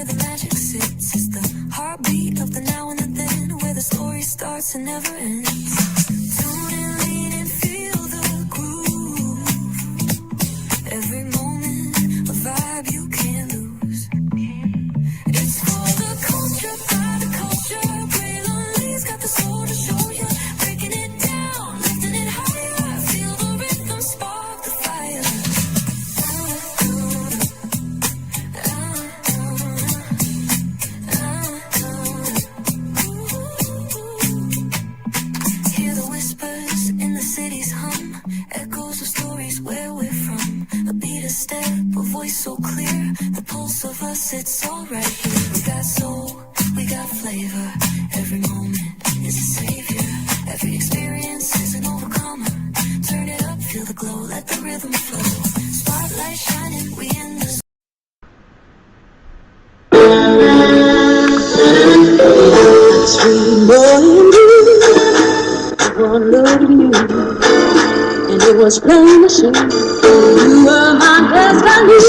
where the magic sits. It's the heartbeat of the now and the then, where the story starts and never ends. Tune in, lean and feel the groove. Every moment, a vibe you can't lose. It's for the culture, by the culture. Braylon Lee's got the soul to show you. Breaking it down, lifting it higher. Feel the rhythm, spark the fire. Hear the whispers in the city's hum, echoes of stories where we're from. A beat, a step, a voice so clear, the pulse of us, it's all right here. We got soul, we got flavor, every moment is a savior. Every experience is an overcomer. Turn it up, feel the glow, let the rhythm flow. Spotlight shining, we in the Sweet boy and blue, one look at you, and it was plain to see you were my destiny.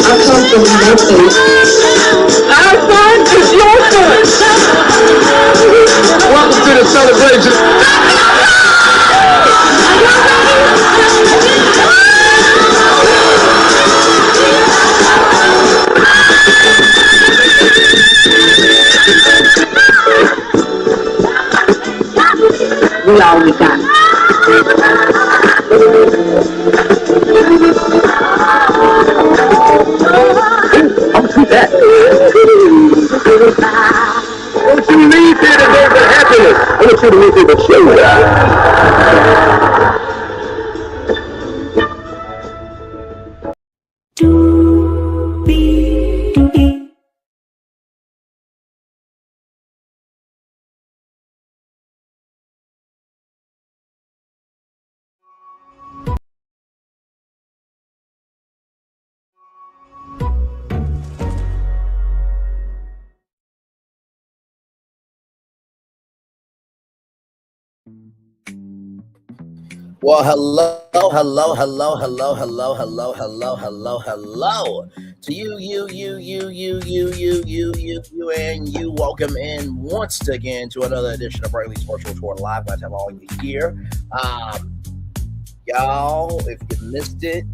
I come from nothing. Our son is your son. Welcome to the celebration. We all we got. I'll see that. Don't you leave here to go for happiness. I want you to leave here to show that. Well, hello to you, and you. Welcome in once again to another edition of Braylon's Virtual Tour Live. Glad to have all of you here. Y'all, if you missed it,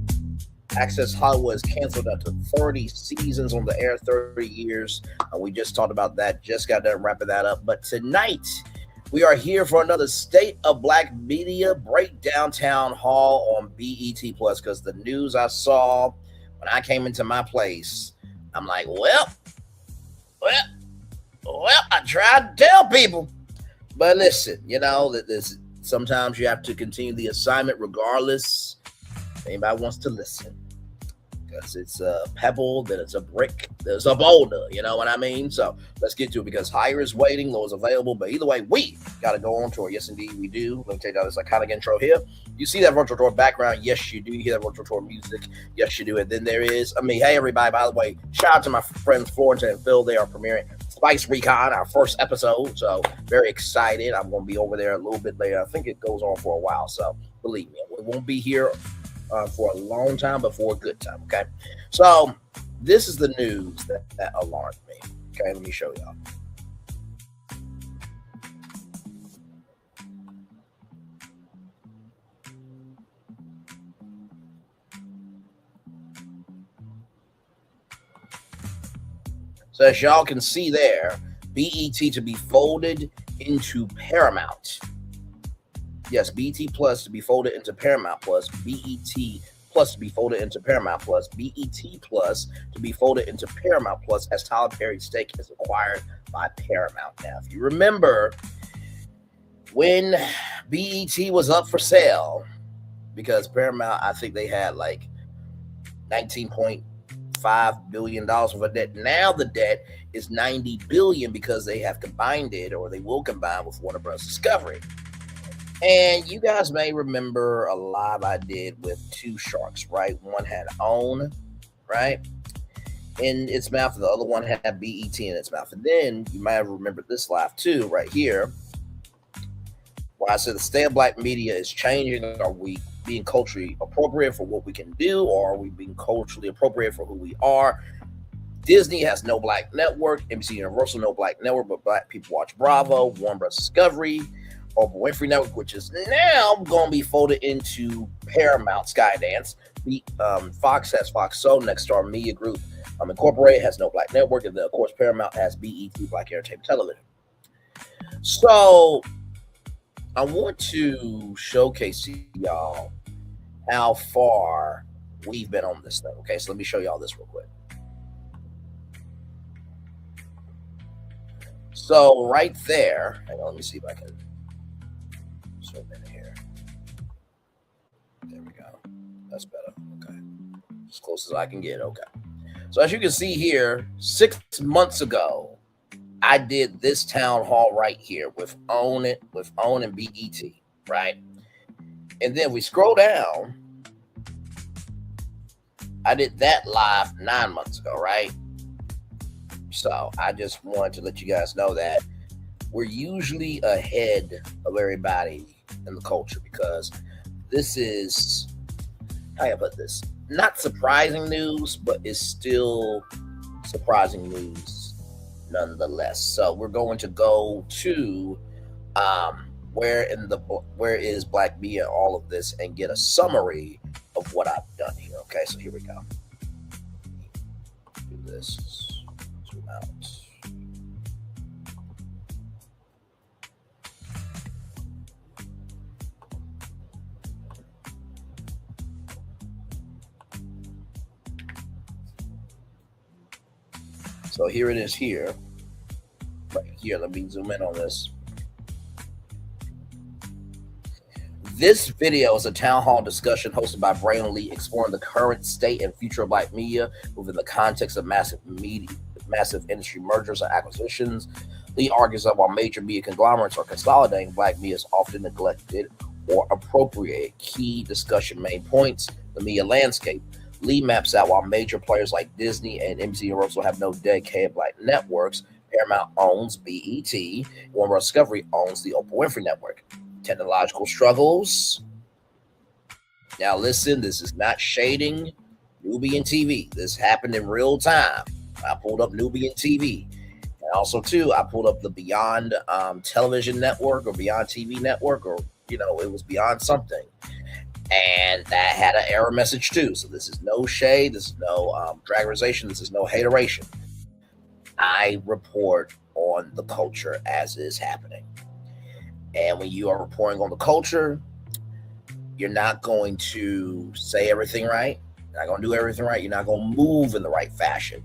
Access Hollywood is canceled after 30 seasons on the air, 30 years. We just talked about that, just got done wrapping that up. But tonight, we are here for another State of Black Media Breakdown Townhall on BET Plus, because the news I saw when I came into my place, I'm like, well, I tried to tell people. But listen, you know, that this sometimes you have to continue the assignment regardless if anybody wants to listen. Because it's a pebble, then it's a brick, there's a boulder, you know what I mean? So let's get to it, because higher is waiting, low is available. But either way, we got to go on tour. Yes, indeed, we do. Let me take out this iconic intro here. You see that virtual tour background? Yes, you do. You hear that virtual tour music? Yes, you do. And then there is, hey, everybody, by the way, shout out to my friends Florence and Phil. They are premiering Spice Recon, our first episode. So very excited. I'm going to be over there a little bit later. I think it goes on for a while. So believe me, we won't be here for a long time, but for a good time, okay? So this is the news that alarmed me, okay? Let me show y'all. So as y'all can see there, BET to be folded into Paramount. Yes, BET Plus to be folded into Paramount Plus. BET Plus to be folded into Paramount Plus. BET Plus to be folded into Paramount Plus, as Tyler Perry's stake is acquired by Paramount. Now, if you remember, when BET was up for sale, because Paramount, I think they had like $19.5 billion worth of debt. Now the debt is $90 billion, because they have combined it, or they will combine, with Warner Bros. Discovery. And you guys may remember a live I did with two sharks, right? One had OWN, right, in its mouth, and the other one had BET in its mouth. And then you might have remembered this live too, right here. where I said the state of black media is changing. Are we being culturally appropriate for what we can do, or are we being culturally appropriate for who we are? Disney has no black network. NBC Universal no black network, but black people watch Bravo, Warner Bros. Discovery, Oprah Winfrey Network, which is now going to be folded into Paramount Skydance. Fox has Fox Soul, Nexstar Media Group Incorporated has no black network, and then of course Paramount has BET, Black Entertainment Television. So I want to showcase to y'all how far we've been on this thing. Okay, so let me show y'all this real quick. So right there, hang on, let me see if I can zoom in here. There we go. That's better. Okay. As close as I can get. Okay. So as you can see here, 6 months ago, I did this town hall right here with OWN and BET, right? And then we scroll down. I did that live 9 months ago, right? So I just wanted to let you guys know that we're usually ahead of everybody in the culture, because this is, how do I put this? Not surprising news, but it's still surprising news nonetheless. So we're going to go to where is black media, all of this, and get a summary of what I've done here. Okay, so here we go. Do this. Zoom out. So here it is here. Right here, let me zoom in on this. This video is a town hall discussion hosted by Braylon Lee, exploring the current state and future of black media within the context of massive industry mergers and acquisitions. Lee argues that while major media conglomerates are consolidating, black media is often neglected or appropriate key discussion main points, the media landscape. Lee maps out while major players like Disney and NBC Universal have no dedicated black networks, Paramount owns BET, Warner Bros. Discovery owns the Oprah Winfrey Network. Technological struggles. Now listen, this is not shading Nubian TV. This happened in real time. I pulled up Nubian TV. And also too, I pulled up the Beyond Television Network or Beyond TV Network, or it was Beyond something. And that had an error message too. So this is no shade. This is no dragorization. This is no hateration. I report on the culture as is happening. And when you are reporting on the culture, you're not going to say everything right. You're not going to do everything right. You're not going to move in the right fashion.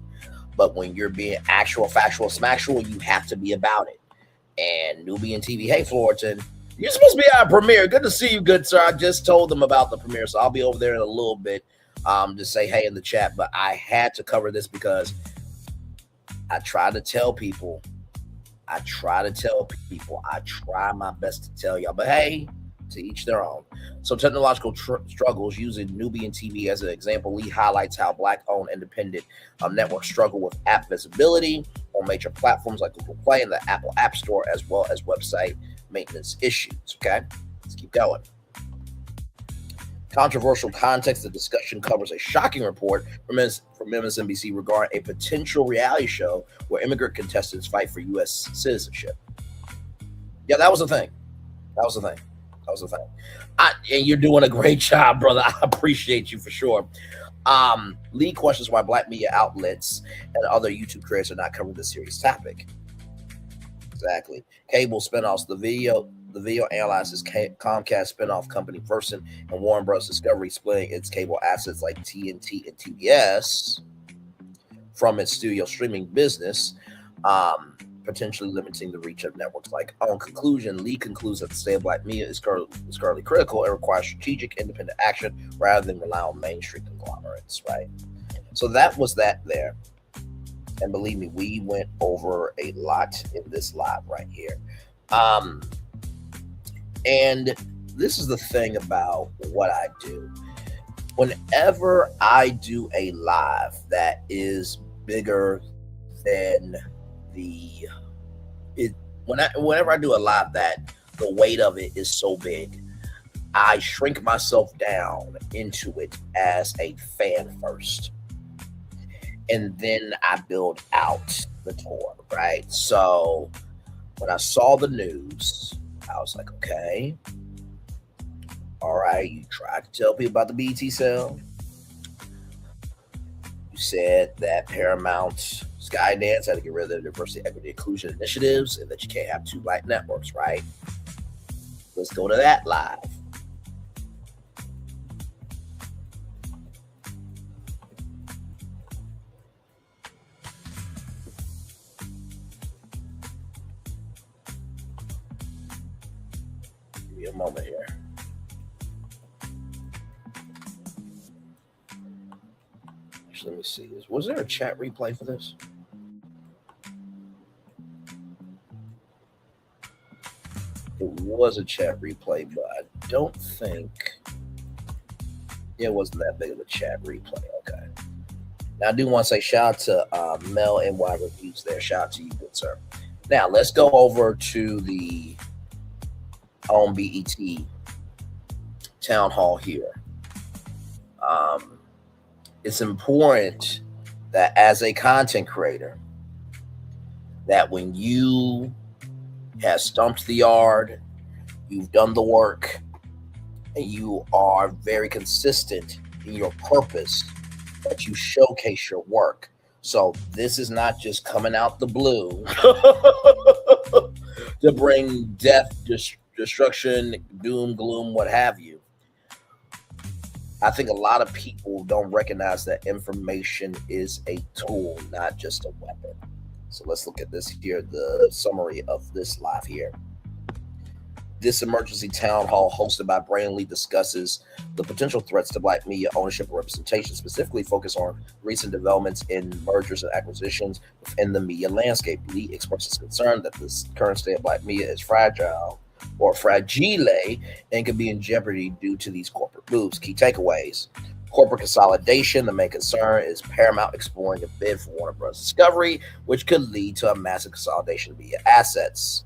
But when you're being actual, factual, smactual, you have to be about it. And Nubian TV, hey, Fullerton, you're supposed to be at a premiere. Good to see you, good sir. I just told them about the premiere, so I'll be over there in a little bit to say hey in the chat. But I had to cover this because I try to tell people. I try my best to tell y'all. But hey, to each their own. So technological struggles, using Nubian TV as an example, Lee highlights how black-owned independent networks struggle with app visibility on major platforms like Google Play and the Apple App Store, as well as website maintenance issues. Okay, let's keep going. Controversial context. The discussion covers a shocking report from MSNBC regarding a potential reality show where immigrant contestants fight for U.S. citizenship. Yeah, that was a thing. And you're doing a great job, brother. I appreciate you for sure. Lee questions why black media outlets and other YouTube creators are not covering this serious topic. Exactly. Cable spinoffs. The video analyzes Comcast spinoff company Versant and Warner Bros. Discovery splitting its cable assets like TNT and TBS from its studio streaming business, potentially limiting the reach of networks like OWN. Conclusion, Lee concludes that the state of black media is currently critical and requires strategic, independent action rather than rely on mainstream conglomerates, right? So that was that there. And believe me, we went over a lot in this live right here. And this is the thing about what I do. Whenever I do a live that is bigger than whenever I do a live that the weight of it is so big. I shrink myself down into it as a fan first, and then I build out the tour, right? So when I saw the news, I was like, okay, all right, you tried to tell people about the BET sale. You said that Paramount Skydance had to get rid of their diversity, equity, inclusion initiatives, and that you can't have two black networks, right? Let's go to that live. Give me a moment here. Actually, let me see this. Was there a chat replay for this? It was a chat replay, but I don't think it wasn't that big of a chat replay. Okay. Now, I do want to say shout out to Mel NY Reviews there. Shout out to you, good sir. Now, let's go over to the on BET Townhall here. It's important that as a content creator, that when you have stumped the yard, you've done the work, and you are very consistent in your purpose, that you showcase your work. So this is not just coming out the blue to bring death, destruction, doom, gloom, what have you. I think a lot of people don't recognize that information is a tool, not just a weapon. So let's look at this here, the summary of this live here. This emergency town hall hosted by Braylon Lee discusses the potential threats to black media ownership and representation, specifically focused on recent developments in mergers and acquisitions within the media landscape. Lee expresses concern that this current state of black media is fragile and could be in jeopardy due to these corporate moves. Key takeaways: corporate consolidation. The main concern is Paramount exploring a bid for Warner Bros. Discovery, which could lead to a massive consolidation of media assets.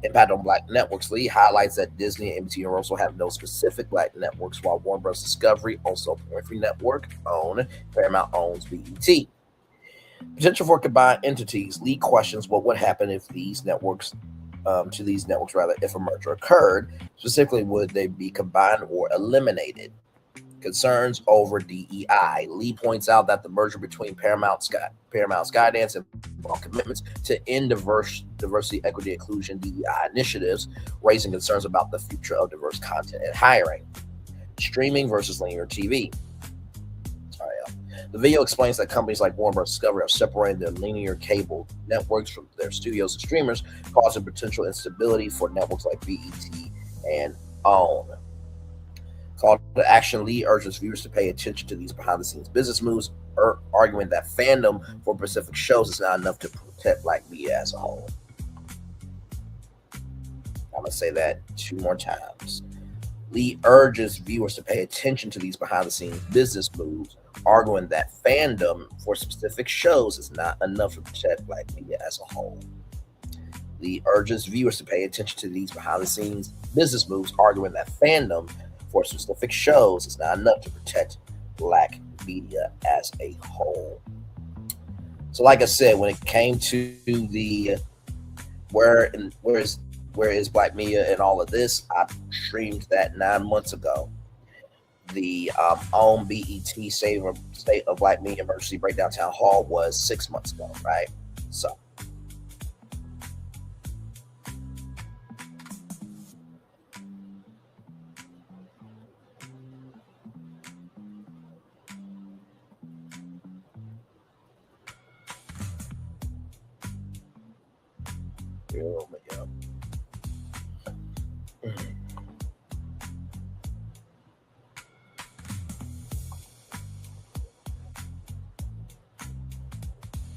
Impact on black networks. Lee highlights that Disney, NBC, and Universal have no specific black networks, while Warner Bros. Discovery, also a free network, Paramount owns BET. Potential for combined entities. Lee questions what would happen if these networks, if a merger occurred. Specifically, would they be combined or eliminated? Concerns over DEI. Lee points out that the merger between Paramount Skydance and commitments to end diversity, equity, inclusion, DEI initiatives, raising concerns about the future of diverse content and hiring. Streaming versus linear TV. The video explains that companies like Warner Bros. Discovery are separating their linear cable networks from their studios and streamers, causing potential instability for networks like BET and OWN. Call to action. Lee urges viewers to pay attention to these behind-the-scenes business moves, arguing that fandom for specific shows is not enough to protect black media as a whole. I'm going to say that 2 more times. Lee urges viewers to pay attention to these behind-the-scenes business moves, arguing that fandom for specific shows is not enough to protect black media as a whole. Lee urges viewers to pay attention to these behind-the-scenes business moves, arguing that fandom for specific shows is not enough to protect black media as a whole. So like I said, when it came to the where is black media and all of this, I streamed that 9 months ago. The own BET State of Black Media Emergency Breakdown Town Hall was 6 months ago, right? So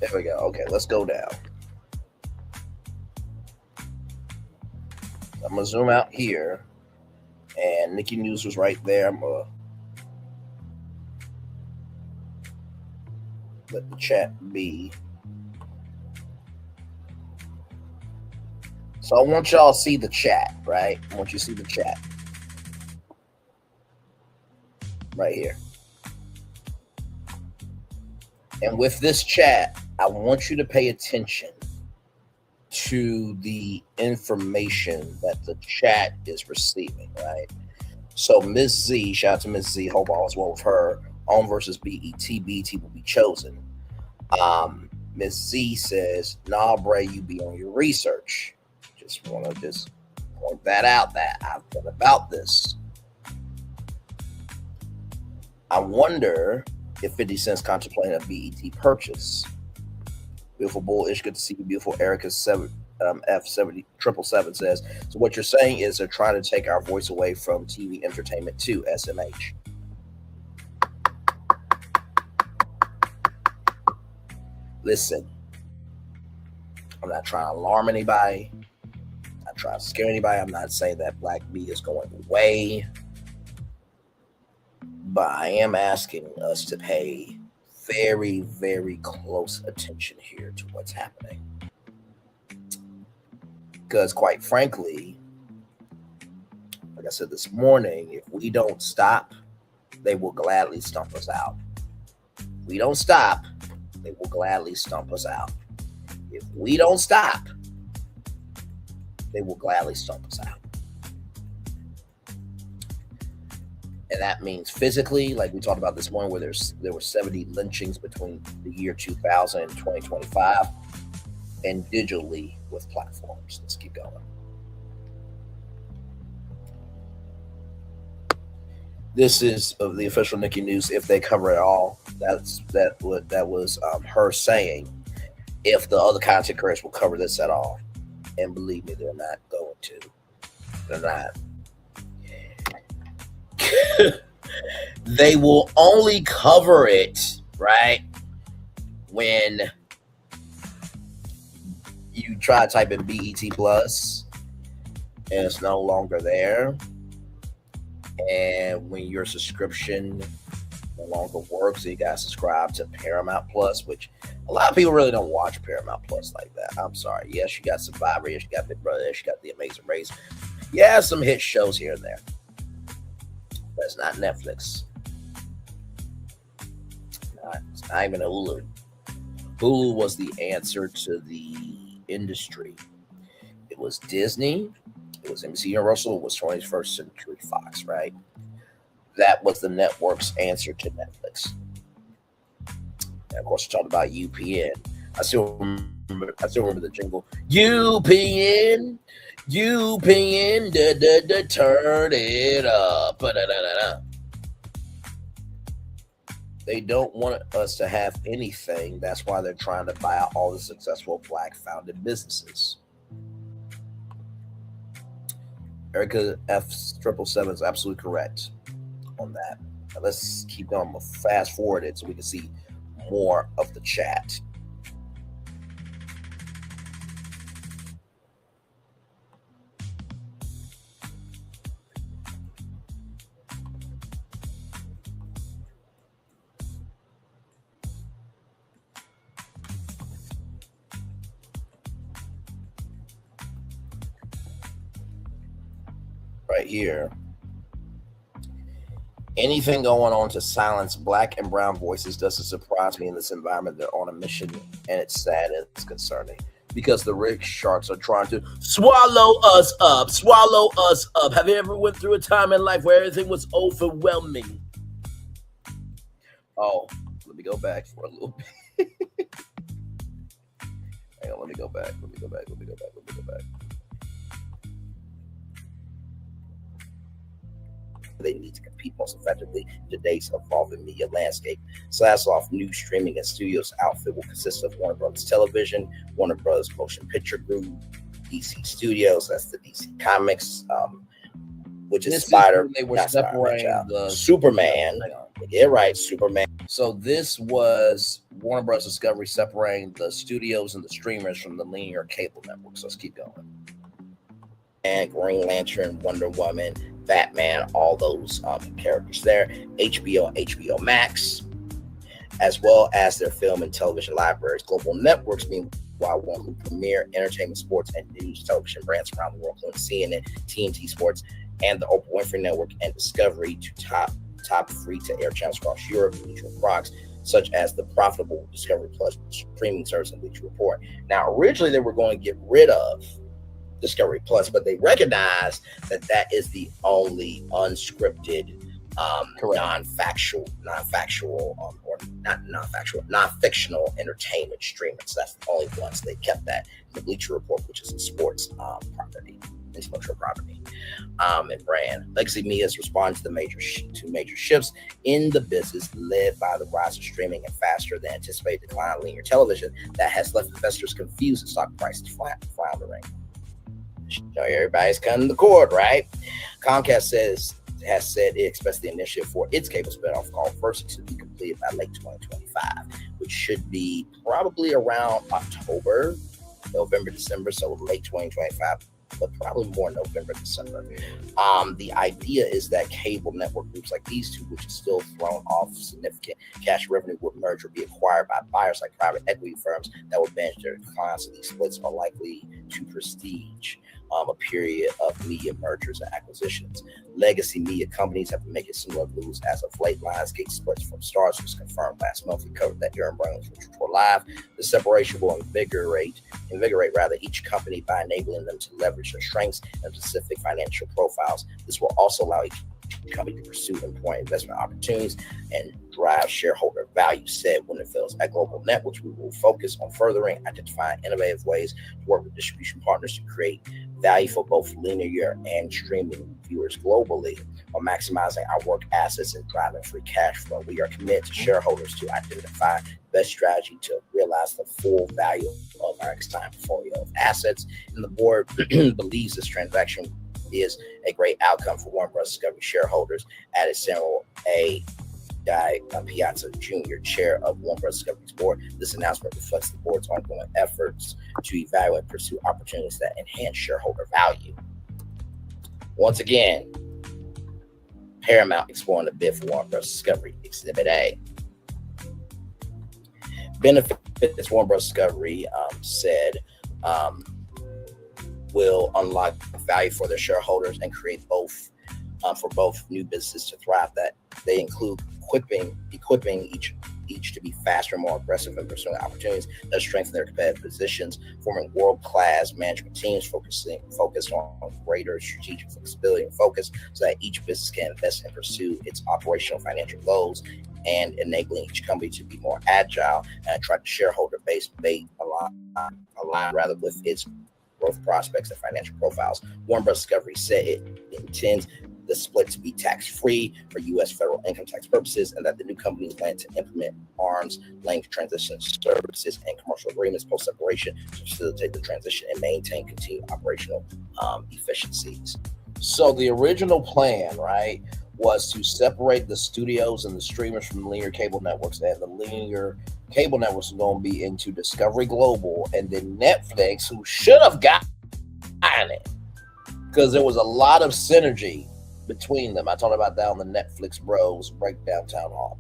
there we go. Okay, let's go down. I'm gonna zoom out here, and Nikki News was right there. I'm gonna let the chat be So I want y'all to see the chat, right? I want you to see the chat right here. And with this chat, I want you to pay attention to the information that the chat is receiving, right? So Miss Z, shout out to Miss Z, hope all is well with her. On versus BET, BET will be chosen. Miss Z says, nah, Bray, you be on your research. Just want to just point that out, that I've thought about this. I wonder if 50 Cent's contemplating a BET purchase. Beautiful Bullish, good to see you. Beautiful Erica F70777 says, so what you're saying is they're trying to take our voice away from TV entertainment to SMH. Listen, I'm not trying to alarm anybody. I'm not trying to scare anybody. I'm not saying that Black media is going away. But I am asking us to pay very, very close attention here to what's happening. Because quite frankly, like I said this morning, if we don't stop, they will gladly stomp us out. If we don't stop, they will gladly stomp us out. If we don't stop, they will gladly stomp us out. And that means physically, like we talked about this morning, where there were 70 lynchings between the year 2000 and 2025, and digitally with platforms. Let's keep going. This is of the official Nikki News. If they cover it all, that was her saying. If the other content creators will cover this at all, and believe me, they're not going to. They're not. They will only cover it, right, when you try to type in BET Plus and it's no longer there, and when your subscription no longer works, so you got to subscribe to Paramount Plus, which a lot of people really don't watch Paramount Plus like that. I'm sorry. Yes, you got Survivor. Yes, you got Big Brother. Yes, you got The Amazing Race. Yeah, some hit shows here and there. But it's not Netflix. It's not even Hulu. Hulu was the answer to the industry. It was Disney. It was NBC Universal. It was 21st Century Fox, right? That was the network's answer to Netflix. And of course, we talked about UPN. I still remember the jingle. UPN, turn it up. Da-da-da-da-da. They don't want us to have anything. That's why they're trying to buy out all the successful Black-founded businesses. Erica F777 is absolutely correct on that. Now let's keep going. We'll fast forward it so we can see more of the chat. Right here. Anything going on to silence Black and brown voices doesn't surprise me in this environment. They're on a mission, and it's sad and it's concerning because the rich sharks are trying to swallow us up. Swallow us up. Have you ever went through a time in life where everything was overwhelming? Oh, let me go back for a little bit. Hang on, let me go back. They need to compete most effectively in today's evolving media landscape. Sasloff New Streaming and Studios outfit will consist of Warner Brothers Television, Warner Brothers Motion Picture Group, DC Studios, that's the DC Comics, which is Spider. They were separating the Superman. Yeah, right, Superman. So this was Warner Brothers Discovery separating the studios and the streamers from the linear cable networks. So let's keep going. And Green Lantern, Wonder Woman, Batman, all those characters there. HBO Max, as well as their film and television libraries. Global networks being while will include premier entertainment, sports, and news television brands around the world, including CNN, TNT Sports, and the Oprah Winfrey Network and Discovery, to top free-to-air channels across Europe, Bleacher products such as the profitable Discovery Plus streaming service and Bleacher Report. Now, originally they were going to get rid of Discovery Plus, but they recognize that that is the only unscripted, non-fictional entertainment streaming. So that's the only one. So they kept that. The Bleacher Report, which is a sports property, intellectual property, and brand. Legacy Media has responded to the major shifts in the business, led by the rise of streaming and faster than anticipated decline of linear television that has left investors confused and stock prices floundering. Everybody's cutting the cord, right? Comcast has said it expects the initiative for its cable spinoff called First to be completed by late 2025, which should be probably around October, November, December, so late 2025, but probably more November, December. The idea is that cable network groups like these two, which is still thrown off significant cash revenue, would merge or be acquired by buyers like private equity firms that would manage their declines. So these splits are likely to prestige a period of media mergers and acquisitions. Legacy media companies have been making similar moves as of late. Lionsgate splits from Starz was confirmed last month. We covered that here in Braylon Lee Live. The separation will invigorate each company by enabling them to leverage their strengths and specific financial profiles. This will also allow each company to pursue important investment opportunities and drive shareholder value, said Winterfeld. At Global Networks, we will focus on furthering identifying innovative ways to work with distribution partners to create value for both linear and streaming viewers globally, while maximizing our work assets and driving free cash flow. We are committed to shareholders to identify the best strategy to realize the full value of our extant portfolio of assets. And the board believes this transaction is a great outcome for Warner Bros. Discovery shareholders, added Samuel A. Piazza Jr., chair of Warner Bros. Discovery's board. This announcement reflects the board's ongoing efforts to evaluate and pursue opportunities that enhance shareholder value. Once again, Paramount exploring the bid for Warner Bros. Discovery, Exhibit A. Benefits Warner Bros. Discovery said will unlock value for their shareholders and create both for both new businesses to thrive. That they include equipping each to be faster, more aggressive in pursuing opportunities that strengthen their competitive positions, forming world-class management teams focused on greater strategic flexibility and focus, so that each business can invest and pursue its operational financial goals, and enabling each company to be more agile and attract a shareholder base align rather with its growth prospects and financial profiles. Warner Bros. Discovery said it intends the split to be tax-free for U.S. federal income tax purposes, and that the new companies plan to implement arm's length transition services and commercial agreements post-separation to facilitate the transition and maintain continued operational efficiencies. So the original plan, right, was to separate the studios and the streamers from the linear cable networks, and the linear cable networks are going to be into Discovery Global, and then Netflix, who should have gotten it, because there was a lot of synergy between them. I talked about that on the Netflix Bros Breakdown Townhall.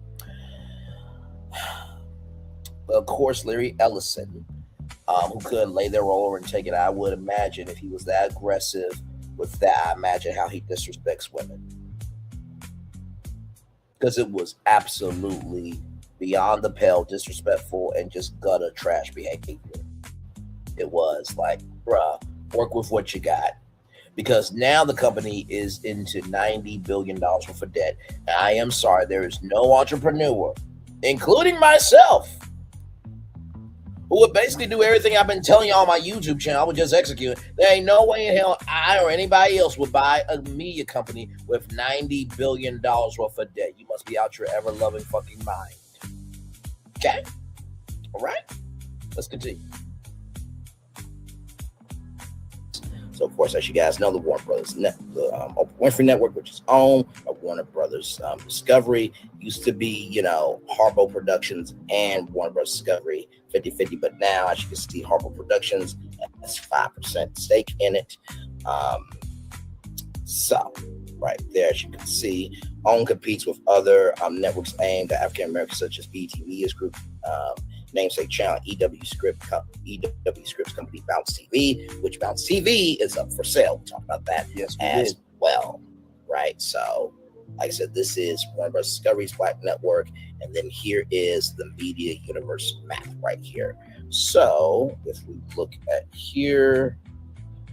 Of course, Larry Ellison, who could lay their role over and take it. I would imagine if he was that aggressive with that, I imagine how he disrespects women. Because it was absolutely beyond the pale, disrespectful, and just gutter trash behavior. It was like, bruh, work with what you got. Because now the company is into $90 billion worth of debt. And I am sorry, there is no entrepreneur, including myself, who would basically do everything I've been telling you on my YouTube channel. I would just execute. There ain't no way in hell I or anybody else would buy a media company with $90 billion worth of debt. You must be out your ever-loving fucking mind. Okay? All right? Let's continue. So, of course, as you guys know, the Warner Brothers Oprah Winfrey Network, which is owned by Warner Brothers Discovery, used to be, Harpo Productions and Warner Brothers Discovery 50-50. But now, as you can see, Harpo Productions has 5% stake in it. So, right there, as you can see, OWN competes with other networks aimed at African Americans, such as BET Media's Group, namesake channel EW Scripts Company Bounce TV, which Bounce TV is up for sale. We talked about that as well, right? So, like I said, this is Warner Bros. Discovery's Black Network, and then here is the media universe map right here. So, if we look at here,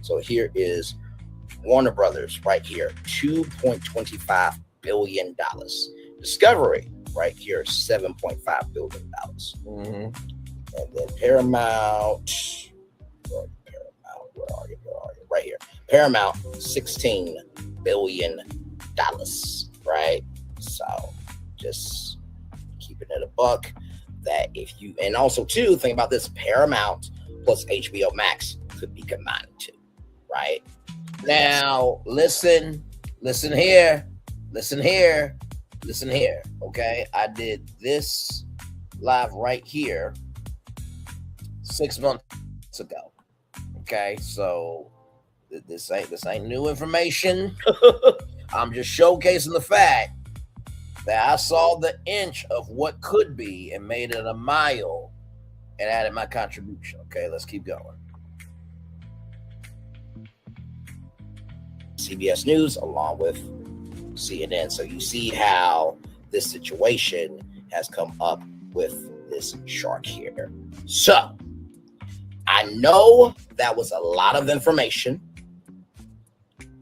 so here is Warner Brothers right here, $2.25 billion. Discovery right here, $7.5 billion. And then Paramount, where are you? Right here. Paramount, $16 billion, right? So just keeping it a buck that if you, and also too, think about this, Paramount plus HBO Max could be combined too, right? Now, listen here, okay? I did this live right here 6 months ago, okay? So this ain't new information. I'm just showcasing the fact that I saw the inch of what could be and made it a mile and added my contribution. Okay, let's keep going. CBS News along with CNN. So you see how this situation has come up with this shark here. So I know that was a lot of information.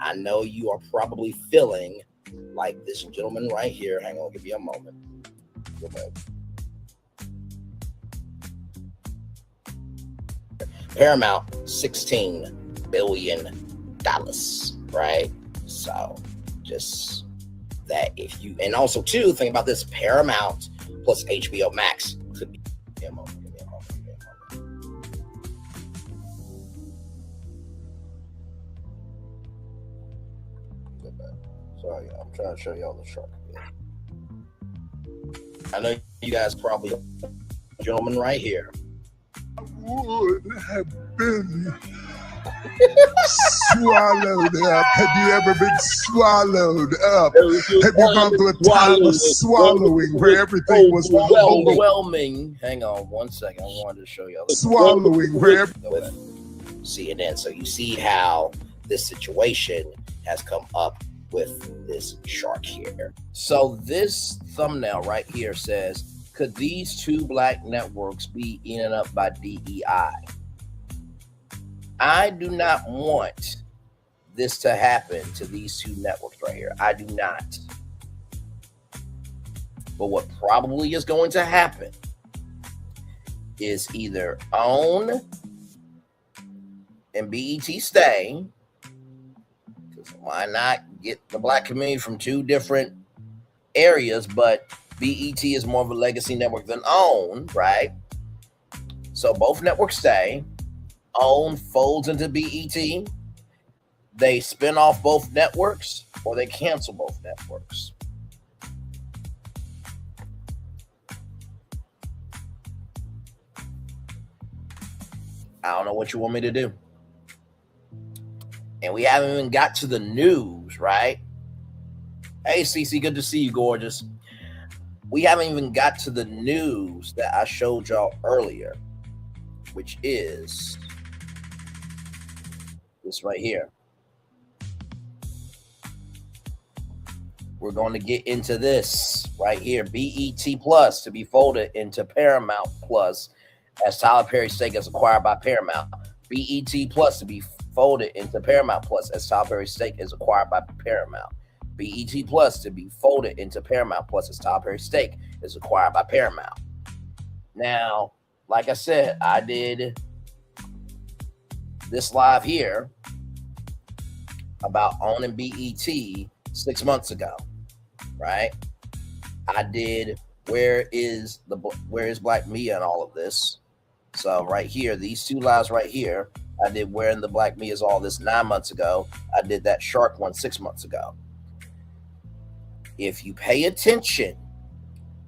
I know you are probably feeling like this gentleman right here. Hang on, give me a moment. Paramount, $16 billion, right? So just that if you, and also too, think about this, Paramount plus HBO Max could be, give me a moment. Sorry, I'm trying to show y'all the shark. I know you guys probably, gentleman right here. Would have been swallowed up. Have you ever been swallowed up? Have you gone through a time of swallowing where everything was overwhelming? Hang on one second. I wanted to show y'all. Swallowing where with CNN. So you see how this situation has come up with this shark here. So this thumbnail right here says, could these two black networks be eaten up by DEI? I do not want this to happen to these two networks right here. I do not. But what probably is going to happen is either OWN and BET stay. Why not get the black community from two different areas, but BET is more of a legacy network than OWN, right? So both networks stay. OWN folds into BET. They spin off both networks, or they cancel both networks. I don't know what you want me to do. And we haven't even got to the news, right? Hey, Cece, good to see you, gorgeous. We haven't even got to the news that I showed y'all earlier, which is this right here. We're going to get into this right here. BET Plus to be folded into Paramount Plus as Tyler Perry's stake is acquired by Paramount. BET Plus to be folded into Paramount Plus as Tyler Perry's stake is acquired by Paramount. BET Plus to be folded into Paramount Plus as Tyler Perry's stake is acquired by Paramount. Now, like I said, I did this live here about OWN and BET 6 months ago, right? I did where is Black Mia and all of this. So right here, these two lives right here, I did where in the Black Mia is all this 9 months ago. I did that shark one 6 months ago. If you pay attention,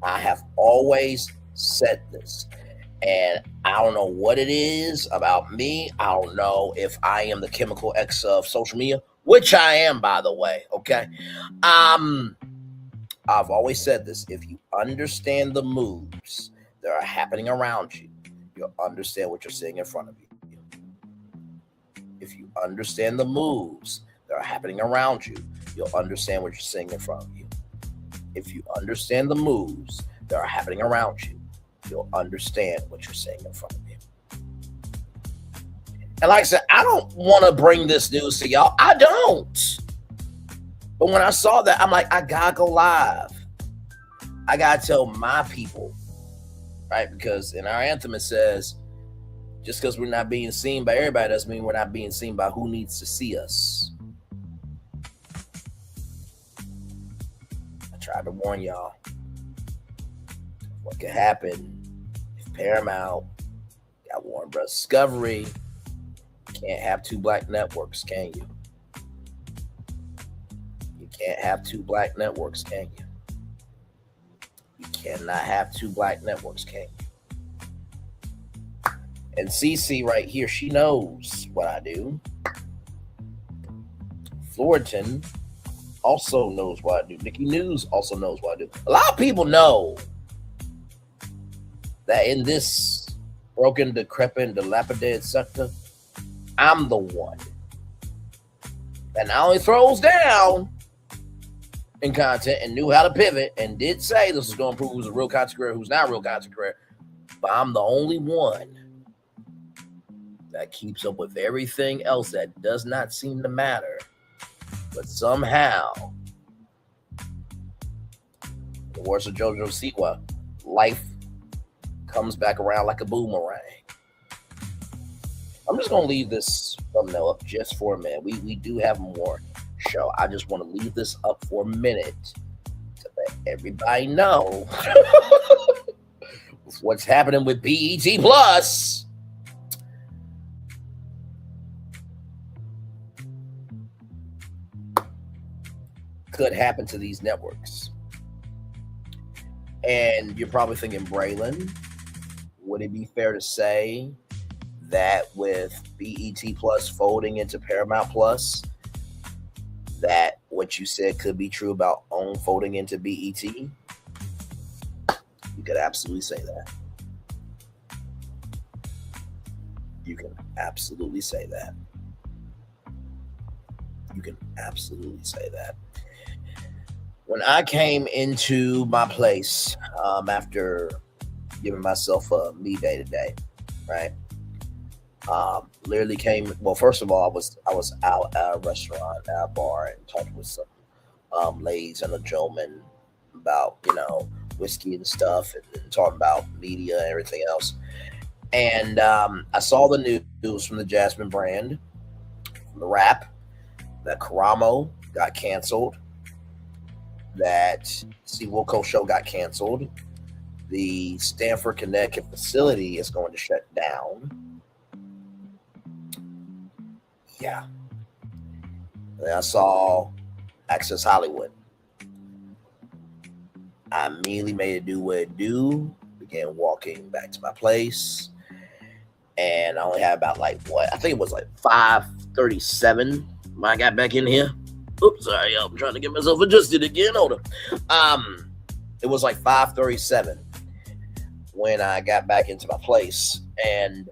I have always said this, and I don't know what it is about me. I don't know if I am the chemical X of social media, which I am, by the way. Okay. I've always said this. If you understand the moves that are happening around you, you'll understand what you're seeing in front of you. If you understand the moves that are happening around you, you'll understand what you're seeing in front of you. If you understand the moves that are happening around you, you'll understand what you're seeing in front of you. And like I said, I don't want to bring this news to y'all. I don't. But when I saw that, I'm like, I gotta go live. I gotta tell my people, right? Because in our anthem it says, just because we're not being seen by everybody doesn't mean we're not being seen by who needs to see us. I tried to warn y'all what could happen if Paramount got Warner Bros. Discovery. Can't have two black networks, can you? You can't have two black networks, can you? You cannot have two black networks, can you? And CC right here, she knows what I do. Floriton also knows what I do. Nikki News also knows what I do. A lot of people know that in this broken, decrepit, dilapidated sector, I'm the one that not only throws down in content and knew how to pivot and did say this was going to prove who's a real content creator, who's not a real content creator, but I'm the only one that keeps up with everything else that does not seem to matter. But somehow, in the words of Jojo Siwa, life comes back around like a boomerang. I'm just going to leave this thumbnail up just for a minute. We do have more show. I just want to leave this up for a minute to let everybody know what's happening with BET Plus. Could happen to these networks. And you're probably thinking, Braylon, would it be fair to say that with BET Plus folding into Paramount Plus, that what you said could be true about OWN folding into BET? You could absolutely say that. You can absolutely say that. You can absolutely say that. When I came into my place after giving myself a me day today, right? Literally came. Well, first of all, I was out at a restaurant, at a bar, and talking with some ladies and a gentleman about whiskey and stuff, and talking about media and everything else. And I saw the news from the Jasmine brand, from the Wrap, that Karamo got canceled, that C. Wilco show got canceled, the Stanford, Connecticut facility is going to shut down. Yeah. And I saw Access Hollywood. I immediately made it do what it do, began walking back to my place, and I only had about I think it was 5:37 when I got back in here. Oops, sorry, I'm trying to get myself adjusted again. Hold on. It was 5:37 when I got back into my place, and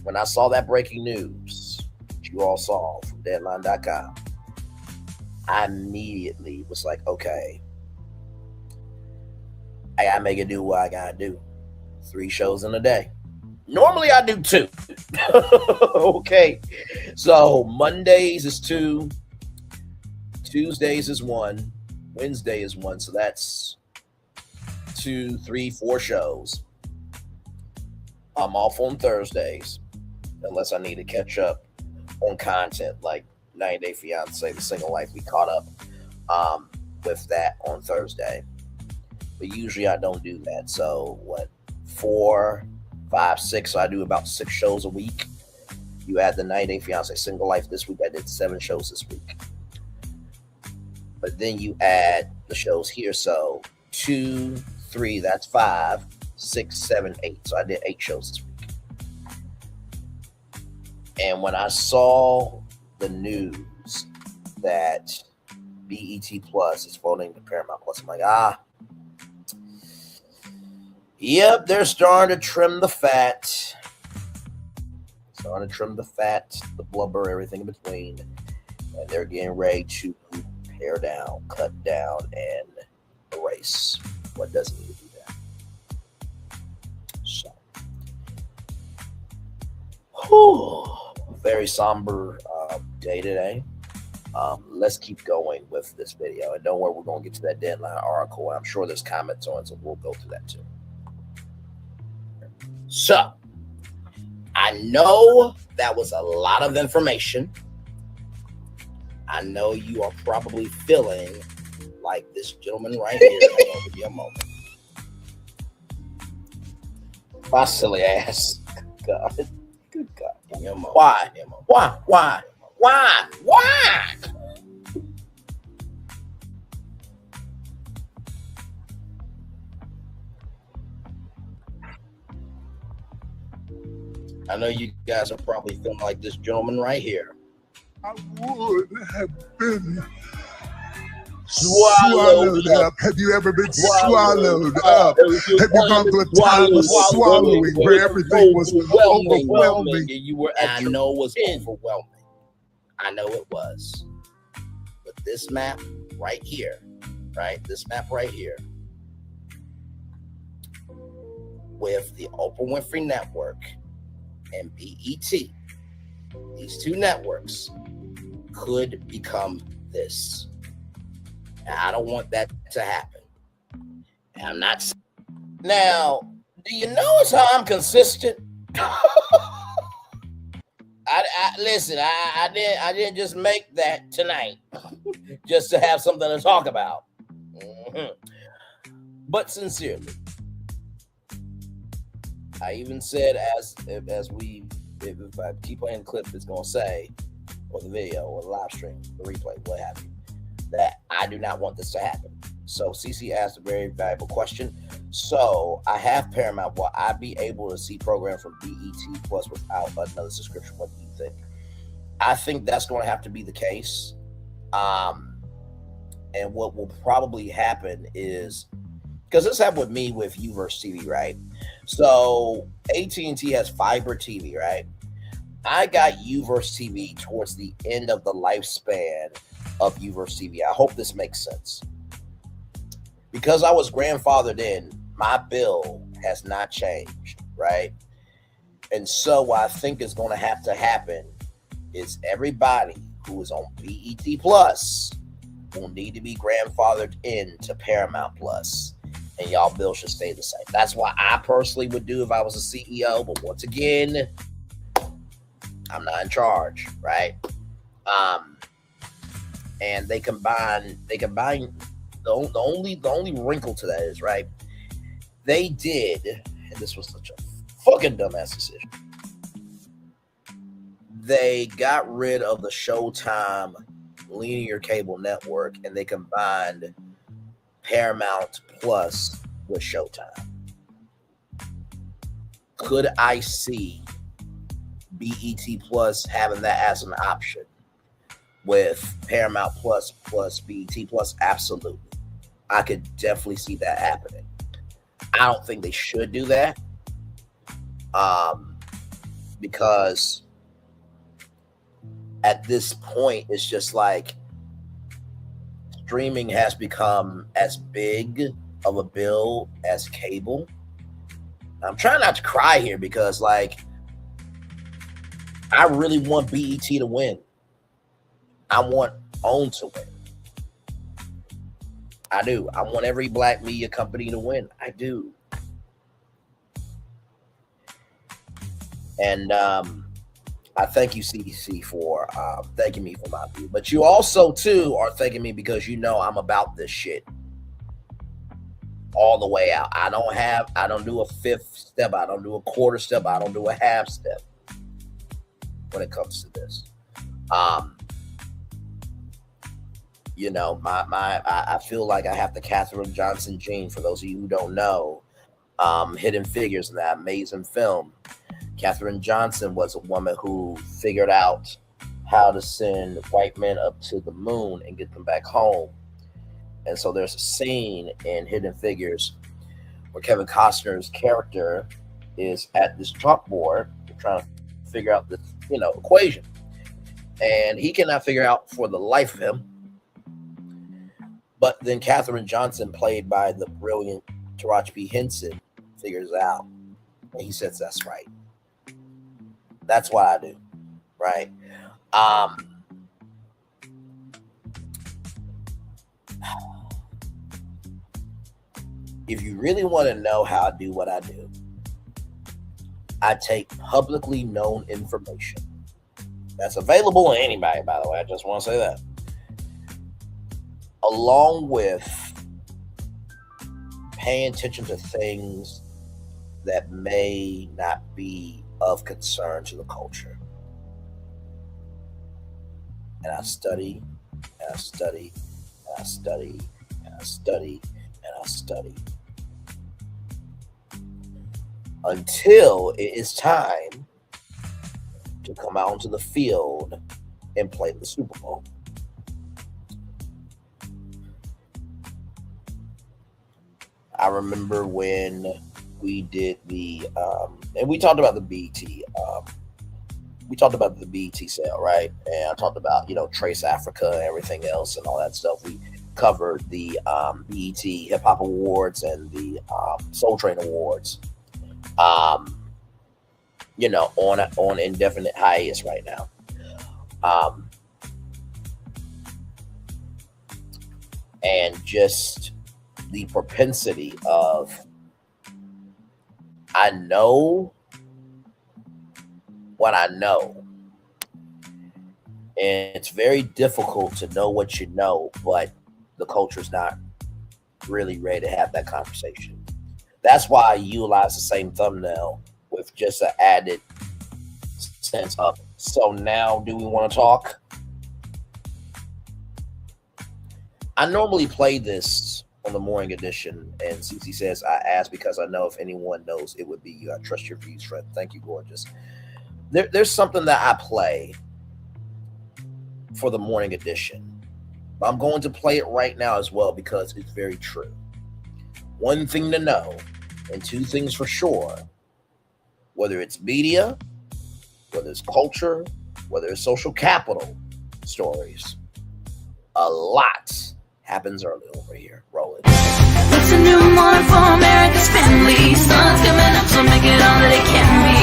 when I saw that breaking news that you all saw from Deadline.com, I immediately was like, okay, I gotta make it do what I gotta do. 3 shows in a day. Normally I do 2. Okay. So Mondays is 2. Tuesdays is 1. Wednesday is 1. So that's 2, 3, 4 shows. I'm off on Thursdays, unless I need to catch up on content like 90 Day Fiance, The Single Life. We caught up with that on Thursday. But usually I don't do that. So 4, 5, 6. So I do about 6 shows a week. You add the 90 Day Fiance Single Life this week. I did 7 shows this week. But then you add the shows here. So 2, 3, that's 5, 6, 7, 8. So I did 8 shows this week. And when I saw the news that BET Plus is folding to Paramount Plus, I'm like, Yep, they're starting to trim the fat. Starting to trim the fat, the blubber, everything in between. And they're getting ready to pare down, cut down, and erase what doesn't need to do that. So, very somber day today. Let's keep going with this video. And don't worry, we're going to get to that deadline article. I'm sure there's comments on it, so we'll go through that too. So, I know that was a lot of information. I know you are probably feeling like this gentleman right here. Hang on, give me a moment. My silly ass. God. Good God. Give me a moment. Why? Why? I know you guys are probably feeling like this gentleman right here. I would have been swallowed up. Have you ever been swallowed up? Have you gone through a time of swallowing where everything was overwhelming? You were I know it was overwhelming. I know it was. But this map right here, right? This map right here, with the Oprah Winfrey Network and BET, these two networks could become this. And I don't want that to happen. And I'm not. Now, do you notice how I'm consistent? Listen. I didn't just make that tonight just to have something to talk about. Mm-hmm. But sincerely, I even said if I keep playing the clip, it's gonna say, or the video, or the live stream, the replay, what have you, that I do not want this to happen. So CC asked a very valuable question. So I have Paramount. Will I be able to see programs from BET Plus without another subscription? What do you think? I think that's going to have to be the case. And what will probably happen is, because this happened with me with Uverse TV, right? So AT&T has fiber TV, right? I got Uverse TV towards the end of the lifespan of Uverse TV. I hope this makes sense. Because I was grandfathered in, my bill has not changed, right? And so what I think is going to happen is everybody who is on BET Plus will need to be grandfathered in to Paramount Plus, and y'all bill should stay the same. That's what I personally would do if I was a CEO. But once again, I'm not in charge, right? And they combine. The only wrinkle to that is, right, they did, and this was such a fucking dumbass decision. They got rid of the Showtime linear cable network and they combined Paramount Plus with Showtime. Could I see BET Plus having that as an option with Paramount Plus BET Plus? Absolutely. I could definitely see that happening. I don't think they should do that. Because at this point, it's just like streaming has become as big of a bill as cable. I'm trying not to cry here because, like, I really want BET to win. I want OWN to win. I do. I want every black media company to win. I do. And I thank you, CDC, for thanking me for my view. But you also, too, are thanking me because you know I'm about this shit all the way out. I don't do a fifth step. I don't do a quarter step. I don't do a half step when it comes to this. You know, I feel like I have the Katherine Johnson gene. For those of you who don't know, Hidden Figures, in that amazing film, Katherine Johnson was a woman who figured out how to send white men up to the moon and get them back home. And so there's a scene in Hidden Figures where Kevin Costner's character is at this chalkboard trying to figure out this, equation. And he cannot figure out for the life of him. But then Katherine Johnson, played by the brilliant Taraji P. Henson, figures it out. And he says, that's right. That's what I do. Right? If you really want to know how I do what I do, I take publicly known information that's available to anybody, by the way. I just want to say that. Along with paying attention to things that may not be of concern to the culture. And I study, and I study, and I study, and I study, and I study. Until it is time to come out onto the field and play the Super Bowl. I remember when we did the, and we talked about the BET, we talked about the BET sale, right? And I talked about, Trace Africa and everything else and all that stuff. We covered the BET Hip Hop Awards and the Soul Train Awards. On indefinite hiatus right now. And just the propensity of, I know what I know. And it's very difficult to know what you know, but the culture's not really ready to have that conversation. That's why I utilize the same thumbnail with just an added sense of, so now do we want to talk? I normally play this on the morning edition, and Cece says, I ask because I know if anyone knows, it would be you. I trust your views, friend. Thank you, gorgeous. There's something that I play for the morning edition. I'm going to play it right now as well because it's very true. One thing to know, and two things for sure, whether it's media, whether it's culture, whether it's social capital stories, a lot happens early over here. Roll it. It's a new morning for America's family. Sun's coming up, so make it all that it can be.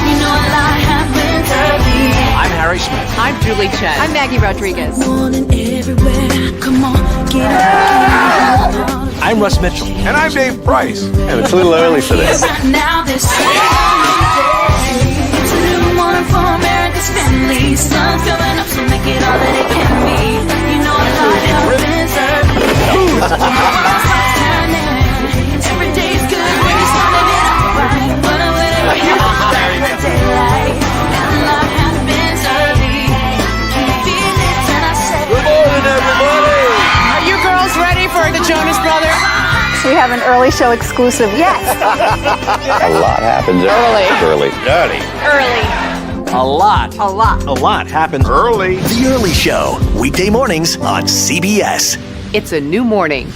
You know a lot happens early. I'm Harry Smith. I'm Julie Chen. I'm Maggie Rodriguez. Morning everywhere. Come on, get up. I'm Russ Mitchell. And I'm Dave Price. And it's a little early for this. Right now, this it's a new morning for America's family. Sun's coming up, so make it all that it can be. You know a lot happens early. Every day's good when you're starting it out right. But whenever you're starting the daylight, and a lot happens early. Can you feel it? And I say, Good morning, everybody. Are you girls ready for the Jonas Brothers? We have an early show exclusive. Yes. A lot happens early. Dirty. Early. A lot. A lot. A lot happens Early. The Early Show, weekday mornings on CBS. It's a new morning.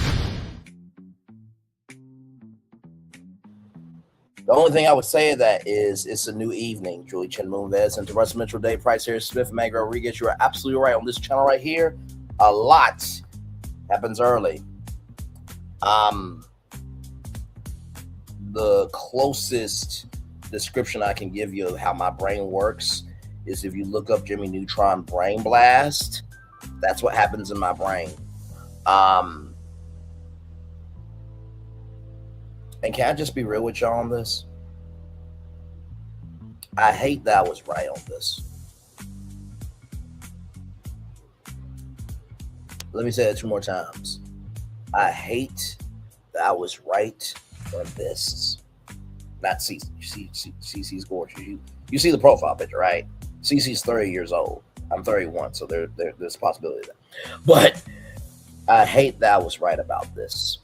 The only thing I would say to that is it's a new evening. Julie Chen Moonves and to Russ Mitchell, Dave Price, Harry Smith, Maggie Rodriguez. You are absolutely right. On this channel right here, a lot happens early. The closest description I can give you of how my brain works is if you look up Jimmy Neutron brain blast, that's what happens in my brain. And can I just be real with y'all on this? I hate that I was right on this. Let me say it 2 more times. I hate that I was right on this. Not Cece. Cece's gorgeous. You see the profile picture, right? Cece's 30 years old. I'm 31, so there's a possibility of that. But I hate that I was right about this.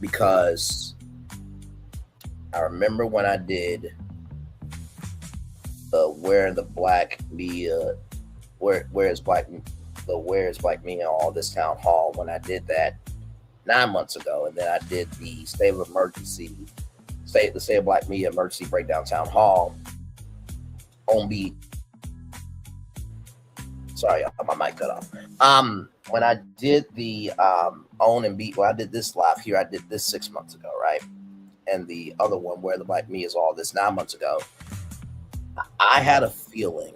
Because I remember when I did Where's Black Media, Where's Black Media, all this Townhall, when I did that, 9 months ago, and then I did the State of Emergency, the State of Black Media Emergency Breakdown Townhall on beat. Sorry, my mic cut off. When I did the own and beat, well, I did this live here. I did this 6 months ago, right? And the other one, Where the Black Me Is All, this 9 months ago. I had a feeling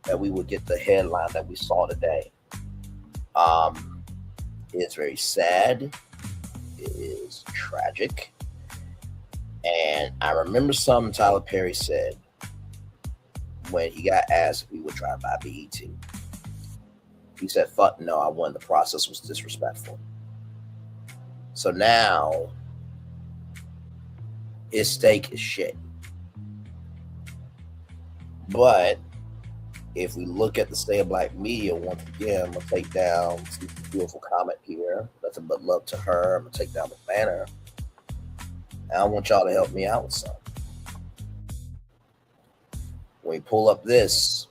that we would get the headline that we saw today. It's very sad. It is tragic. And I remember something Tyler Perry said when he got asked if he would try to buy BET. He said, fuck no, I won. The process was disrespectful. So now his stake is shit. But if we look at the State of Black Media, once again, I'm going to take down this beautiful comment here. Nothing but love to her. I'm going to take down the banner. And I want y'all to help me out with something. When we pull up this,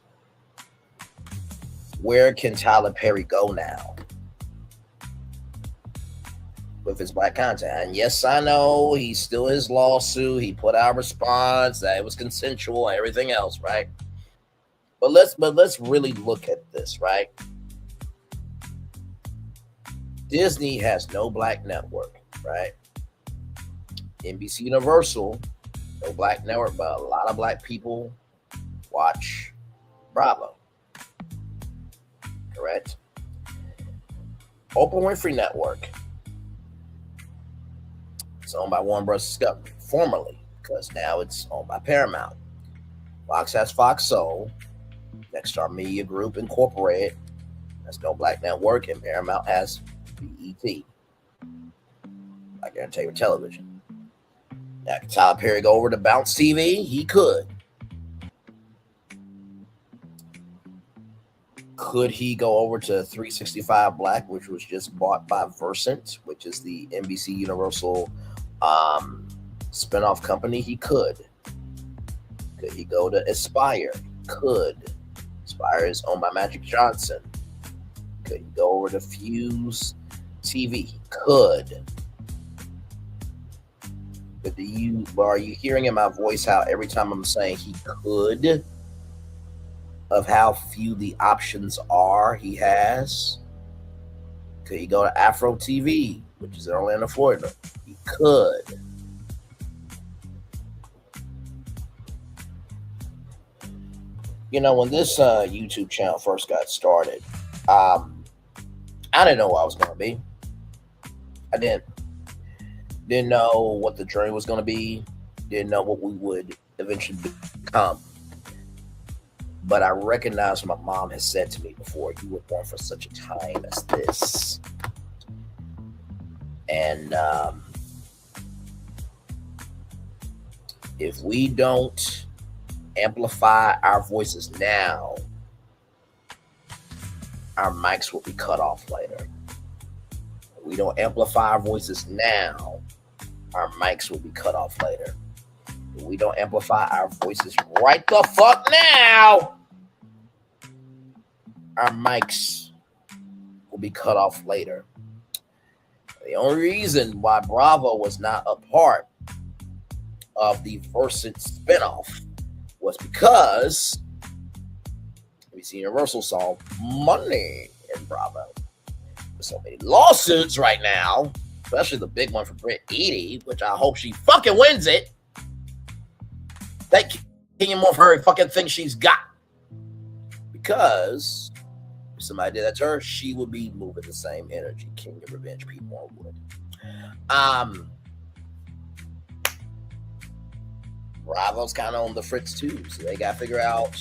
where can Tyler Perry go now with his black content? And yes, I know he's still his lawsuit. He put out a response that it was consensual and everything else, right? But let's really look at this, right? Disney has no black network, right? NBC Universal, no black network, but a lot of black people watch Bravo. Correct? Oprah Winfrey Network. It's owned by Warner Bros. Discovery, formerly, because now it's owned by Paramount. Fox has Fox Soul. Nexstar Media Group Incorporated. That's no black network, and Paramount has BET, Black Entertainment Television. Now, can Tyler Perry go over to Bounce TV? He could. Could he go over to 365 Black, which was just bought by Versant, which is the NBC Universal spinoff company? He could. Could he go to Aspire? Could. Aspire is owned by Magic Johnson. Could he go over to Fuse TV? Could. But are you hearing in my voice how every time I'm saying he could, of how few the options are he has? Could he go to Afro TV, which is in Orlando, Florida? He could. You know, when this YouTube channel first got started, I didn't know what I was going to be. I didn't know what the journey was going to be. Didn't know what we would eventually become. But I recognize what my mom has said to me before: you were born for such a time as this. And if we don't amplify our voices now, our mics will be cut off later. If we don't amplify our voices now, our mics will be cut off later. If we don't amplify our voices right the fuck now, our mics will be cut off later. The only reason why Bravo was not a part of the Versant spinoff was because NBC Universal saw money in Bravo. There's so many lawsuits right now, especially the big one for Britt Eady, which I hope she fucking wins it. Thank Kenya Moore for her fucking thing she's got. Because if somebody did that to her, she would be moving the same energy King of Revenge Pete Moore would. Bravo's kind of on the fritz too, so they got to figure out,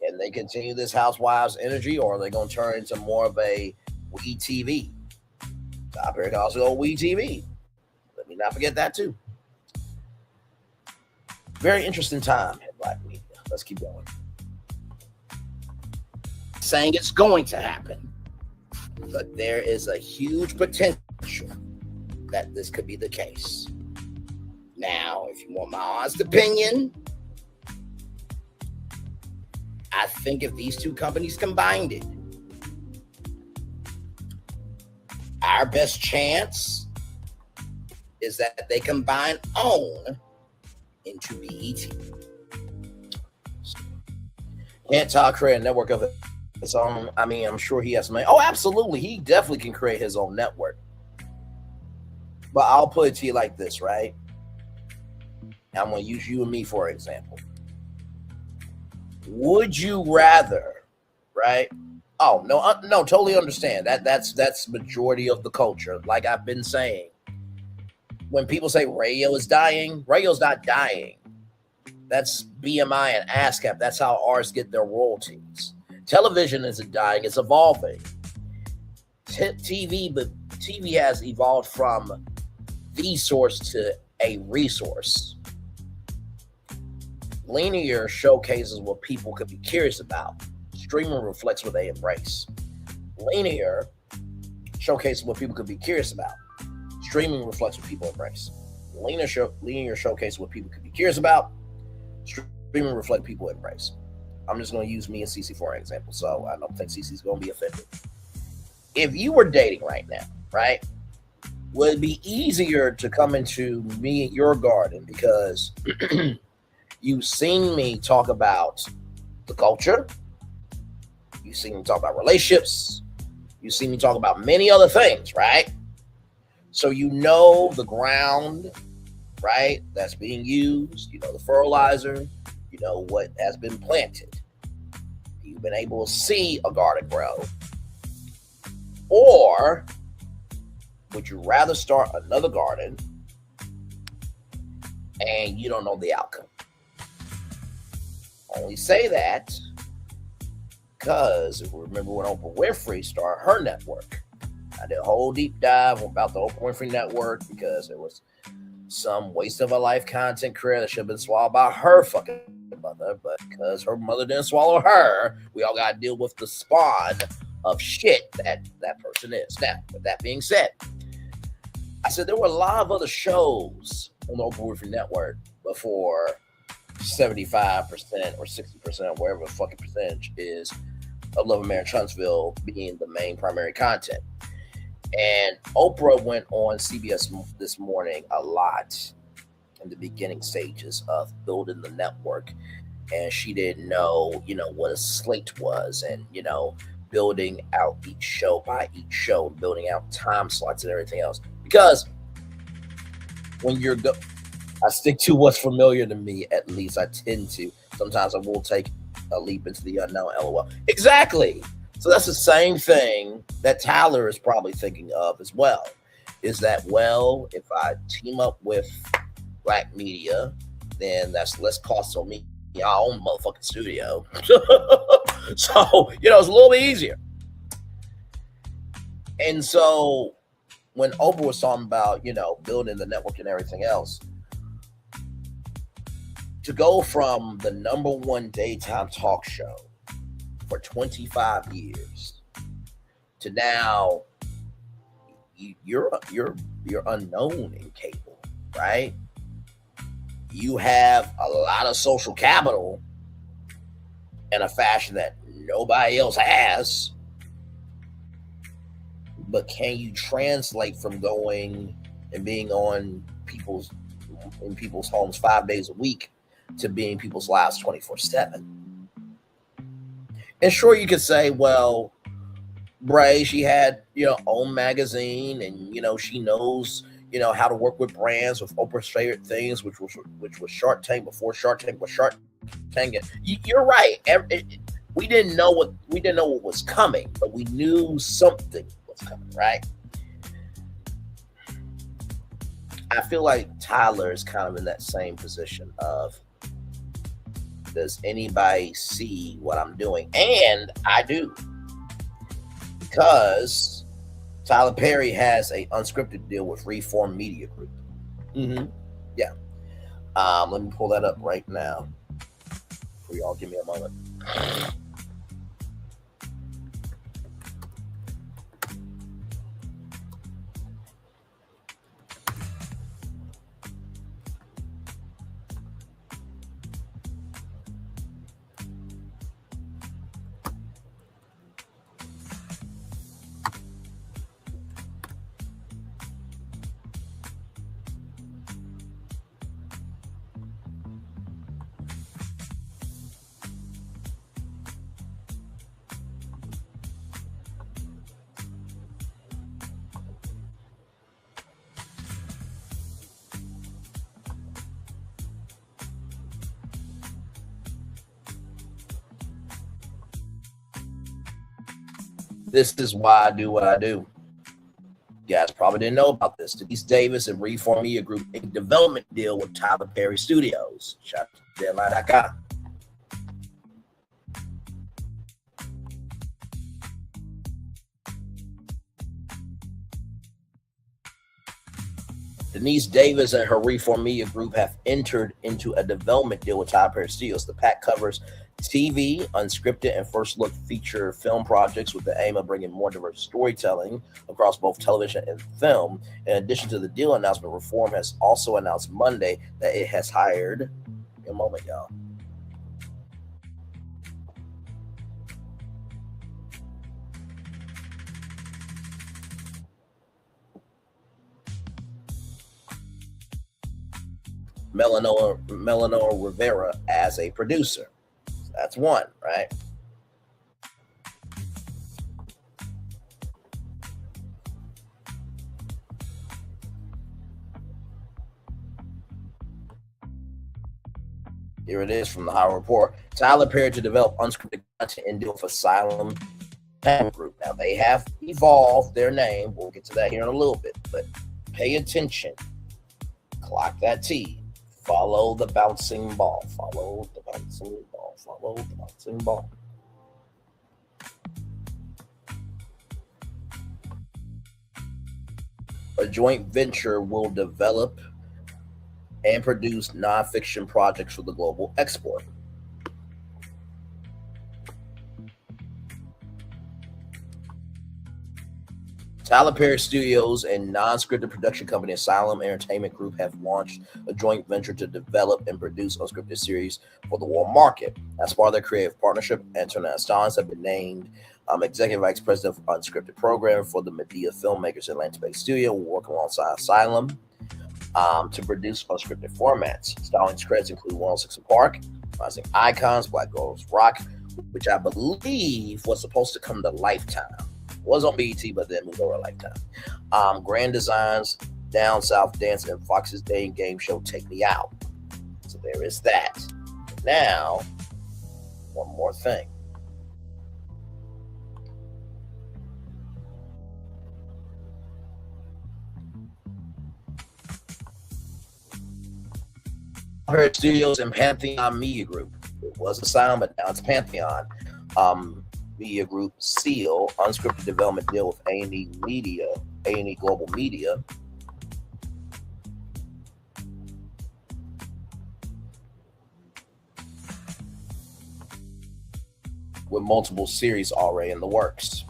can they continue this Housewives energy, or are they going to turn into more of a We TV? Top here can also go We TV. Let me not forget that too. Very interesting time at Black Media. Let's keep going. Saying it's going to happen, but there is a huge potential that this could be the case. Now, if you want my honest opinion, I think if these two companies combined it, our best chance is that they combine OWN into BET. Can't Todd create a network of his own? I mean, I'm sure he has some. Oh, absolutely. He definitely can create his own network. But I'll put it to you like this, right? I'm going to use you and me for example. Would you rather, right? Oh, no, totally understand. That's majority of the culture. Like I've been saying, when people say radio is dying, radio's not dying. That's BMI and ASCAP. That's how artists get their royalties. Television isn't dying, it's evolving. TV has evolved from the source to a resource. Linear showcases what people could be curious about. Streaming reflects what they embrace. Linear showcases what people could be curious about. Streaming reflects what people embrace. Linear showcases what people could be curious about. Streaming reflect people embrace. I'm just going to use me and Cece for an example, so I don't think Cece's going to be offended. If you were dating right now, right, would it be easier to come into me and your garden because you've seen me talk about the culture, you've seen me talk about relationships, you've seen me talk about many other things, right? So you know the ground, right, that's being used, you know the fertilizer, you know what has been planted. You've been able to see a garden grow. Or would you rather start another garden and you don't know the outcome? Only say that because remember when Oprah Winfrey started her network. I did a whole deep dive about the Oprah Winfrey Network because it was some waste of a life content creator that should have been swallowed by her fucking mother, but because her mother didn't swallow her, we all got to deal with the spawn of shit that person is. Now, with that being said, I said there were a lot of other shows on the Oprah Winfrey Network before 75% or 60%, whatever the fucking percentage is, of Love of Mary Huntsville being the main primary content. And Oprah went on CBS this morning a lot in the beginning stages of building the network. And she didn't know, what a slate was and, building out each show by each show, building out time slots and everything else. Because when I stick to what's familiar to me, at least I tend to. Sometimes I will take a leap into the unknown, LOL. Exactly. So that's the same thing that Tyler is probably thinking of as well. Is that, well, if I team up with Black Media, then that's less cost on me. I own the motherfucking studio. So, it's a little bit easier. And so when Oprah was talking about, building the network and everything else, to go from the number one daytime talk show for 25 years to now you're unknown in cable, right? You have a lot of social capital in a fashion that nobody else has. But can you translate from going and being on people's homes 5 days a week to being people's lives 24/7? And sure, you could say, well, Bray, she had, own magazine and, she knows, how to work with brands, with Oprah's favorite things, which was Shark Tank before Shark Tank was Shark Tank. You're right. We didn't know what was coming, but we knew something was coming, right? I feel like Tyler is kind of in that same position of, does anybody see what I'm doing? And I do, because Tyler Perry has an unscripted deal with Reform Media Group. Yeah. Let me pull that up right now for y'all. Give me a moment. This is why I do what I do. You guys probably didn't know about this. Denise Davis and Reform Media Group a development deal with Tyler Perry Studios. Shout out to Deadline.com. Denise Davis and her Reform Media Group have entered into a development deal with Tyler Perry Studios. The pact covers TV, unscripted, and first look feature film projects with the aim of bringing more diverse storytelling across both television and film. In addition to the deal announcement, Reform has also announced Monday that it has hired, a moment, y'all. Melanoa Rivera as a producer. That's one, right? Here it is from the Howard Report. Tyler Perry to develop unscripted content and deal with Asylum Group. Now, they have evolved their name. We'll get to that here in a little bit, but pay attention. Clock that T. Follow the bouncing ball. Follow the bouncing ball. Follow the bouncing ball. A joint venture will develop and produce nonfiction projects for the global export. Tyler Perry Studios and non-scripted production company Asylum Entertainment Group have launched a joint venture to develop and produce unscripted series for the world market. As part of their creative partnership, Antoinette Stans have been named Executive Vice President of Unscripted Program for the Medea Filmmakers Atlanta-based studio, working alongside Asylum to produce unscripted formats. Stallings credits include 106 & Park, Rising Icons, Black Girls Rock, which I believe was supposed to come to Lifetime. Was on BET, but then moved over to Lifetime. Grand Designs, Down South Dance, and Fox's Day and Game Show Take Me Out. So there is that. Now, one more thing. Perry Studios and Pantheon Media Group. It was a sound, but now it's Pantheon. Media Group seal unscripted development deal with A&E Media, A&E Global Media. With multiple series already in the works.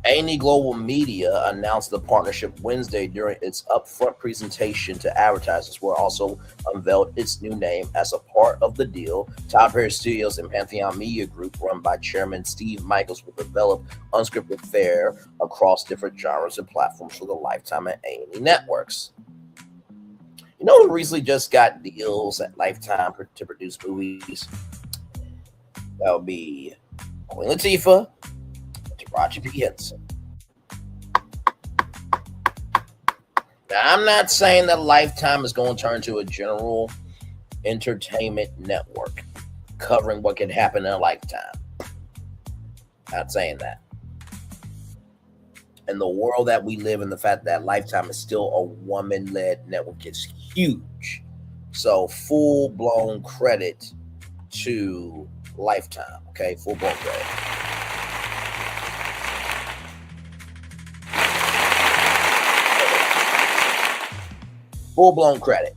A&E Global Media announced the partnership Wednesday during its upfront presentation to advertisers, where it also unveiled its new name as a part of the deal. Tyler Perry Studios and Pantheon Media Group, run by Chairman Steve Michaels, will develop unscripted fare across different genres and platforms for the Lifetime and A&E networks. You know who recently just got deals at Lifetime to produce movies? That would be Queen Latifah, Roger P. Henson. Now, I'm not saying that Lifetime is going to turn to a general entertainment network covering what can happen in a lifetime. Not saying that. In the world that we live in, the fact that Lifetime is still a woman-led network is huge. So full-blown credit to Lifetime, okay? Full-blown credit. Full-blown credit.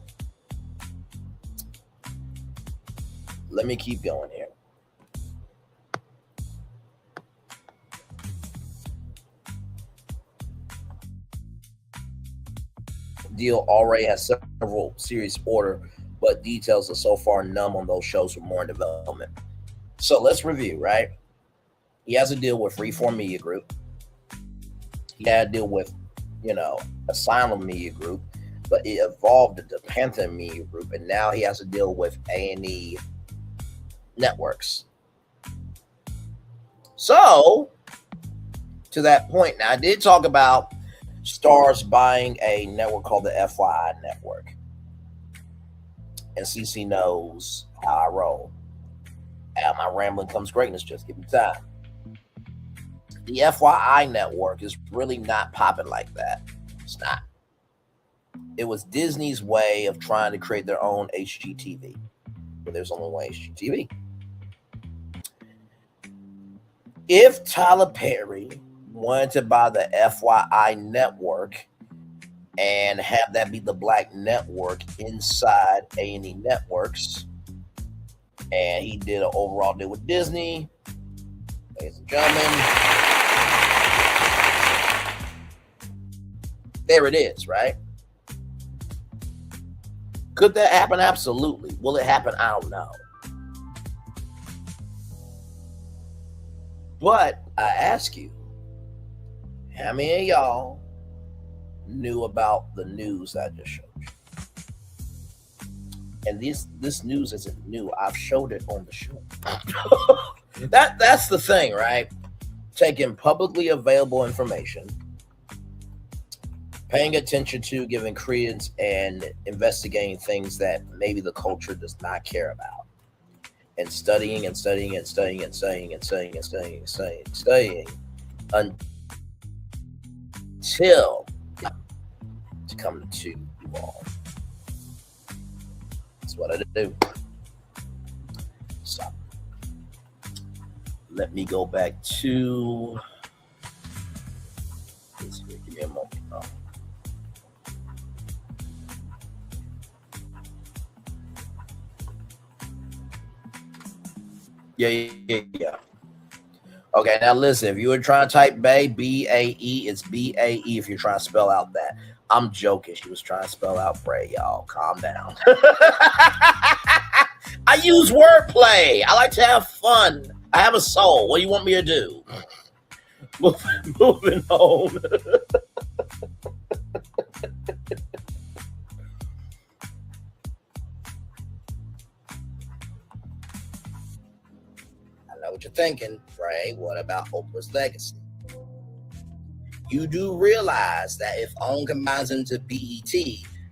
Let me keep going here. Deal already has several series order, but details are so far none on those shows for more in development. So let's review, right? He has a deal with Freeform Media Group. He had a deal with, Asylum Media Group, but it evolved into Pantheon Media Group, and now he has to deal with A&E networks. So, to that point, now I did talk about Stars buying a network called the FYI network. And CC knows how I roll. Out my rambling comes greatness. Just give me time. The FYI network is really not popping like that. It's not. It was Disney's way of trying to create their own HGTV. But there's only one HGTV. If Tyler Perry wanted to buy the FYI network and have that be the black network inside A&E Networks, and he did an overall deal with Disney, ladies and gentlemen, there it is, right? Could that happen? Absolutely. Will it happen? I don't know. But I ask you, how many of y'all knew about the news I just showed you? And this news isn't new. I've showed it on the show. That's the thing, right? Taking publicly available information, paying attention to, giving credence, and investigating things that maybe the culture does not care about. And studying and studying and studying and studying and studying and studying and studying and studying until to come to you all. That's what I do. So let me go back to this here. Give me a moment. Oh. Yeah. Okay, now listen, if you were trying to type Bae, B-A-E, it's B-A-E if you're trying to spell out that. I'm joking. She was trying to spell out Bray, y'all. Calm down. I use wordplay. I like to have fun. I have a soul. What do you want me to do? Moving on. What you're thinking, Bray, what about Oprah's legacy? You do realize that if OWN combines into BET,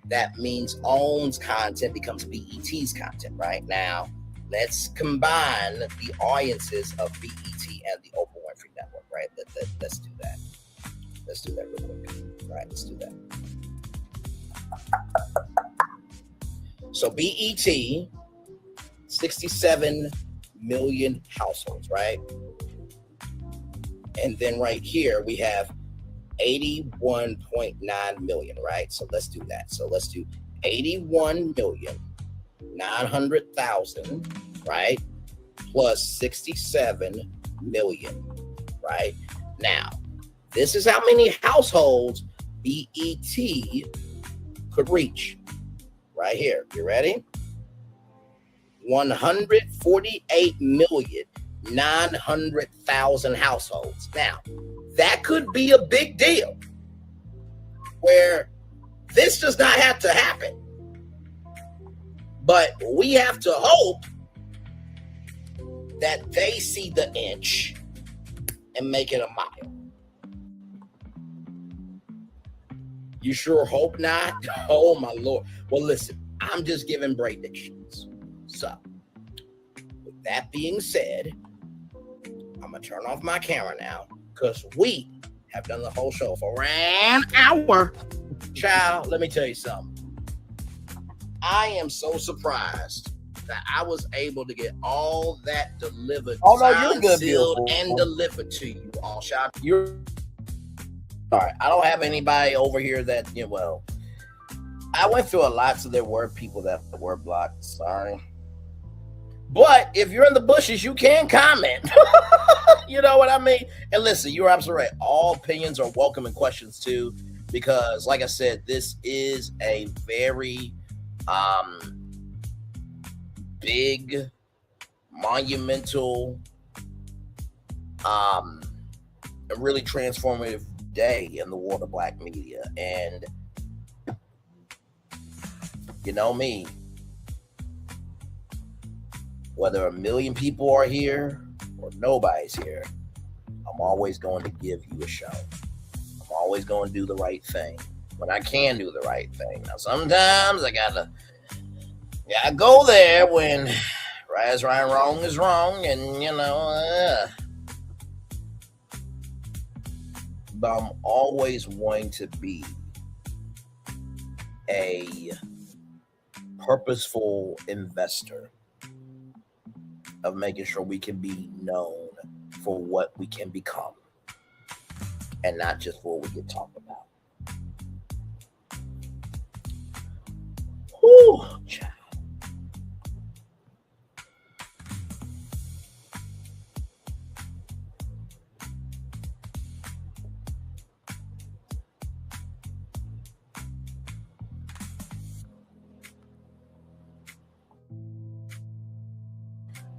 that means OWN's content becomes BET's content, right? Now, let's combine the audiences of BET and the Oprah Winfrey Network, right? Let's do that. Let's do that real quick. Right, let's do that. So BET, 67 million households, right? And then right here we have 81.9 million, right? So let's do that. So let's do 81,900,000, right? Plus 67 million, right? Now, this is how many households BET could reach. Right here. You ready? 148,900,000 households. Now, that could be a big deal where this does not have to happen. But we have to hope that they see the inch and make it a mile. You sure hope not? Oh, my Lord. Well, listen, I'm just giving predictions. So, with that being said, I'm going to turn off my camera now because we have done the whole show for around an hour. Child, let me tell you something. I am so surprised that I was able to get all that delivered, signed, sealed, and delivered to you all. Shout out. You're all right. I don't have anybody over here that, well, I went through a lot, so there were people that were blocked. Sorry. But if you're in the bushes, you can comment. You know what I mean? And listen, you're absolutely right. All opinions are welcome and questions too, because like I said, this is a very big, monumental, and really transformative day in the world of Black media. And you know me, whether 1 million people are here or nobody's here, I'm always going to give you a show. I'm I'm always going to do the right thing when I can do the right thing. Now, sometimes I gotta go there when right is right, wrong is wrong, and but I'm always going to be a purposeful investor of making sure we can be known for what we can become and not just what we get talked about. Whew, child.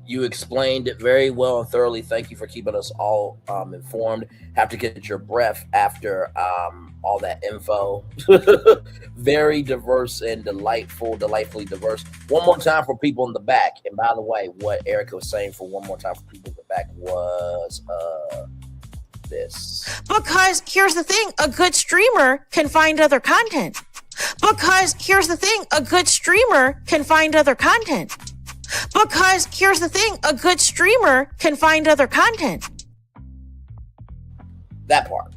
You explained it very well and thoroughly. Thank you for keeping us all informed. Have to get your breath after all that info. Very diverse and delightfully diverse. One more time for people in the back. And by the way, what Erica was saying for one more time for people in the back was this. Because here's the thing, a good streamer can find other content. Because here's the thing, a good streamer can find other content. Because here's the thing, a good streamer can find other content. That part.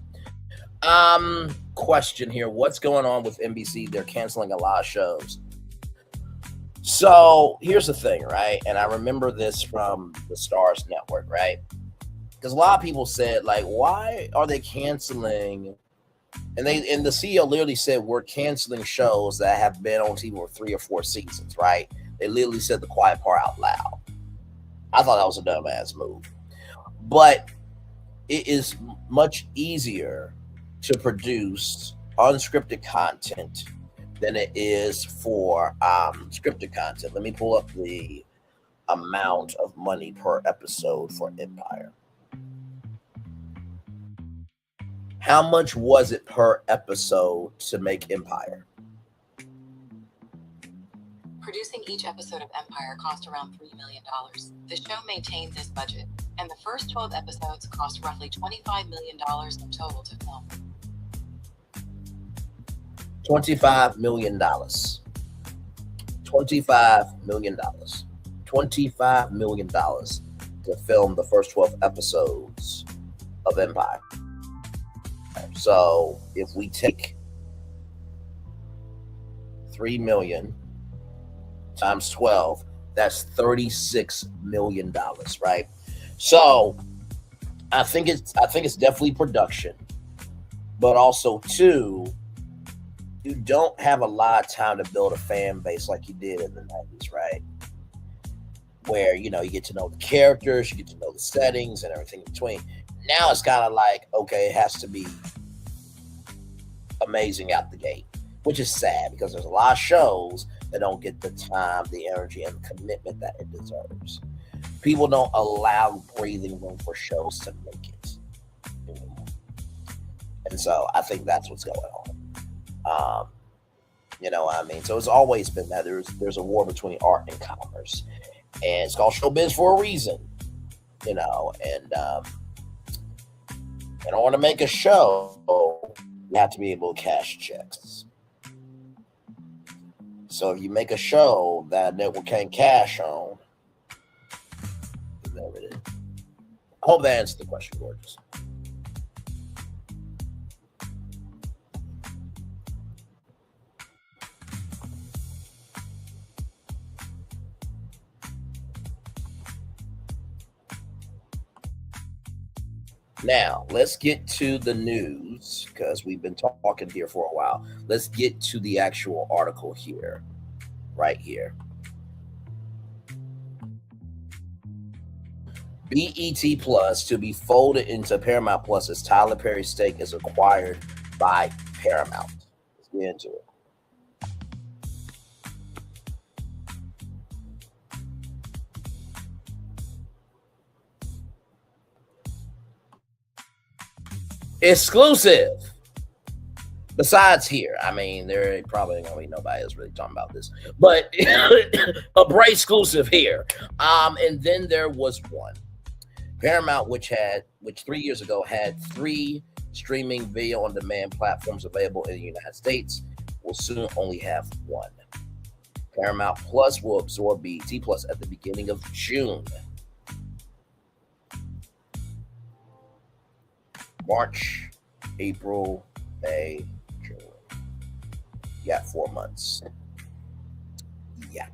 Question here. What's going on with NBC? They're canceling a lot of shows. So here's the thing, right? And I remember this from the Stars Network, right? Because a lot of people said, like, why are they canceling? And the CEO literally said, we're canceling shows that have been on TV for 3 or 4 seasons, right? They literally said the quiet part out loud. I thought that was a dumbass move. But it is much easier to produce unscripted content than it is for scripted content. Let me pull up the amount of money per episode for Empire. How much was it per episode to make Empire? Producing each episode of Empire cost around $3 million. The show maintained this budget, and the first 12 episodes cost roughly $25 million in total to film. $25 million. $25 million. $25 million to film the first 12 episodes of Empire. So if we take 3 million times 12, that's $36 million, right? So I think it's definitely production, but also too, you don't have a lot of time to build a fan base like you did in the 90s, right? Where, you get to know the characters, you get to know the settings and everything in between. Now it's kind of like, okay, it has to be amazing out the gate, which is sad because there's a lot of shows that don't get the time, the energy, and the commitment that it deserves. People don't allow breathing room for shows to make it anymore. And so I think that's what's going on. You know what I mean? So it's always been that there's a war between art and commerce. And it's called showbiz for a reason. And in order to make a show, you have to be able to cash checks. So if you make a show that network can't cash on, there it is. I hope that answered the question, gorgeous. Now, let's get to the news because we've been talking here for a while. Let's get to the actual article here, right here. BET Plus to be folded into Paramount Plus as Tyler Perry's stake is acquired by Paramount. Let's get into it. Exclusive. Besides here, I mean, there probably ain't gonna be nobody else really talking about this, but a Bray exclusive here. And then there was one Paramount, which 3 years ago had 3 streaming video on demand platforms available in the United States will soon only have one. Paramount Plus will absorb BET Plus at the beginning of June. March, April, May, June. You got 4 months. Yeah.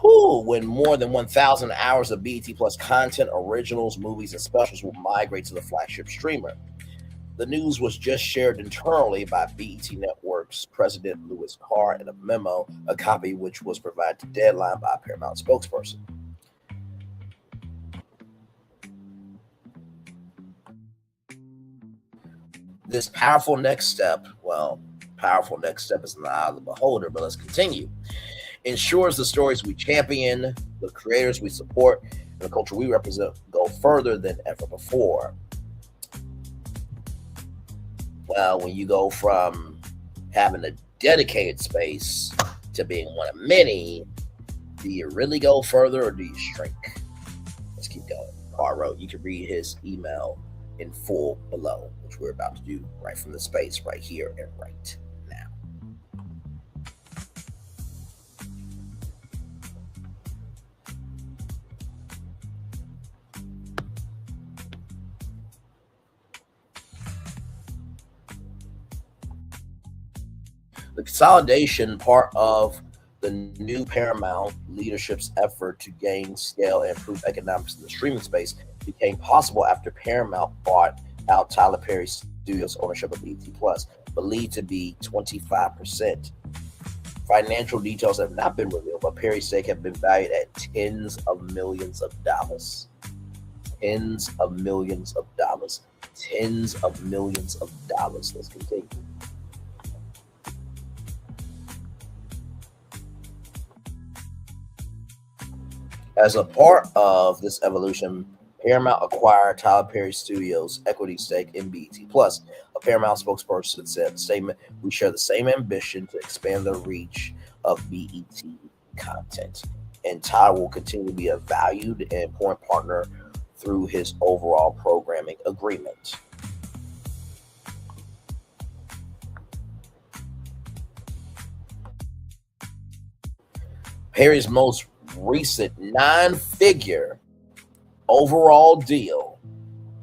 When more than 1,000 hours of BET Plus content, originals, movies, and specials will migrate to the flagship streamer. The news was just shared internally by BET Network's president Louis Carr in a memo, a copy which was provided to Deadline by a Paramount spokesperson. This powerful next step is in the eye of the beholder, but let's continue. Ensures the stories we champion, the creators we support, and the culture we represent go further than ever before. Well, when you go from having a dedicated space to being one of many, do you really go further or do you shrink? Let's keep going. Carr wrote, you can read his email in full below, which we're about to do right from the space right here and right now. The consolidation, part of the new Paramount leadership's effort to gain scale and improve economics in the streaming space, became possible after Paramount bought out Tyler Perry Studios' ownership of BET Plus, believed to be 25%. Financial details have not been revealed, but Perry's stake have been valued at tens of millions of dollars. Tens of millions of dollars. Tens of millions of dollars. Let's continue. As a part of this evolution, Paramount acquired Tyler Perry Studios' equity stake in BET Plus. A Paramount spokesperson said in a statement, "We share the same ambition to expand the reach of BET content, and Tyler will continue to be a valued and important partner through his overall programming agreement." Perry's most recent 9-figure overall deal.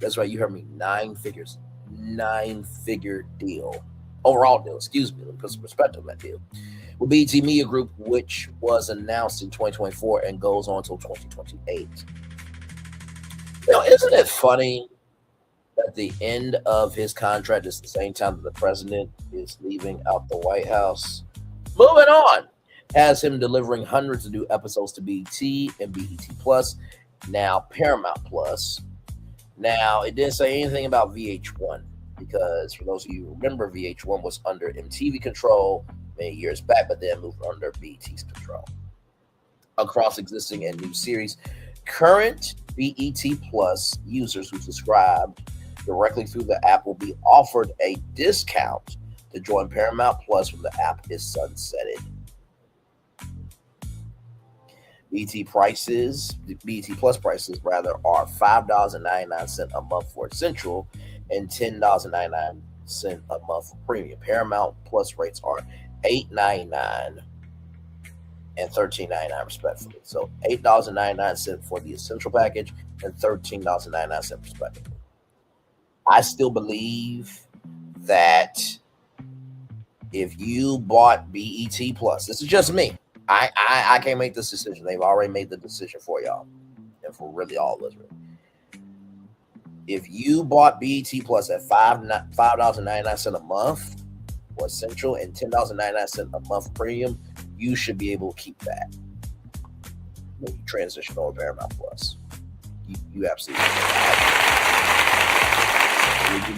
That's right, you heard me. 9 figures. 9-figure deal. Overall deal, excuse me. Let me put some perspective on that deal. With BET Media Group, which was announced in 2024 and goes on until 2028. Isn't it funny that the end of his contract is the same time that the president is leaving out the White House? Moving on. Has him delivering hundreds of new episodes to BET and BET Plus, now Paramount Plus. Now, it didn't say anything about VH1, because for those of you who remember, VH1 was under MTV control many years back, but then moved under BET's control. Across existing and new series, current BET Plus users who subscribe directly through the app will be offered a discount to join Paramount Plus when the app is sunsetted. BET Plus prices are $5.99 a month for Essential and $10.99 a month for Premium. Paramount Plus rates are $8.99 and $13.99 respectively. So $8.99 for the Essential package and $13.99 respectively. I still believe that if you bought BET Plus, this is just me. I can't make this decision. They've already made the decision for y'all and for really all of us. If you bought BET Plus at $5.99 a month for Essential and $10.99 a month Premium, you should be able to keep that when you transition over Paramount Plus. You absolutely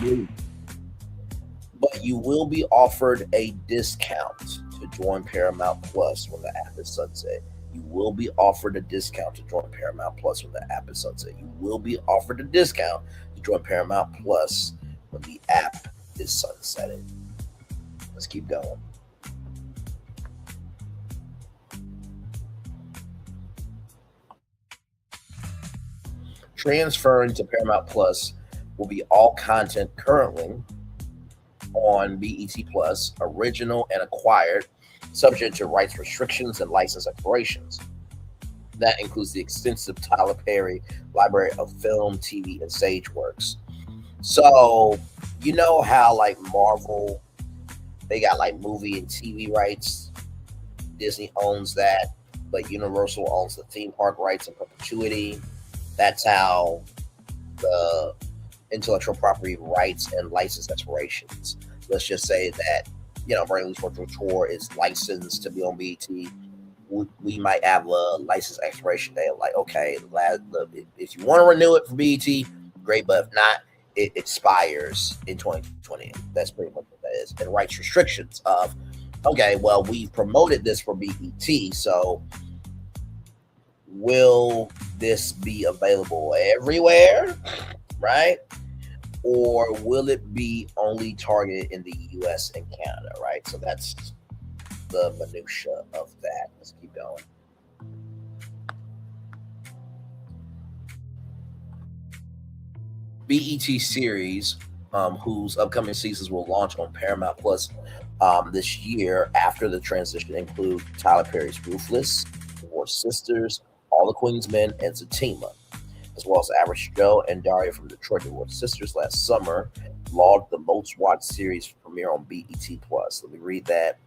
can. But you will be offered a discount to join Paramount Plus when the app is sunset. You will be offered a discount to join Paramount Plus when the app is sunset. You will be offered a discount to join Paramount Plus when the app is sunsetted. Let's keep going. Transferring to Paramount Plus will be all content currently on BET Plus, original and acquired, subject to rights restrictions and license expirations. That includes the extensive Tyler Perry library of film, TV, and stage works. So, you know how like Marvel, they got like movie and TV rights. Disney owns that, but Universal owns the theme park rights in perpetuity. That's how the intellectual property rights and license expirations. Let's just say that, Braylon Lee's virtual tour is licensed to be on BET. We might have a license expiration day. Like, okay, if you want to renew it for BET, great, but if not, it expires in 2020. That's pretty much what that is. And rights restrictions of, okay, well, we've promoted this for BET, so will this be available everywhere, right? Or will it be only targeted in the US and Canada, right? So that's the minutia of that. Let's keep going. BET series, whose upcoming seasons will launch on Paramount Plus this year after the transition, include Tyler Perry's Ruthless, Divorced Sisters, All the Queen's Men, and Zatima, as well as Average Joe and Daria from Detroit Divorced Sisters last summer, logged the most watched series premiere on BET Plus. Let me read that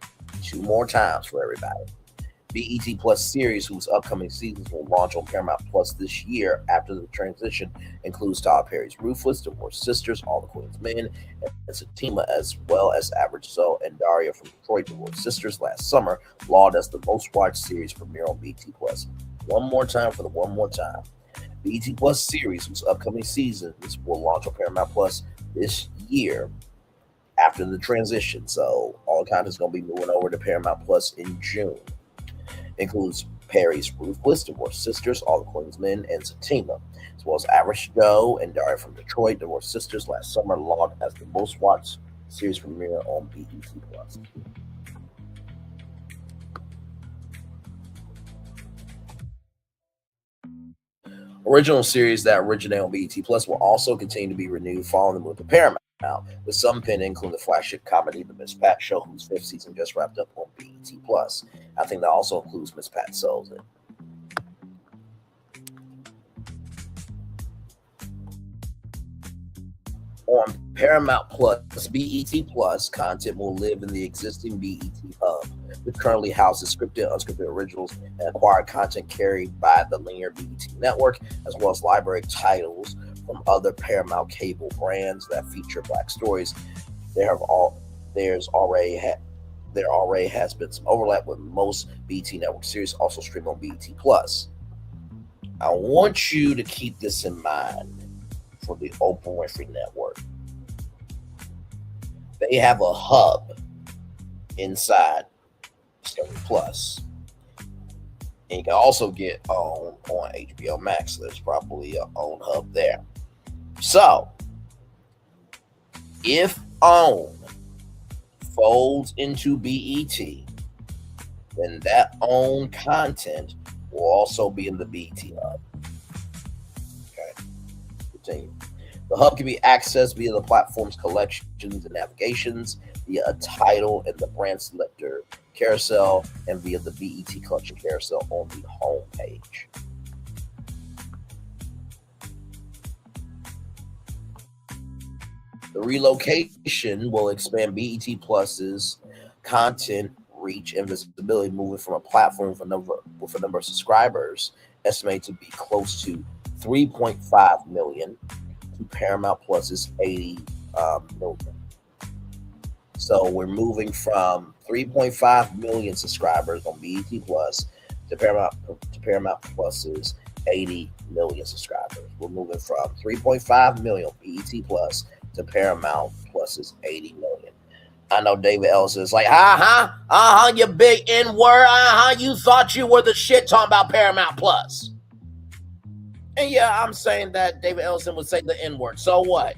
2 more times for everybody. BET Plus series, whose upcoming seasons will launch on Paramount Plus this year after the transition, includes Tyler Perry's Ruthless, Divorced Sisters, All the Queen's Men, and Zatima, as well as Average Joe and Daria from Detroit Divorced Sisters last summer, logged as the most watched series premiere on BET Plus. One more time for the one more time. BET Plus series, whose upcoming seasons will launch on Paramount Plus this year after the transition. So all content is going to be moving over to Paramount Plus in June. Includes Perry's Ruthless, Divorced Sisters, All the Queen's Men, and Zatima, as well as Average Joe and Daria from Detroit Divorced Sisters last summer, logged as the most watched series premiere on BET Plus. Original series that originate on BET Plus will also continue to be renewed following the move to Paramount, with some pending, including the flagship comedy The Miss Pat Show, whose 5th season just wrapped up on BET Plus. I think that also includes Miss Pat Souls. On Paramount Plus, BET Plus content will live in the existing BET hub, which currently houses scripted, unscripted originals, and acquired content carried by the linear BET network, as well as library titles from other Paramount cable brands that feature Black stories. There already has been some overlap with most BET network series also streamed on BET Plus. I want you to keep this in mind for the Oprah Winfrey Network. They have a hub inside Discovery Plus. And you can also get on HBO Max. There's probably an own hub there. So, if OWN folds into BET, then that OWN content will also be in the BET hub. Okay, continue. The hub can be accessed via the platform's collections and navigations, via a title in the brand selector carousel, and via the BET collection carousel on the home page. The relocation will expand BET Plus's content reach and visibility, moving from a platform with a number of subscribers estimated to be close to 3.5 million to Paramount Plus's 80 million. So we're moving from 3.5 million subscribers on BET Plus to Paramount Plus's 80 million subscribers. We're moving from 3.5 million on BET Plus to Paramount Plus's 80 million. I know David Ellison is like, you big N-word, you thought you were the shit talking about Paramount Plus. And yeah, I'm saying that David Ellison would say the N-word. So what?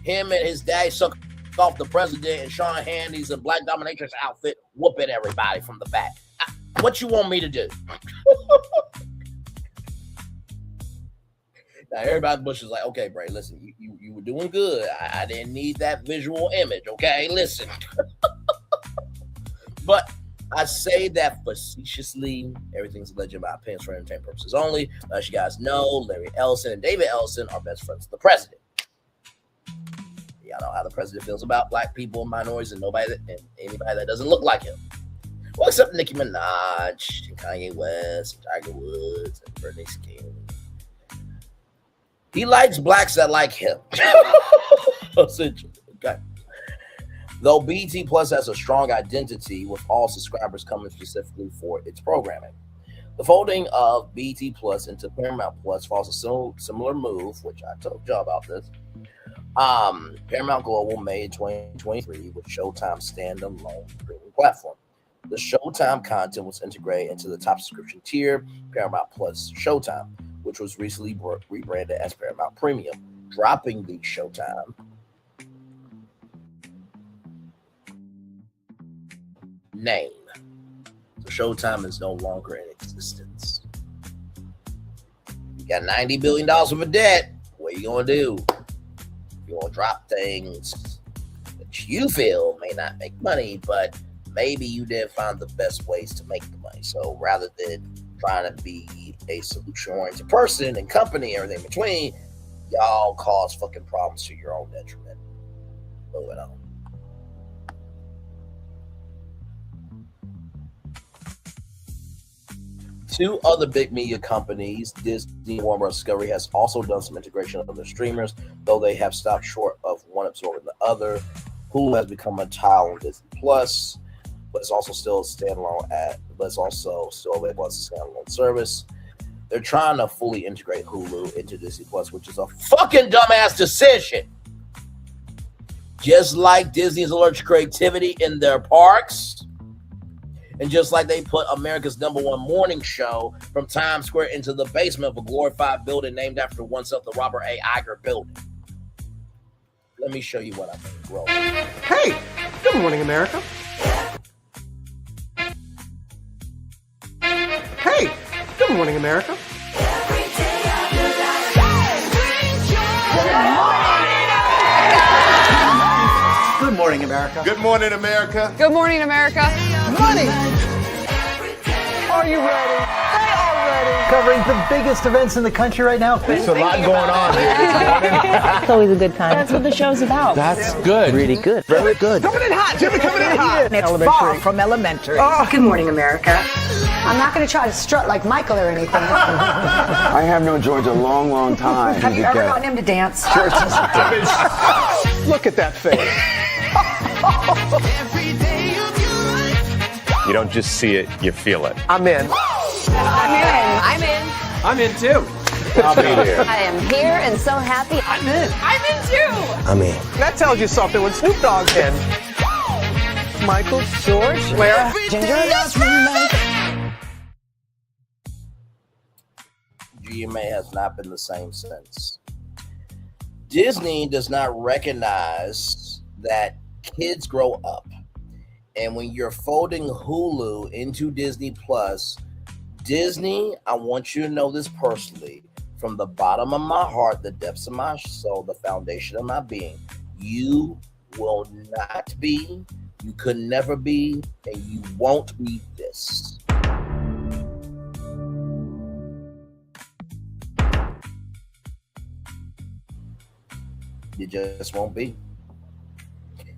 Him and his daddy suck off the president and Sean Hannity's and Black Dominatrix outfit, whooping everybody from the back. What you want me to do? Now everybody in the bush is like, okay, Bray, listen, you were doing good. I didn't need that visual image, okay? Listen. But I say that facetiously. Everything's alleged by opinions for entertainment purposes only. As you guys know, Larry Ellison and David Ellison are best friends of the president. Y'all know how the president feels about black people and minorities and anybody that doesn't look like him. Well, except Nicki Minaj and Kanye West and Tiger Woods and Bernice King. He likes blacks that like him. Essentially. Okay. Though BET Plus has a strong identity with all subscribers coming specifically for its programming. The folding of BET Plus into Paramount Plus follows a similar move, which I told y'all about this. Paramount Global made 2023 with Showtime's standalone streaming platform. The Showtime content was integrated into the top subscription tier, Paramount Plus Showtime, which was recently rebranded as Paramount Premium, dropping the Showtime name. So Showtime is no longer in existence. You got $90 billion worth of debt. What are you going to do? You're going to drop things that you feel may not make money, but maybe you didn't find the best ways to make the money. So rather than trying to be a solution-oriented person and company, everything in between, y'all cause fucking problems to your own detriment. Moving on. Two other big media companies, Disney and Warner Bros. Discovery, has also done some integration of their streamers, though they have stopped short of one absorbing the other. Hulu has become a tile on Disney Plus, but it's also still standalone available as a standalone service. They're trying to fully integrate Hulu into Disney Plus, which is a fucking dumbass decision. Just like Disney's allergic creativity in their parks, and just like they put America's #1 morning show from Times Square into the basement of a glorified building named after oneself, the Robert A. Iger building. Let me show you what I mean. Roll. Hey, good morning, America. Hey, good morning, America. Good morning, America. Good morning, America. Good morning, America. Money. Are you ready? They are ready. Covering the biggest events in the country right now. There's a lot going on here this morning. It's always a good time. That's what the show's about. That's good. Really good. Very good. Coming in hot, Jimmy, coming in hot. It's far from elementary. Oh. Good morning, America. I'm not going to try to strut like Michael or anything. I have known George a long, long time. Have you ever gotten him to dance? Look at that face. You don't just see it, you feel it. I'm in. I'm in. I'm in too. I'll be there. I am here and so happy. I'm in. I'm in too. I'm in. That tells you something when Snoop Dogg's in. Michael, George, Lara, Ginger. GMA has not been the same since. Disney does not recognize that kids grow up. And when you're folding Hulu into Disney Plus, Disney, I want you to know this personally, from the bottom of my heart, the depths of my soul, the foundation of my being, you will not be, you could never be, and you won't be this. You just won't be.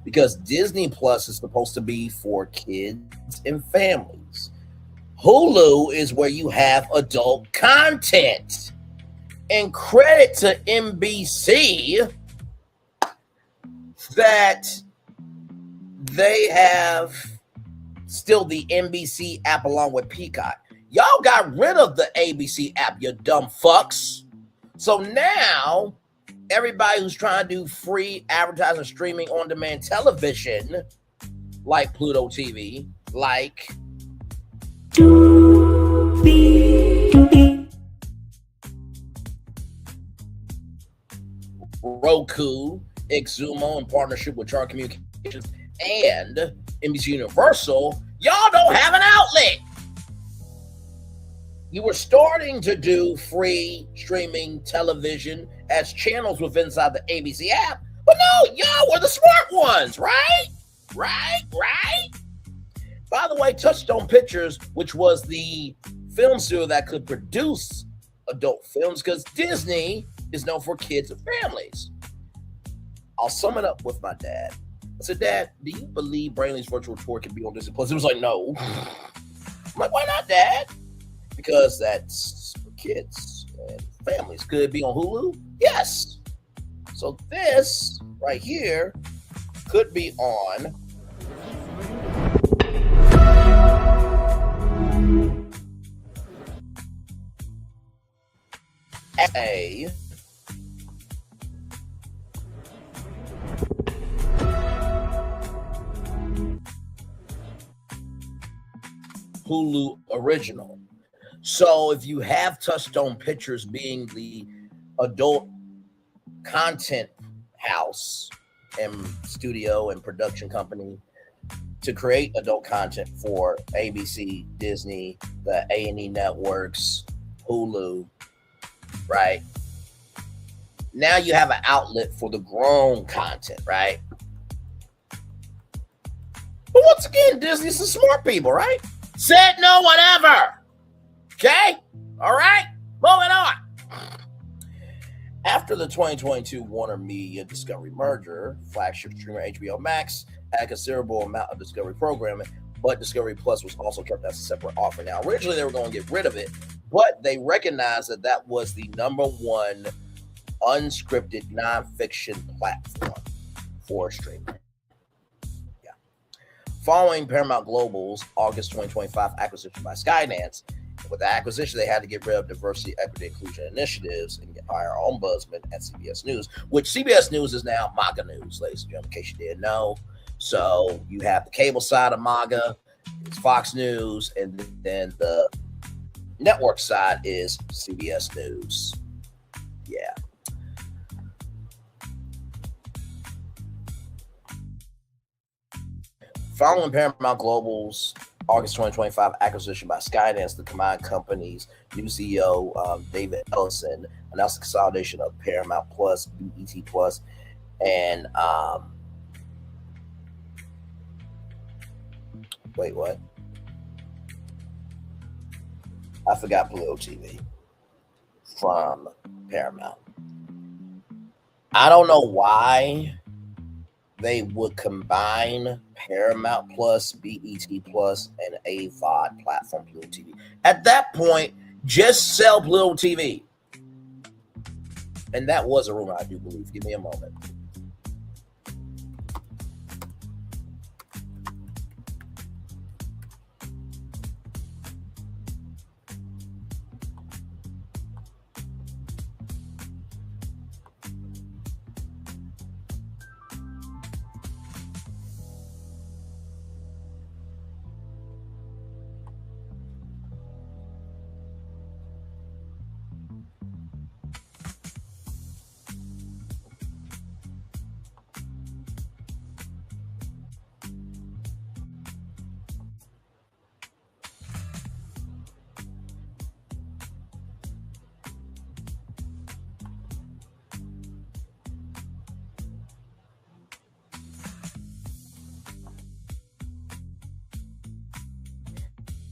Because Disney Plus is supposed to be for kids and families. Hulu is where you have adult content. And credit to NBC that they have still the NBC app along with Peacock. Y'all got rid of the ABC app, you dumb fucks. So now everybody who's trying to do free advertising, streaming, on-demand television, like Pluto TV, like Roku, Xumo in partnership with Chart Communications and NBC Universal, y'all don't have an outlet. you were starting to do free streaming television as channels within inside the ABC app. But no, y'all were the smart ones, right? Right. By the way, Touchstone Pictures, which was the film studio that could produce adult films, because Disney is known for kids and families. I'll sum it up with my dad. I said, Dad, do you believe Braylon Lee's Virtual Tour can be on Disney Plus? He was like, no. I'm like, why not, Dad? Because that's for kids and families. Could it be on Hulu? Yes. So this right here could be on a Hulu original. So if you have Touchstone Pictures being the adult content house and studio and production company to create adult content for ABC, Disney, the A&E networks, Hulu, right? Now you have an outlet for the grown content, right? But once again, Disney's the smart people, right? Said no, whatever. Okay? All right? Moving on. After the 2022 Warner Media Discovery merger, flagship streamer HBO Max had a considerable amount of Discovery programming, but Discovery Plus was also kept as a separate offer. Now, originally they were going to get rid of it, but they recognized that that was the number one unscripted nonfiction platform for streaming. Yeah. Following Paramount Global's August 2025 acquisition by Skydance, with the acquisition, they had to get rid of diversity, equity, inclusion initiatives and hire our ombudsman at CBS News, which CBS News is now MAGA News, ladies and gentlemen, in case you didn't know. So you have the cable side of MAGA, it's Fox News, and then the network side is CBS News. Yeah. Following Paramount Global's August 2025 acquisition by Skydance, the combined company's new CEO, David Ellison, announced the consolidation of Paramount Plus, BET Plus, and wait, what? I forgot Pluto TV from Paramount. I don't know why they would combine Paramount Plus, BET Plus, and a VOD platform, Pluto TV. At that point, just sell Pluto TV. And that was a rumor, I do believe. Give me a moment.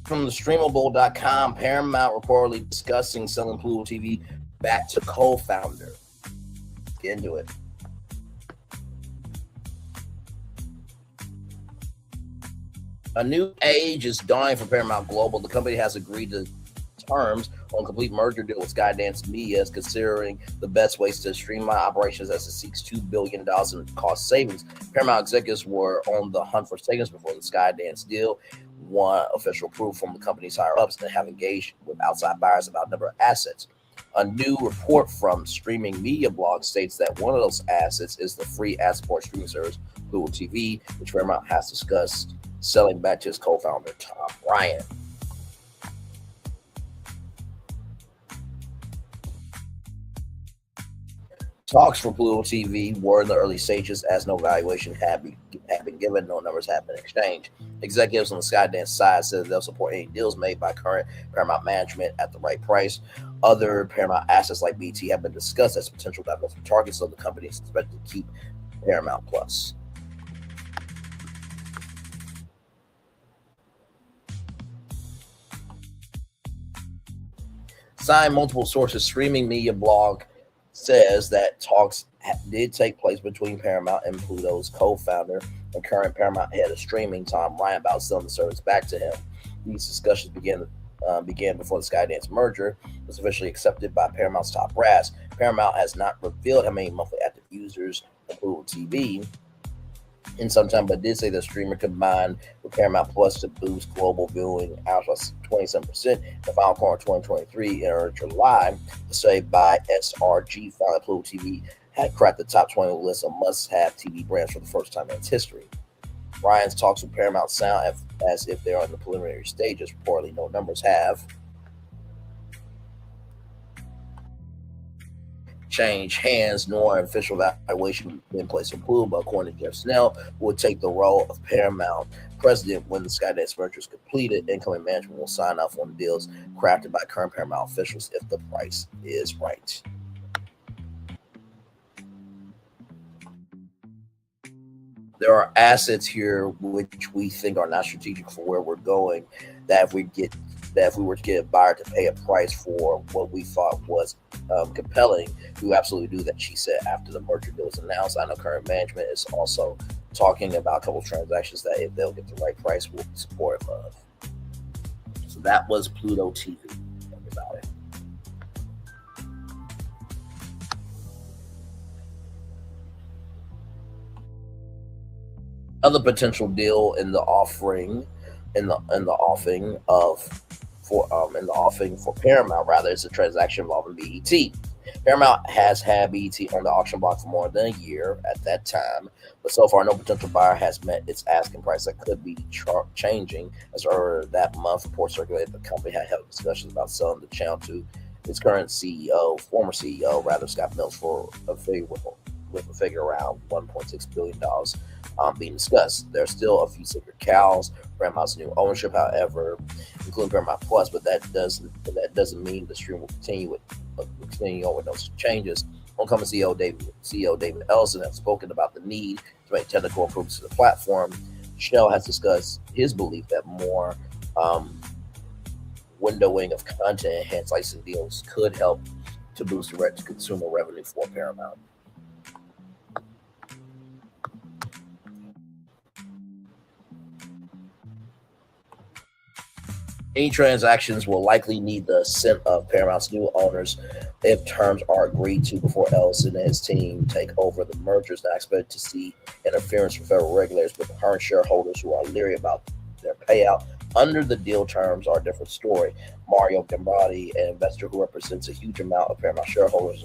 From the streamable.com, Paramount reportedly discussing selling Pluto TV back to co-founder. Get into it. A new age is dawning for Paramount Global. The company has agreed to terms on complete merger deal with Skydance Media, is considering the best ways to streamline operations as it seeks $2 billion in cost savings. Paramount executives were on the hunt for savings before the Skydance deal. One official proof from the company's higher ups that have engaged with outside buyers about number of assets. A new report from Streaming Media Blog states that one of those assets is the free ad-supported streaming service Pluto TV, which Paramount has discussed selling back to his co-founder Tom Ryan. Talks for Pluto TV were in the early stages as no valuation had been given, no numbers had been exchanged. Executives on the Skydance side said they'll support any deals made by current Paramount management at the right price. Other Paramount assets like BT have been discussed as potential divestment targets, so the company is expected to keep Paramount Plus. Signed multiple sources, streaming media blog says that talks did take place between Paramount and Pluto's co-founder and current Paramount head of streaming, Tom Ryan, about selling the service back to him. These discussions began before the Skydance merger was officially accepted by Paramount's top brass. Paramount has not revealed how many monthly active users of Pluto TV in some time, but did say the streamer combined with Paramount Plus to boost global viewing hours by 27%. The final quarter of 2023 in July, the study by SRG found that Pluto TV had cracked the top 20 list of must-have TV brands for the first time in its history. Ryan's talks with Paramount sound as if they are in the preliminary stages. Reportedly, no numbers have change hands, nor an official valuation in place for Pluto, but according to Jeff Snell, who would take the role of Paramount president when the Skydance merger is completed. Incoming management will sign off on deals crafted by current Paramount officials if the price is right. There are assets here which we think are not strategic for where we're going, that if we were to get a buyer to pay a price for what we thought was compelling, we would absolutely do that, she said after the merger deal was announced. I know current management is also talking about a couple of transactions that if they'll get the right price, we'll be supportive of. So that was Pluto TV, everybody. Other potential deal in the offering for Paramount, rather, is a transaction involving BET. Paramount has had BET on the auction block for more than a year at that time, but so far no potential buyer has met its asking price. That could be changing, as earlier that month reports circulated the company had held discussions about selling the channel to its current former CEO, Scott Mills, for a figure with a figure around $1.6 billion being discussed. There are still a few sacred cows, Paramount's new ownership, however, including Paramount Plus, but that doesn't mean the stream will continue on with those changes. Homecoming CEO David Ellison has spoken about the need to make technical improvements to the platform. Schnell has discussed his belief that more windowing of content and enhanced licensing deals could help to boost direct-to-consumer revenue for Paramount. Any transactions will likely need the assent of Paramount's new owners if terms are agreed to before Ellison and his team take over. The merger is not expected to see interference from federal regulators, but current shareholders who are leery about their payout under the deal terms are a different story. Mario Gambati, an investor who represents a huge amount of Paramount shareholders,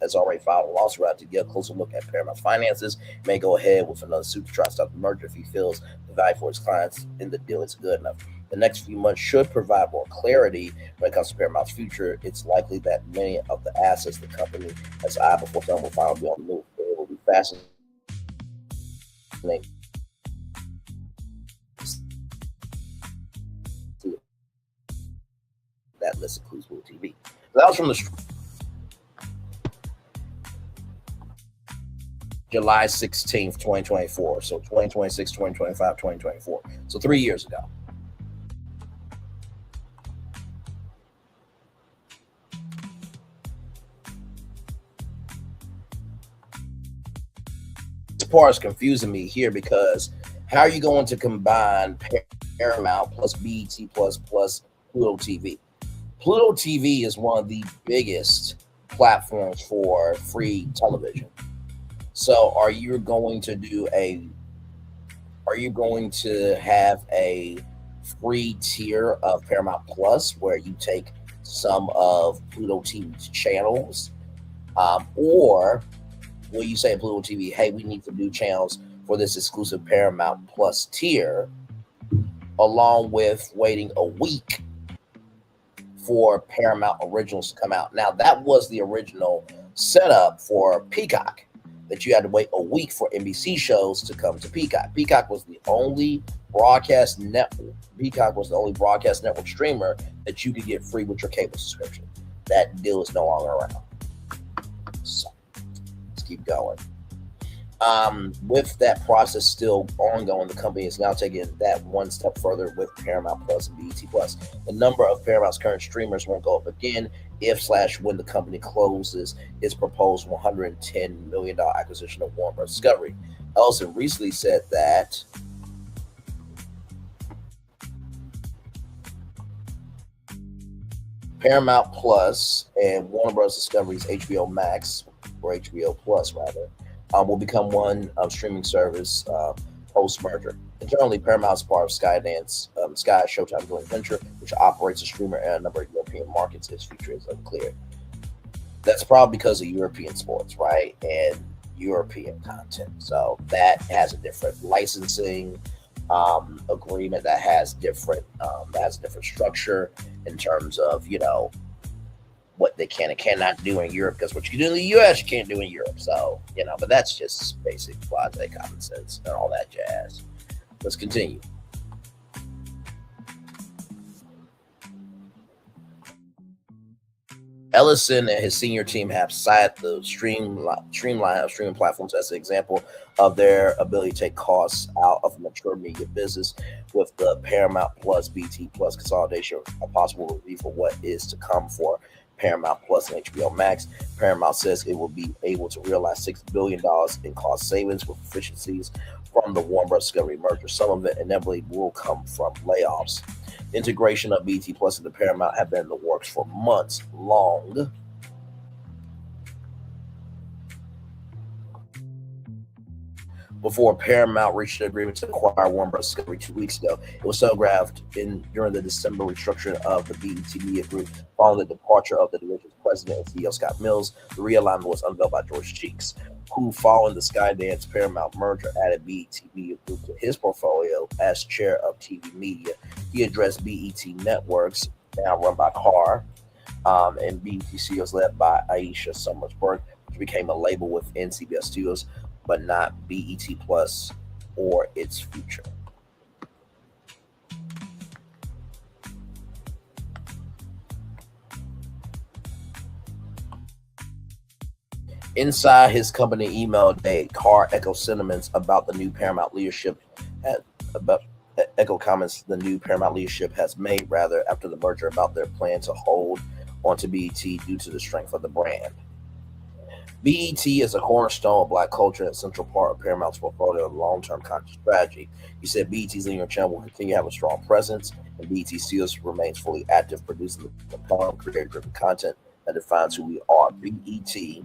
has already filed a lawsuit to get a closer look at Paramount's finances. He may go ahead with another suit to try to stop the merger if he feels the value for his clients in the deal is good enough. The next few months should provide more clarity when it comes to Paramount's future. It's likely that many of the assets the company has eyed before some will finally be on the move. It will be fascinating. That list includes Pluto TV. That was from the July 16th, 2024. So 2026, 2025, 2024. So 3 years ago. This part is confusing me here because how are you going to combine Paramount plus BET plus Pluto TV? Pluto TV is one of the biggest platforms for free television. So are you going to have a free tier of Paramount Plus where you take some of Pluto TV's channels? Or will you say Pluto TV, hey, we need to do channels for this exclusive Paramount Plus tier, along with waiting a week for Paramount Originals to come out? Now, that was the original set up for Peacock, that you had to wait a week for NBC shows to come to Peacock. Peacock was the only broadcast network. Peacock was the only broadcast network streamer that you could get free with your cable subscription. That deal is no longer around. So let's keep going. With that process still ongoing, the company is now taking that one step further with Paramount Plus and BET Plus. The number of Paramount's current streamers won't go up again when the company closes its proposed $110 million acquisition of Warner Bros. Discovery. Ellison recently said that Paramount Plus and Warner Bros. Discovery's HBO Max, or HBO Plus rather, will become one streaming service post-merger. Internally, Paramount is part of Skydance, Sky Showtime joint venture, which operates a streamer in a number of European markets. Its future is unclear. That's probably because of European sports, right, and European content. So that has a different licensing agreement, that has different structure in terms of what they can and cannot do in Europe, because what you do in the US you can't do in Europe. So but that's just basic quasi common sense and all that jazz. Let's continue. Ellison and his senior team have cited the streamline of streaming platforms as an example of their ability to take costs out of a mature media business. With the Paramount Plus BT Plus consolidation, a possible review for what is to come for Paramount Plus and HBO Max. Paramount says it will be able to realize $6 billion in cost savings with efficiencies from the Warner Bros. Discovery merger. Some of it inevitably will come from layoffs. Integration of BT Plus into Paramount have been in the works for months long. Before Paramount reached an agreement to acquire Warner Bros. Discovery 2 weeks ago, it was telegraphed during the December restructuring of the BET Media Group following the departure of the division's president and CEO Scott Mills. The realignment was unveiled by George Cheeks, who, following the Skydance Paramount merger, added BET Media Group to his portfolio as chair of TV Media. He addressed BET Networks, now run by Carr, and BET Studios led by Aisha Summers-Burke, which became a label within CBS Studios, but not BET Plus or its future. Inside his company email day, Carr echoed sentiments about the new Paramount leadership the new Paramount leadership has made after the merger about their plan to hold onto BET due to the strength of the brand. BET is a cornerstone of Black culture and a central part of Paramount's portfolio and long-term content strategy. He said BET's linear channel will continue to have a strong presence, and BET Studios remains fully active, producing the compelling, creator-driven content that defines who we are. BET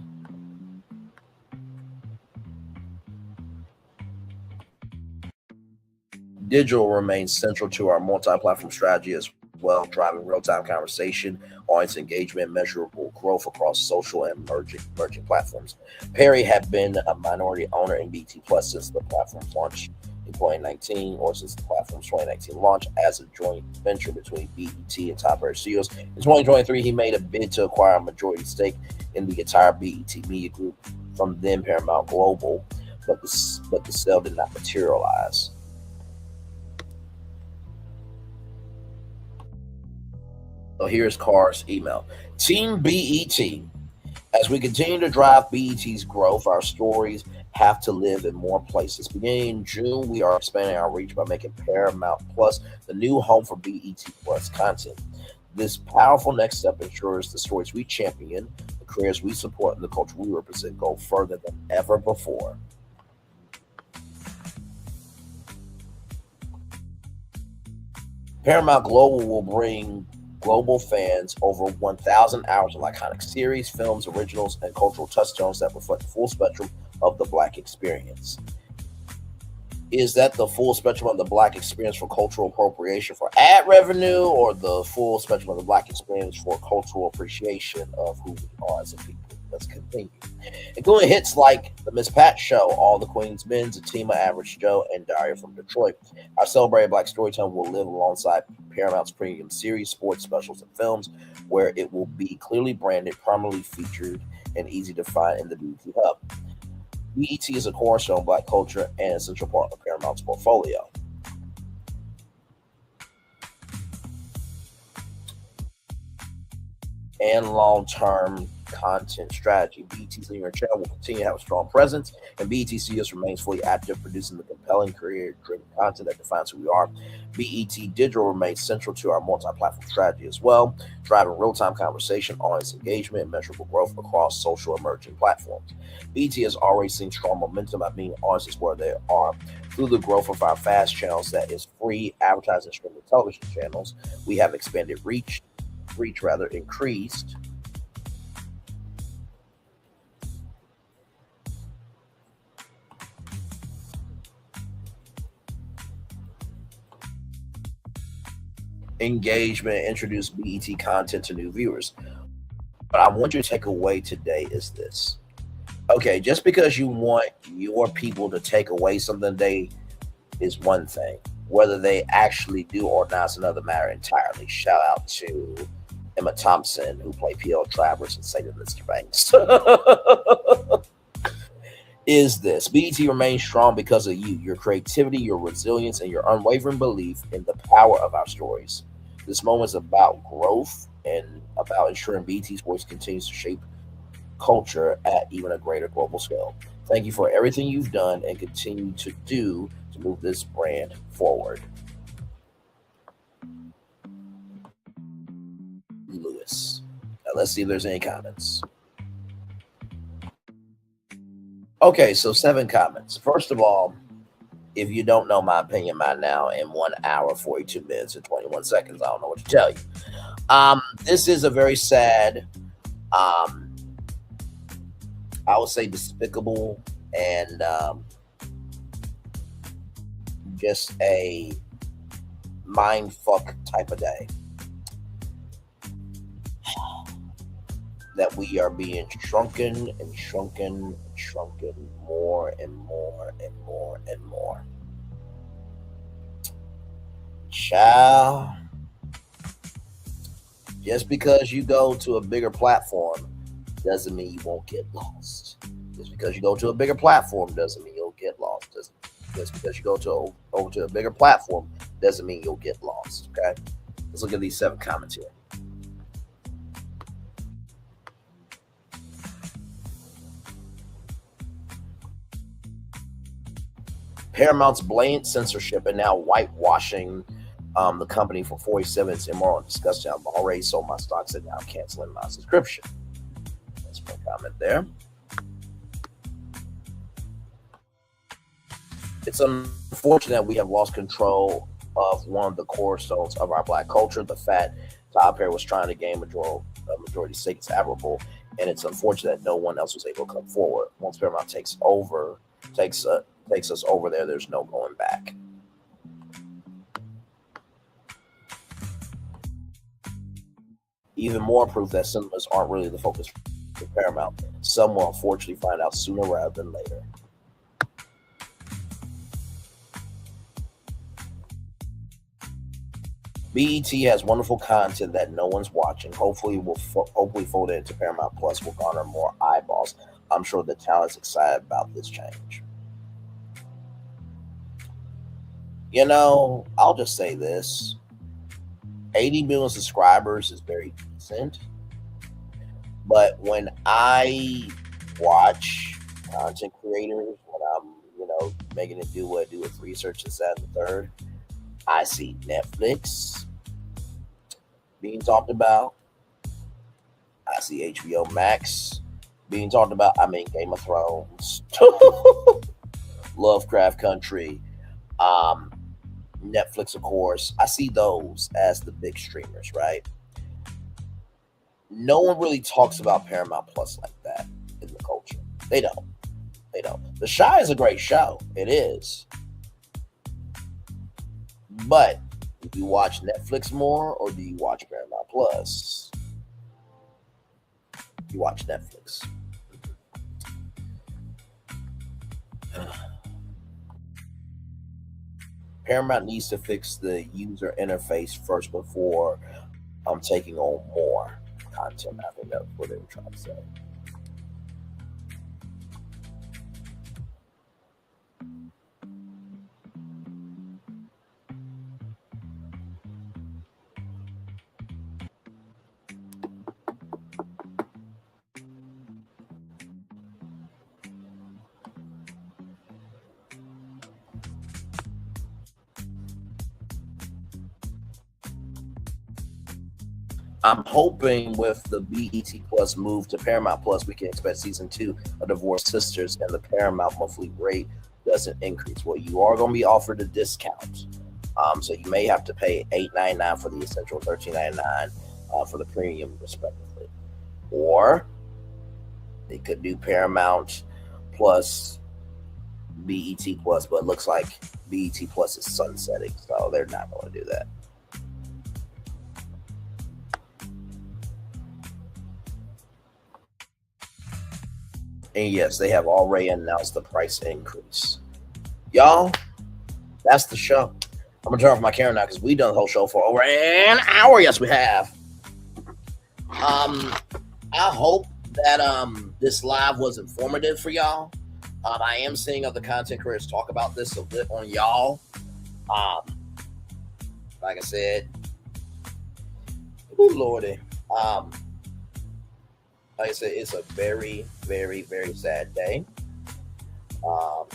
Digital remains central to our multi-platform strategy as well, driving real-time conversation, audience engagement, measurable growth across social and emerging platforms. Perry had been a minority owner in BT Plus since the platform's launch in 2019, or since the platform's 2019 launch as a joint venture between BET and Top Air Studios. In 2023, he made a bid to acquire a majority stake in the entire BET Media Group from then Paramount Global, but the sale did not materialize. So here's Carr's email. Team BET, as we continue to drive BET's growth, our stories have to live in more places. Beginning in June, we are expanding our reach by making Paramount Plus the new home for BET Plus content. This powerful next step ensures the stories we champion, the careers we support, and the culture we represent go further than ever before. Paramount Global will bring global fans over 1,000 hours of iconic series, films, originals, and cultural touchstones that reflect the full spectrum of the Black experience. Is that the full spectrum of the Black experience for cultural appropriation for ad revenue, or the full spectrum of the Black experience for cultural appreciation of who we are as a people? Let's continue. Including hits like The Miss Pat Show, All the Queen's Men, Zatima, Average Joe, and Diary from Detroit. Our celebrated Black storytelling will live alongside Paramount's premium series, sports specials, and films, where it will be clearly branded, prominently featured and easy to find in the BET Hub. BET is a cornerstone of Black culture and a central part of Paramount's portfolio. And long-term content strategy. BET's linear channel will continue to have a strong presence, and BET Studios remains fully active, producing the compelling, career-driven content that defines who we are. BET Digital remains central to our multi-platform strategy as well, driving real-time conversation, audience engagement, and measurable growth across social emerging platforms. BET has already seen strong momentum by meeting audiences where they are through the growth of our FAST channels, that is free advertising streaming television channels. We have expanded reach increased engagement, introduce BET content to new viewers. But I want you to take away today is this. Okay, just because you want your people to take away something today is one thing. Whether they actually do or not is another matter entirely. Shout out to Emma Thompson, who played P.L. Travers and Satan Mr. Banks. Is this. BET remains strong because of you, your creativity, your resilience, and your unwavering belief in the power of our stories. This moment is about growth and about ensuring BET's voice continues to shape culture at even a greater global scale. Thank you for everything you've done and continue to do to move this brand forward. Lewis. Now let's see if there's any comments. Okay, so 7 comments. First of all, if you don't know my opinion by now, in 1 hour, 42 minutes, and 21 seconds, I don't know what to tell you. This is a very sad, I would say despicable, and just a mind fuck type of day that we are being shrunken and shrunken and shrunken more and more and more and more. Child, just because you go to a bigger platform doesn't mean you won't get lost. Just because you go to a bigger platform doesn't mean you'll get lost. Just because you go over to a bigger platform doesn't mean you'll get lost. Okay, let's look at these 7 comments here. Paramount's blatant censorship and now whitewashing the company for 47 is immoral and disgusting. I've already sold my stocks and now canceling my subscription. That's one comment there. It's unfortunate we have lost control of one of the cornerstones of our Black culture. The fact Tyler Perry was trying to gain majority stake is admirable, and it's unfortunate that no one else was able to come forward. Once Paramount takes us over there, there's no going back. Even more proof that cinemas aren't really the focus for Paramount. Some will unfortunately find out sooner rather than later. BET has wonderful content that no one's watching. Hopefully fold it into Paramount Plus will garner more eyeballs. I'm sure the talent's excited about this change. You know, I'll just say this. 80 million subscribers is very decent. But when I watch content creators, when I'm, making it do what I do with research, this, that, and the third, I see Netflix being talked about. I see HBO Max being talked about. I mean, Game of Thrones, Lovecraft Country, Netflix, of course. I see those as the big streamers, right? No one really talks about Paramount Plus like that in the culture. They don't. The Chi is a great show. It is. But do you watch Netflix more or do you watch Paramount Plus? You watch Netflix. Paramount needs to fix the user interface first before taking on more content. I think that's what they were trying to say. I'm hoping with the BET Plus move to Paramount Plus, we can expect season 2 of Divorced Sisters and the Paramount monthly rate doesn't increase. Well, you are going to be offered a discount. So you may have to pay $8.99 for the essential, $13.99 for the premium, respectively. Or they could do Paramount Plus, BET Plus, but it looks like BET Plus is sunsetting, so they're not going to do that. And yes, they have already announced the price increase. Y'all, that's the show. I'm gonna turn off my camera now because we done the whole show for over an hour. Yes, we have. I hope that this live was informative for y'all. I am seeing other content creators talk about this a bit on y'all. Like I said, oh lordy. Like I said, it's a very, very, very sad day.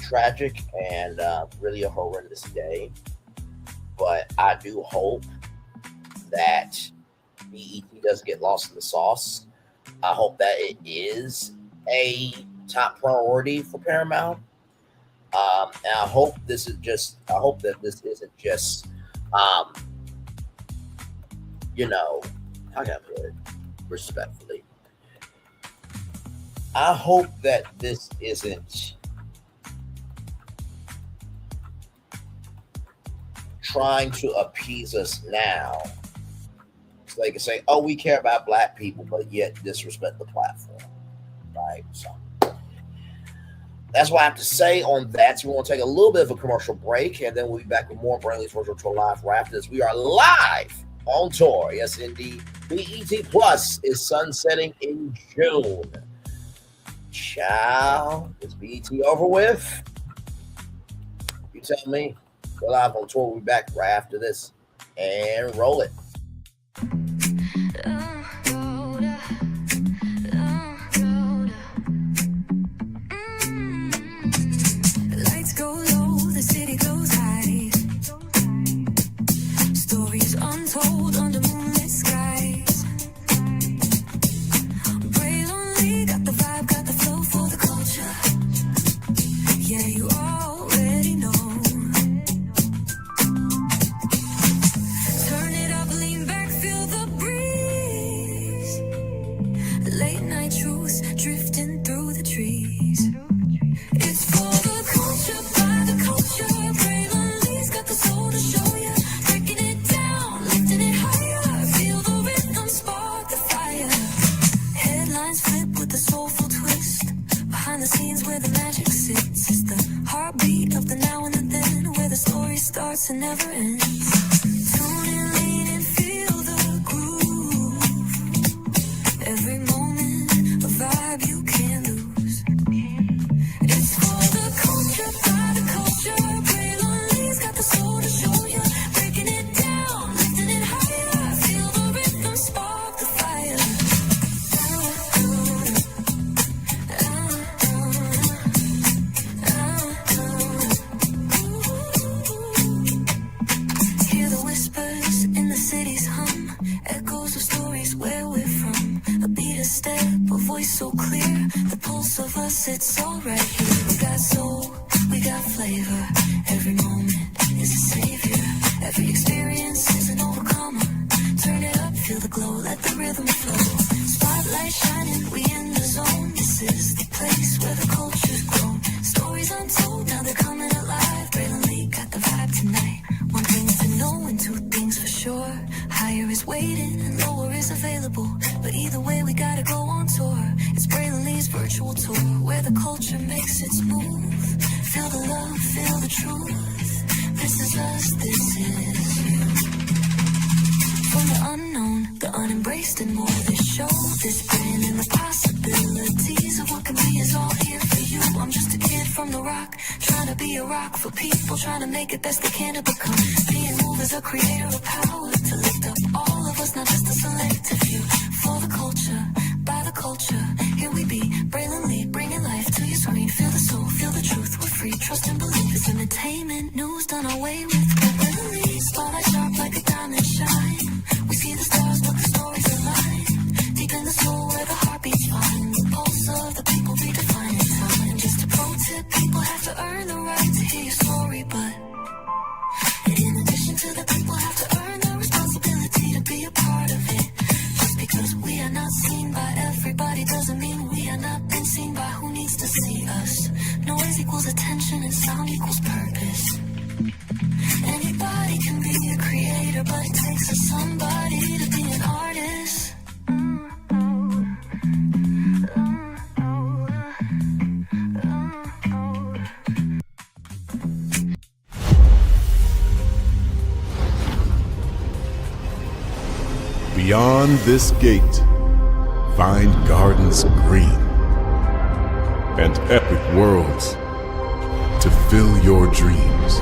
Tragic and really a horrendous day. But I do hope that BET doesn't get lost in the sauce. I hope that it is a top priority for Paramount. And I hope that this isn't just, how can I put it respectfully? I hope that this isn't trying to appease us now. So they can say, oh, we care about black people, but yet disrespect the platform. Right? So that's what I have to say on that. So we're going to take a little bit of a commercial break, and then we'll be back with more Braylon Lee's Virtual Tour Live right after this. We are live on tour. Yes, indeed. BET Plus is sunsetting in June. Ciao. Is BET over with? You tell me. We're live on tour. We'll be back right after this. And roll it. Lights go low, the city goes high. Stories untold under moonlit skies. Braylon Lee got the vibe, got the flow for the culture. Yeah, you already know. Turn it up, lean back, feel the breeze. Late night truths drifting through the trees. It's for the culture, by the culture. Braylon Lee's got the soul to show ya. Breaking it down, lifting it higher. Feel the rhythm, spark the fire. Headlines flip with a soulful twist. Behind the scenes where the magic sits. It's the heartbeat of the now and the then, where the story starts and never ends. Tune in, lean and feel the groove. Every moment, a vibe you can't lose. It's for the culture, by the culture. Braylon Lee's got the soul to show ya. Breaking it down, lifting it higher. Feel the rhythm, spark the fire. Hear the whispers in the city's hum. Echoes of stories where we're from. A beat, a step, a voice so clear. The pulse of us, it's all right here. We got soul, we got flavor. Every moment is a savior. Every experience is an overcomer. Turn it up, feel the glow, let the rhythm flow. Spotlight shining, we in the zone. This is the place where the culture's grown. Stories untold, now they're coming alive. Braylon Lee got the vibe tonight. One thing to know and two things for sure. Higher is waiting and lower is available. But either way, we gotta go on tour. It's Braylon Lee's virtual tour, where the culture makes its move. Feel the love, feel the truth. This is us, this is you. From the unknown, the unembraced and more. This show, this brand and the possibilities of what can be is all here for you. I'm just a kid from the rock, trying to be a rock for people, trying to make it best they can to become. Being moved as a creator of power, to lift up all of us, not just a selective few. For the culture, by the culture, here we be, Braylon Lee, bringing life to your screen. Feel the soul, feel the truth, we're free, trust and believe. It's entertainment, news done away with. Braylon Lee, spotlight sharp like a diamond shine. We see the stars, but the stories are to earn the right to hear your story, but in addition to the people have to earn the responsibility to be a part of it. Just because we are not seen by everybody doesn't mean we are not been seen by who needs to see us. Noise equals attention and sound equals purpose. Anybody can be a creator, but it takes a somebody to be an artist. Beyond this gate, find gardens green and epic worlds to fill your dreams.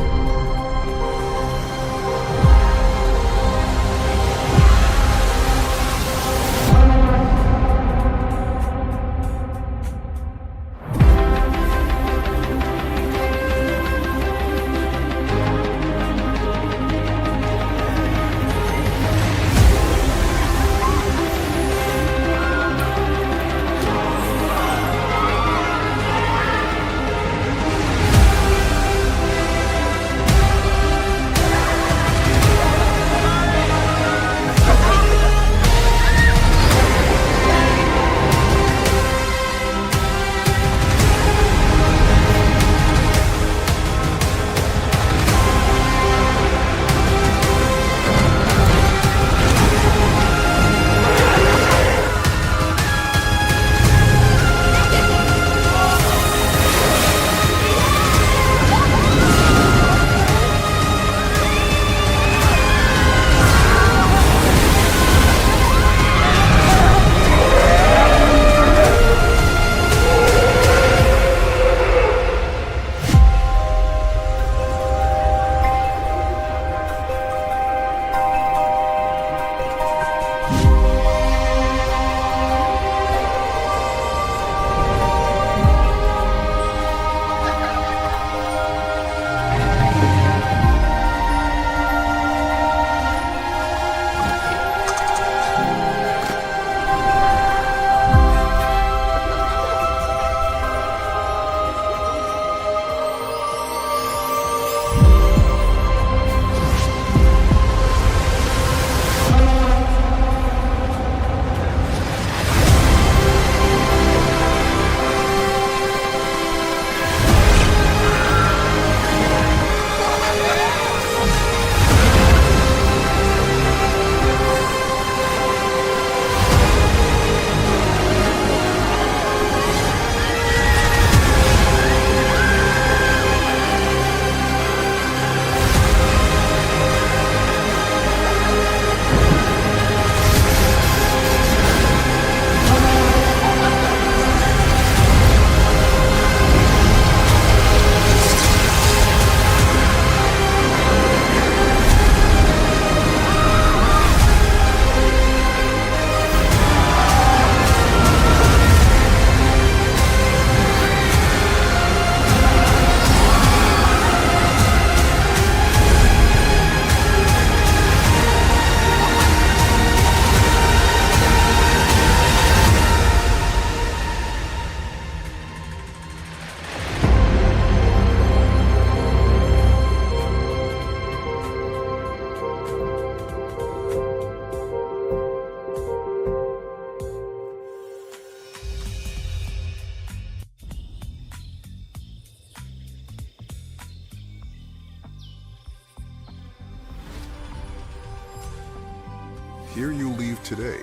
Here you leave today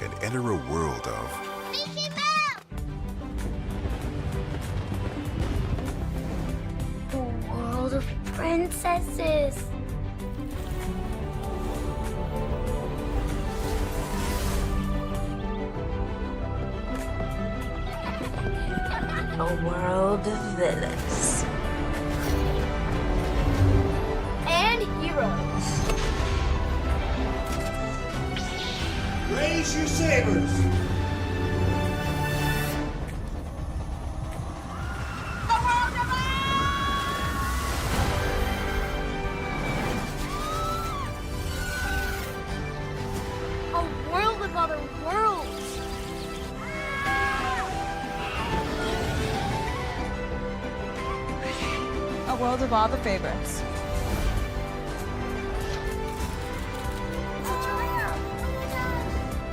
and enter a world of Mickey Mouse! The world of princesses. A world of villains. And heroes. Raise your sabers! A world of other worlds. world of all the favorites.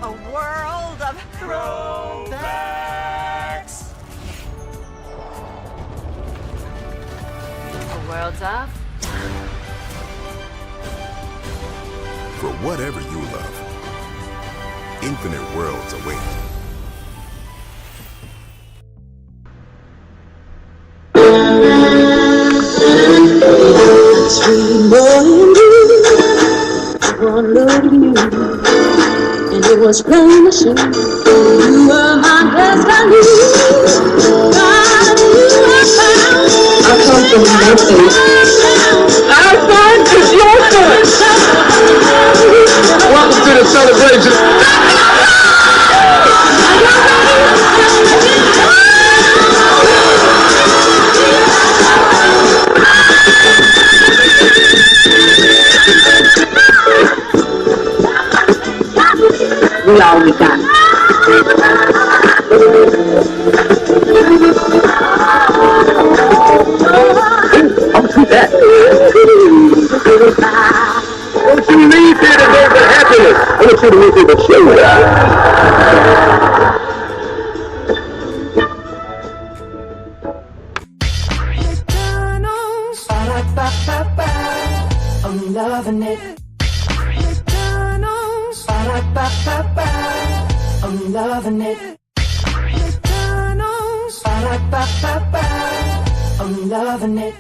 A world of throwbacks. A world of. For whatever you love, infinite worlds await. Sweet morning dew, one look at you, and it was plain to see you were my destiny. God, you were found. I come from Memphis. Our son is your son. Welcome to the celebration. We all we got. I'll see that. Don't you leave here to go for happiness. I want you to leave here to show that. I'm loving it. I'm loving it. I'm loving it.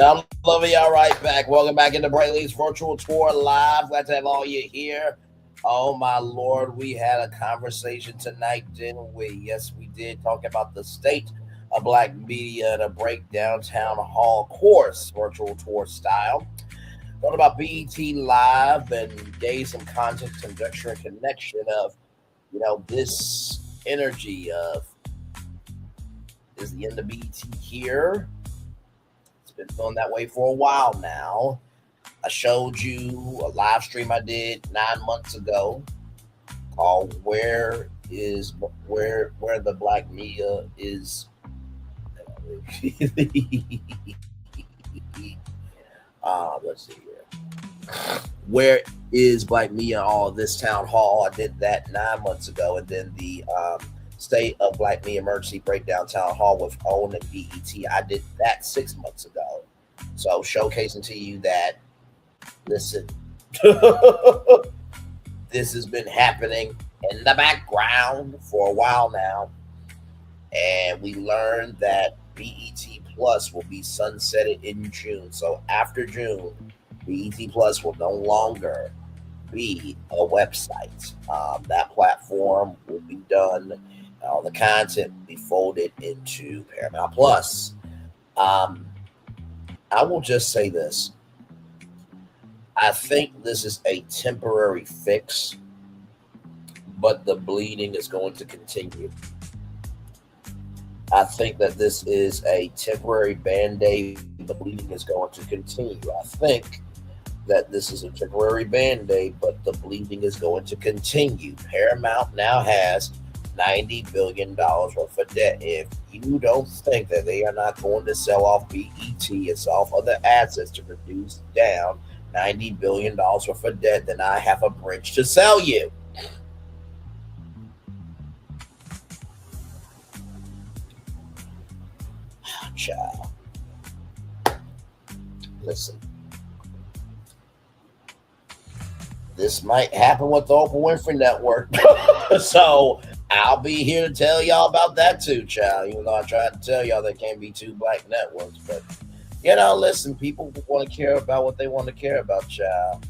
I'm loving y'all right back. Welcome back into Braylon Lee's virtual tour live. Glad to have all you here. Oh my Lord, we had a conversation tonight, didn't we? Yes, we did. Talk about the state of Black media and a breakdown Townhall course, virtual tour style. Talking about BET Live and gave some context, conjecture, and connection of, this energy of, is the end of BET here? It's been feeling that way for a while now. I showed you a live stream I did 9 months ago called Where the Black Media is. Let's see here. Where is Black Media all this town hall? I did that 9 months ago, and then the State of Black Media Emergency Breakdown Town Hall with OWN and BET. I did that 6 months ago. So showcasing to you that, listen, this has been happening in the background for a while now, and we learned that BET Plus will be sunsetted in June. So after June, BET Plus will no longer be a website. That platform will be done. All the content will be folded into Paramount Plus. I will just say this. I think this is a temporary fix, but the bleeding is going to continue. I think that this is a temporary Band-Aid. The bleeding is going to continue. I think that this is a temporary Band-Aid, but the bleeding is going to continue. Paramount now has $90 billion worth of debt. If you don't think that they are not going to sell off BET and sell off other assets to reduce down $90 billion worth of debt, then I have a bridge to sell you. Child. Listen. This might happen with the Oprah Winfrey Network. So I'll be here to tell y'all about that too, child. Even though I tried to tell y'all there can't be two black networks. But, listen, people want to care about what they want to care about, child.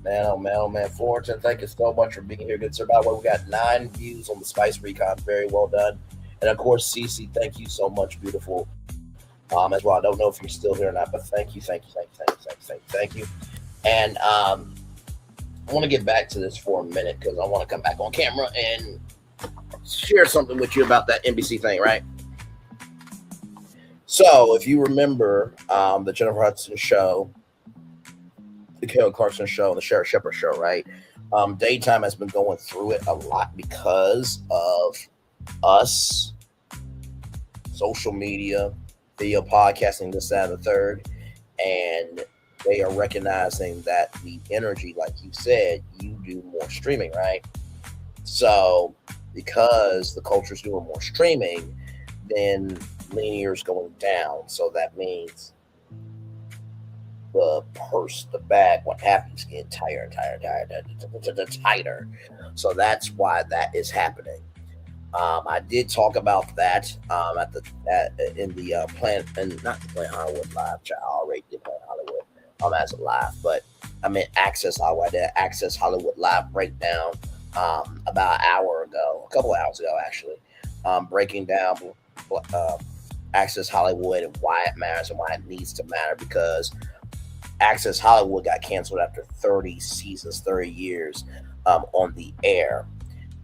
Man, oh man, oh man. Fullerton, thank you so much for being here. Good sir. By the way, we got 9 views on the Spice Recon. Very well done. And of course, Cece, thank you so much, beautiful. As well, I don't know if you're still here or not, but thank you. And I want to get back to this for a minute because I want to come back on camera and share something with you about that NBC thing, right? So, if you remember the Jennifer Hudson show, the Kelly Clarkson show, and the Sheriff Shepard show, right? Daytime has been going through it a lot because of us social media, video podcasting, this, that, and the third. And they are recognizing that the energy, like you said, you do more streaming, right? So because the culture is doing more streaming, then linear is going down. So that means the purse, the bag, what happens, getting tighter. So that's why that is happening. I did talk about that in the Planet, and not the Planet Hollywood live chat. I already did Planet Hollywood as a live, but I meant Access Hollywood. I did Access Hollywood live breakdown about an hour ago, a couple of hours ago actually, breaking down Access Hollywood and why it matters and why it needs to matter, because Access Hollywood got canceled after 30 seasons, 30 years on the air.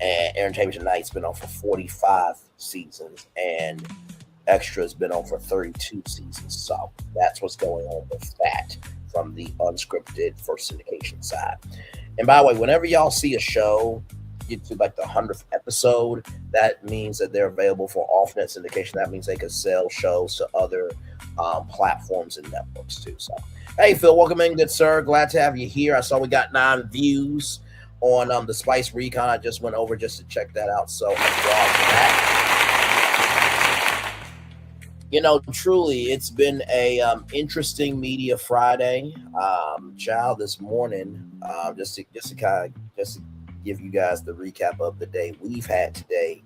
And Entertainment Tonight's been on for 45 seasons, and Extra's been on for 32 seasons. So that's what's going on with that from the unscripted first syndication side. And by the way, whenever y'all see a show get to like the 100th episode, that means that they're available for alternate syndication. That means they could sell shows to other platforms and networks too. So, hey, Phil, welcome in, good sir. Glad to have you here. I saw we got 9 views on the Spice Recon. I just went over just to check that out. So, that. You know, truly, it's been a interesting Media Friday. Child, this morning, just to give you guys the recap of the day we've had today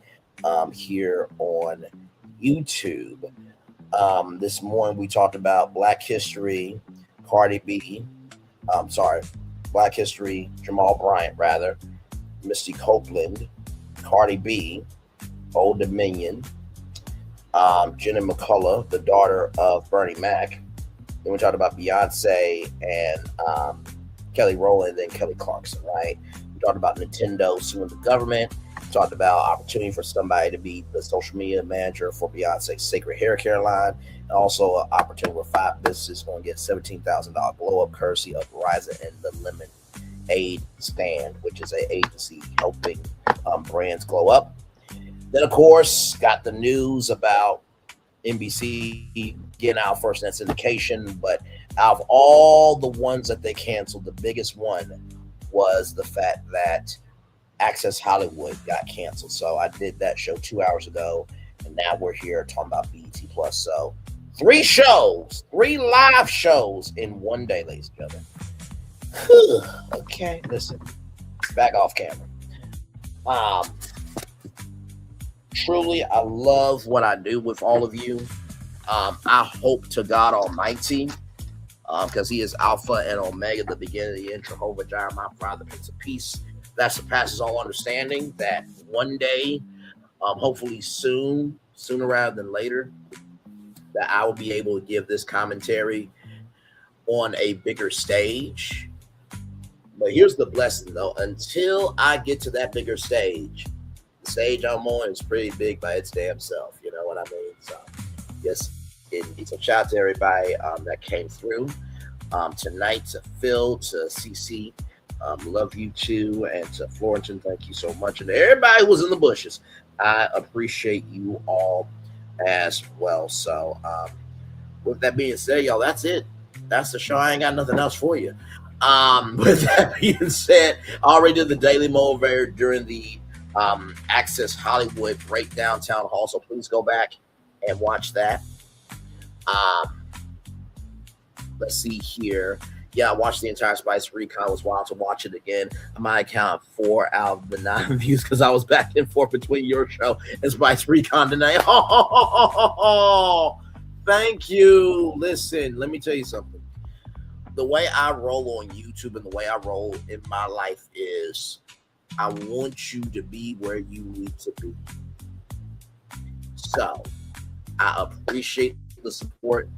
here on YouTube. This morning we talked about Black History, Black History, Jamal Bryant, rather, Misty Copeland, Cardi B, Old Dominion, Jenna McCullough, the daughter of Bernie Mac. Then we talked about Beyonce and Kelly Rowland and Kelly Clarkson, right? We talked about Nintendo suing the government. We talked about opportunity for somebody to be the social media manager for Beyonce's Sacred Hair Care line, and also an opportunity where 5 businesses going to get $17,000 blow-up courtesy of Verizon and the Lemonade Stand, which is an agency helping brands glow up. Then, of course, got the news about NBC getting out first net syndication, but out of all the ones that they canceled, the biggest one was the fact that Access Hollywood got canceled. So I did that show 2 hours ago, and now we're here talking about BET Plus. So 3 live shows in one day, ladies and gentlemen. Okay, listen, back off camera. Truly, I love what I do with all of you. I hope to God Almighty, because He is Alpha and Omega, the beginning, the end, Jehovah Jireh, my Father, Prince of Peace, that surpasses all understanding, that one day, hopefully sooner rather than later, that I will be able to give this commentary on a bigger stage. But here's the blessing, though. Until I get to that bigger stage, the stage I'm on is pretty big by its damn self. You know what I mean? So, yes, indeed. So, shout out to everybody that came through tonight, to Phil, to CC. Love you too. And to Florentin, thank you so much. And to everybody who was in the bushes, I appreciate you all as well. So, with that being said, y'all, that's it. That's the show. I ain't got nothing else for you. With that being said, I already did the Daily Motivator during the Access Hollywood breakdown Townhall, so please go back and watch that. Let's see here. Yeah, I watched the entire Spice Recon. It was wild to watch it again. I might count 4 out of the 9 views because I was back and forth between your show and Spice Recon tonight. Thank you. Listen, let me tell you something. The way I roll on YouTube and the way I roll in my life is I want you to be where you need to be. So I appreciate the support.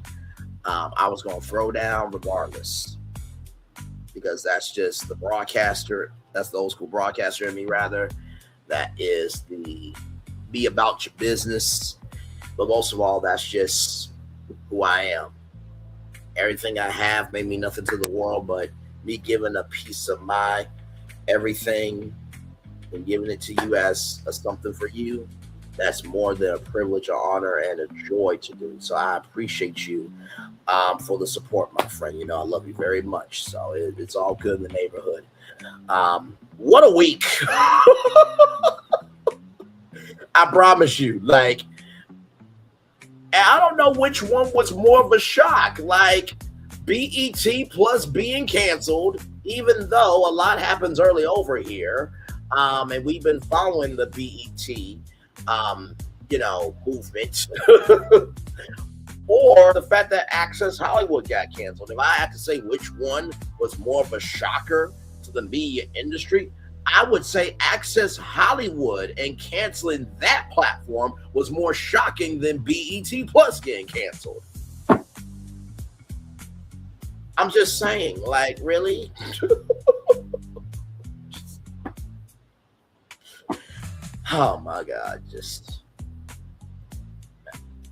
I was going to throw down regardless, because that's just the broadcaster. That's the old school broadcaster in me, rather. That is the be about your business. But most of all, that's just who I am. Everything I have may mean nothing to the world, but me giving a piece of my everything and giving it to you as something for you, that's more than a privilege, an honor, and a joy to do. So I appreciate you for the support, my friend. You know, I love you very much. So it's all good in the neighborhood. What a week. I promise you. Like, I don't know which one was more of a shock. Like, BET plus being canceled, even though a lot happens early over here. And we've been following the BET, movement. Or the fact that Access Hollywood got canceled. If I had to say which one was more of a shocker to the media industry, I would say Access Hollywood and canceling that platform was more shocking than BET Plus getting canceled. I'm just saying, like, really? Oh my God,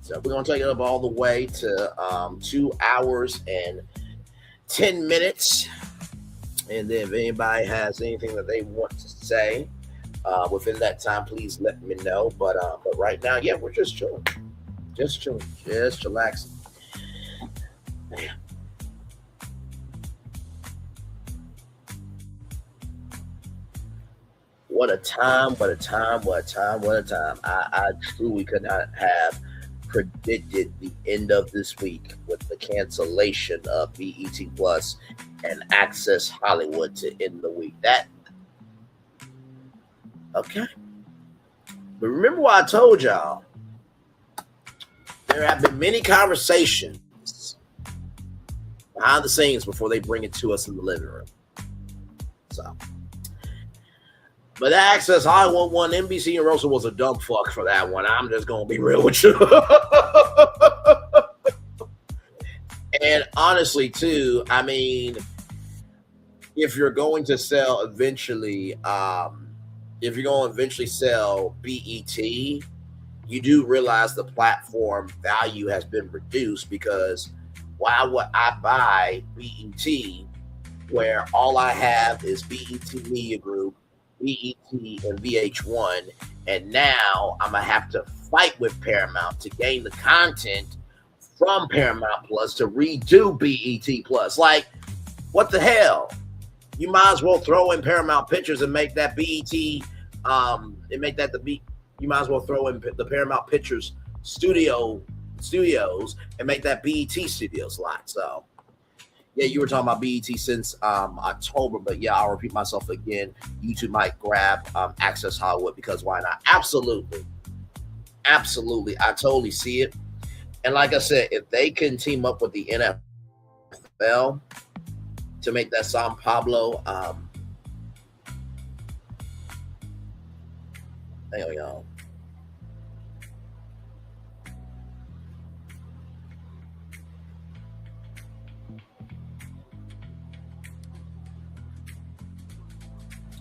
so we're gonna take it up all the way to 2 hours and 10 minutes. And then if anybody has anything that they want to say within that time, please let me know. But right now, yeah, we're just chilling. Just relaxing. Man. What a time. I truly could not have predicted the end of this week with the cancellation of BET Plus and Access Hollywood to end the week. Okay. But remember what I told y'all. There have been many conversations behind the scenes before they bring it to us in the living room. So. But Access Hollywood one, NBC Universal was a dumb fuck for that one. I'm just going to be real with you. And honestly, too, I mean, if you're going to sell eventually, sell BET, you do realize the platform value has been reduced, because why would I buy BET where all I have is BET Media Group, BET, and VH1, and now I'm gonna have to fight with Paramount to gain the content from Paramount Plus to redo BET Plus? Like, what the hell? You might as well throw in Paramount Pictures and make that BET, you might as well throw in the Paramount Pictures studios and make that BET studio slot. So yeah, you were talking about BET since October, but yeah, I'll repeat myself again. YouTube might grab Access Hollywood, because why not? Absolutely. I totally see it. And like I said, if they can team up with the NFL to make that Sao Paulo, hang on, y'all.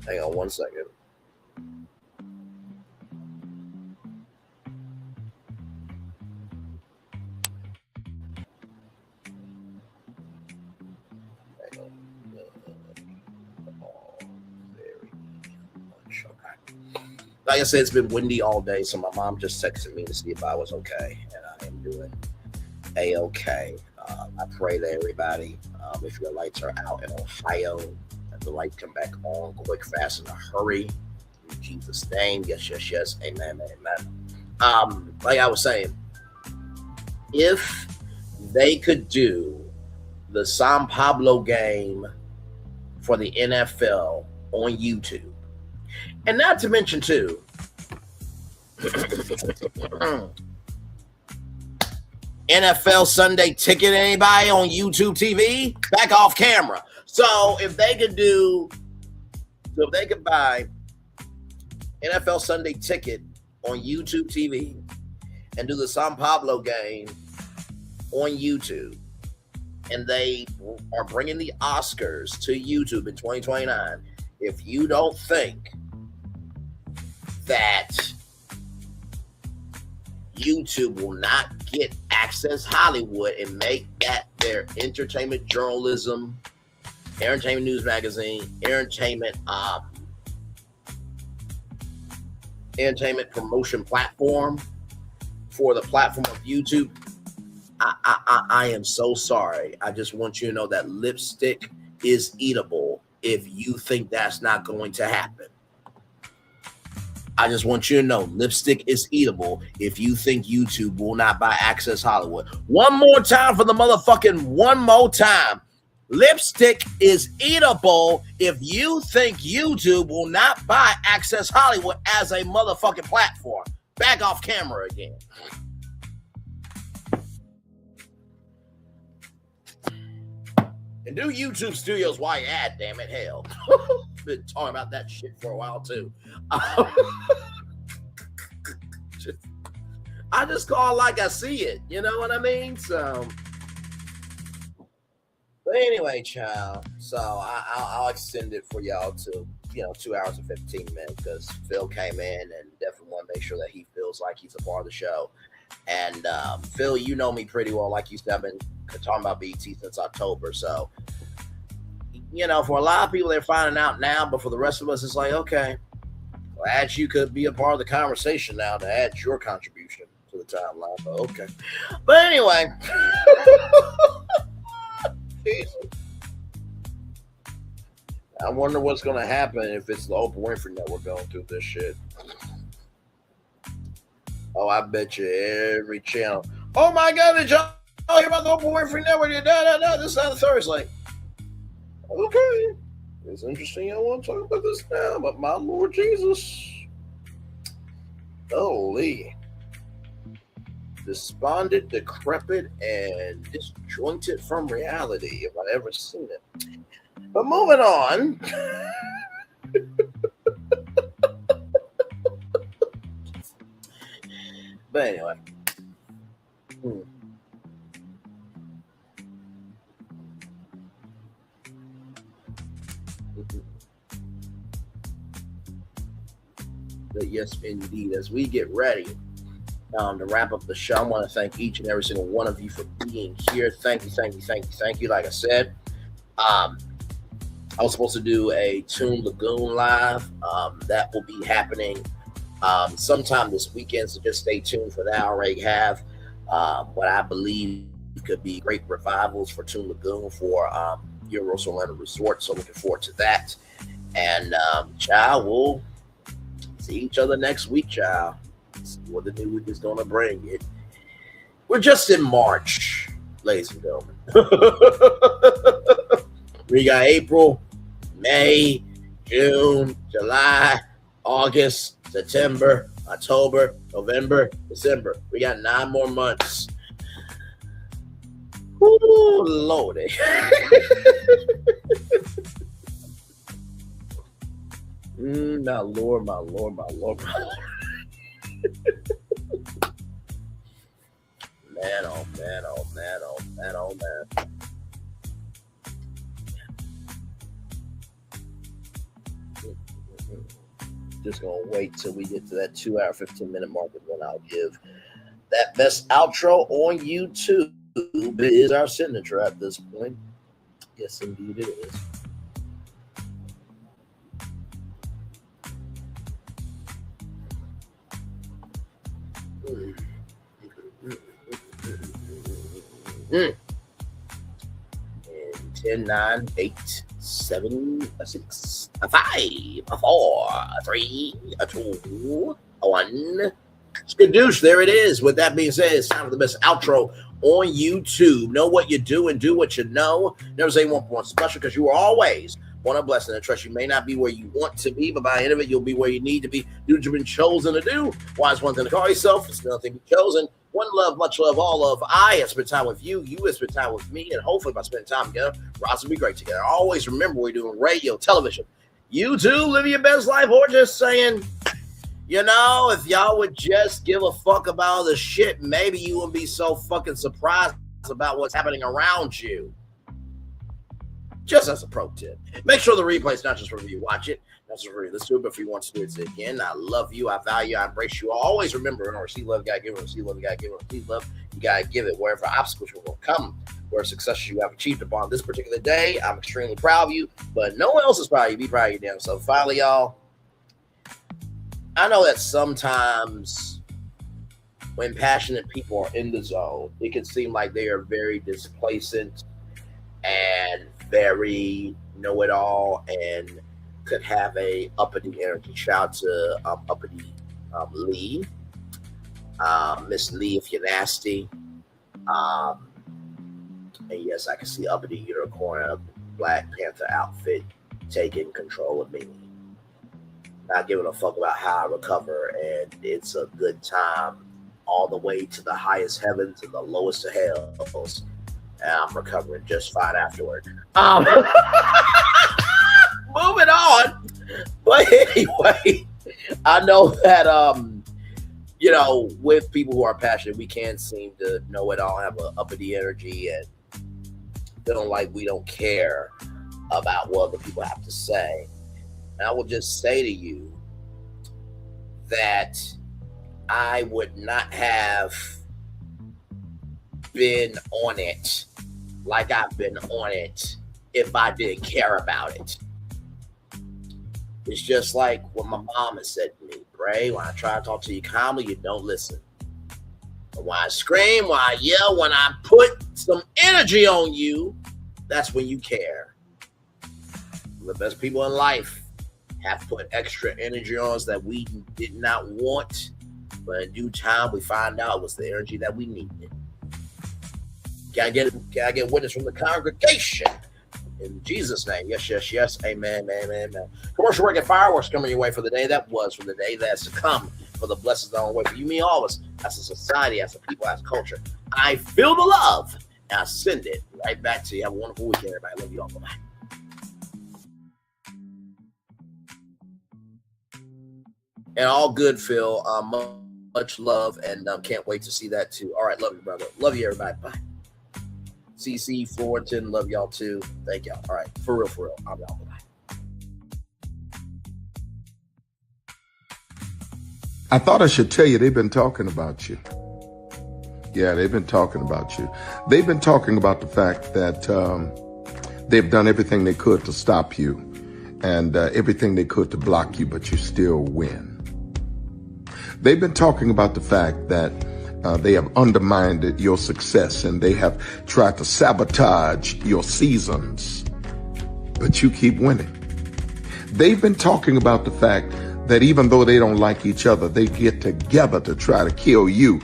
Hang on 1 second. Like I said, it's been windy all day, so my mom just texted me to see if I was okay, and I am doing A-okay. I pray that everybody, if your lights are out in Ohio, the light come back on quick, fast, in a hurry. In Jesus' name. Yes. Amen. Like I was saying, if they could do the Sao Paulo game for the NFL on YouTube, and not to mention too, NFL Sunday Ticket, anybody on YouTube TV? Back off camera. So if they could buy NFL Sunday Ticket on YouTube TV and do the Sao Paulo game on YouTube, and they are bringing the Oscars to YouTube in 2029, if you don't think that YouTube will not get Access Hollywood and make that their entertainment journalism, entertainment news magazine, entertainment entertainment promotion platform for the platform of YouTube, I am so sorry. I just want you to know that lipstick is eatable if you think that's not going to happen. I just want you to know lipstick is eatable if you think YouTube will not buy Access Hollywood. One more time for the motherfucking one more time. Lipstick is eatable if you think YouTube will not buy Access Hollywood as a motherfucking platform. Back off camera again. And do YouTube Studios while you at, damn it, hell. Been talking about that shit for a while too. I just call it like I see it, you know what I mean? So, but anyway, child. So I'll extend it for y'all to 2 hours and 15 minutes because Phil came in and definitely want to make sure that he feels like he's a part of the show. And Phil, you know me pretty well. Like you said, I've been talking about BT since October. So, for a lot of people, they're finding out now. But for the rest of us, it's like, okay, glad you could be a part of the conversation now to add your contribution to the timeline. But okay. But anyway. I wonder what's going to happen if it's the Oprah Winfrey Network going through this shit. Oh, I bet you every channel. Oh my God, did y'all hear about the Oprah Winfrey Network? This is on Thursday. Okay. It's interesting. I want to talk about this now, but my Lord Jesus. Holy. Despondent, decrepit, and disjointed from reality, if I ever seen it. But moving on. But anyway. But yes, indeed. As we get ready to wrap up the show, I want to thank each and every single one of you for being here. Thank you. Like I said, I was supposed to do a Toon Lagoon live. That will be happening sometime this weekend, so just stay tuned for that. I already have what I believe could be great revivals for Toon Lagoon for Universal Orlando Resort, so looking forward to that. And child, we'll see each other next week, child. See what the new week is going to bring. We're just in March, ladies and gentlemen. We got April, May, June, July, August, September, October, November, December. We got 9 more months. Ooh, Lordy. My Lord. Man, oh man. Just gonna wait till we get to that 2 hour, 15-minute mark, and then I'll give that best outro on YouTube. It is our signature at this point. Yes, indeed it is. And 10, 9, 8, 7, 6, 5, 4, 3, 2, 1. Skadoosh, there it is. With that being said, it's time for the best outro on YouTube. Know what you do and do what you know. Never say one special, because you are always one a blessing. And trust you may not be where you want to be, but by the end of it, you'll be where you need to be. Do what you've been chosen to do. Wise one thing to call yourself. It's nothing to be chosen. One love, much love, all love. I have spent time with you. You have spent time with me. And hopefully by spending time together, Ross will be great together. Always remember we're doing radio, television, YouTube, live your best life, or just saying, if y'all would just give a fuck about the shit, maybe you wouldn't be so fucking surprised about what's happening around you. Just as a pro tip. Make sure the replay is not just for you watch it, not just for you listen to it, but if you want to do it again. I love you, I value, I embrace you. Always remember, in order to see love, you gotta give it. Receive love, you gotta give it. Receive love, you gotta give it. Wherever obstacles will come, where success you have achieved upon this particular day, I'm extremely proud of you, but no one else is proud of you. Be proud of you damn self. Finally, y'all, I know that sometimes when passionate people are in the zone, it can seem like they are very displacent and very know-it-all and could have a uppity energy. Shout out to uppity Lee. Miss Lee, if you're nasty. And yes, I can see uppity unicorn, Black Panther outfit taking control of me. Not giving a fuck about how I recover, and it's a good time all the way to the highest heavens and the lowest of hells. And I'm recovering just fine afterward. Moving on. But anyway, I know that with people who are passionate, we can seem to know it all, have an uppity energy, and feeling like we don't care about what other people have to say. And I will just say to you that I would not have been on it like I've been on it if I didn't care about it. It's just like what my mom has said to me, Bray, when I try to talk to you calmly, you don't listen. But when I scream, when I yell, when I put some energy on you, that's when you care. The best people in life have put extra energy on us that we did not want, but in due time we find out it was the energy that we needed. Can I get witness from the congregation? In Jesus' name, yes, yes, yes, amen, amen, amen. Commercial break and fireworks coming your way for the day that was, for the day that's to come, for the blessings that are on the way for you, me, all of us, as a society, as a people, as a culture. I feel the love, and I send it right back to you. Have a wonderful weekend, everybody. Love you all. Bye-bye. And all good, Phil. Much love, and can't wait to see that too. All right, love you, brother. Love you, everybody. Bye. CC, Fullerton, love y'all too. Thank y'all. All right, for real. I'm y'all. Bye. I thought I should tell you they've been talking about you. Yeah, they've been talking about you. They've been talking about the fact that they've done everything they could to stop you and everything they could to block you, but you still win. They've been talking about the fact that they have undermined your success and they have tried to sabotage your seasons, but you keep winning. They've been talking about the fact that even though they don't like each other, they get together to try to kill you,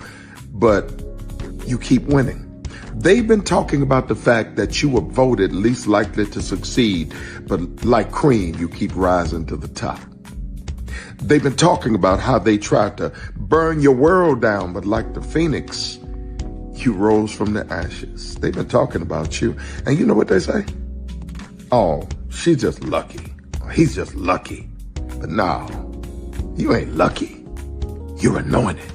but you keep winning. They've been talking about the fact that you were voted least likely to succeed, but like cream, you keep rising to the top. They've been talking about how they tried to burn your world down, but like the phoenix, you rose from the ashes. They've been talking about you. And you know what they say? Oh, she's just lucky. He's just lucky. But no, you ain't lucky. You're anointed.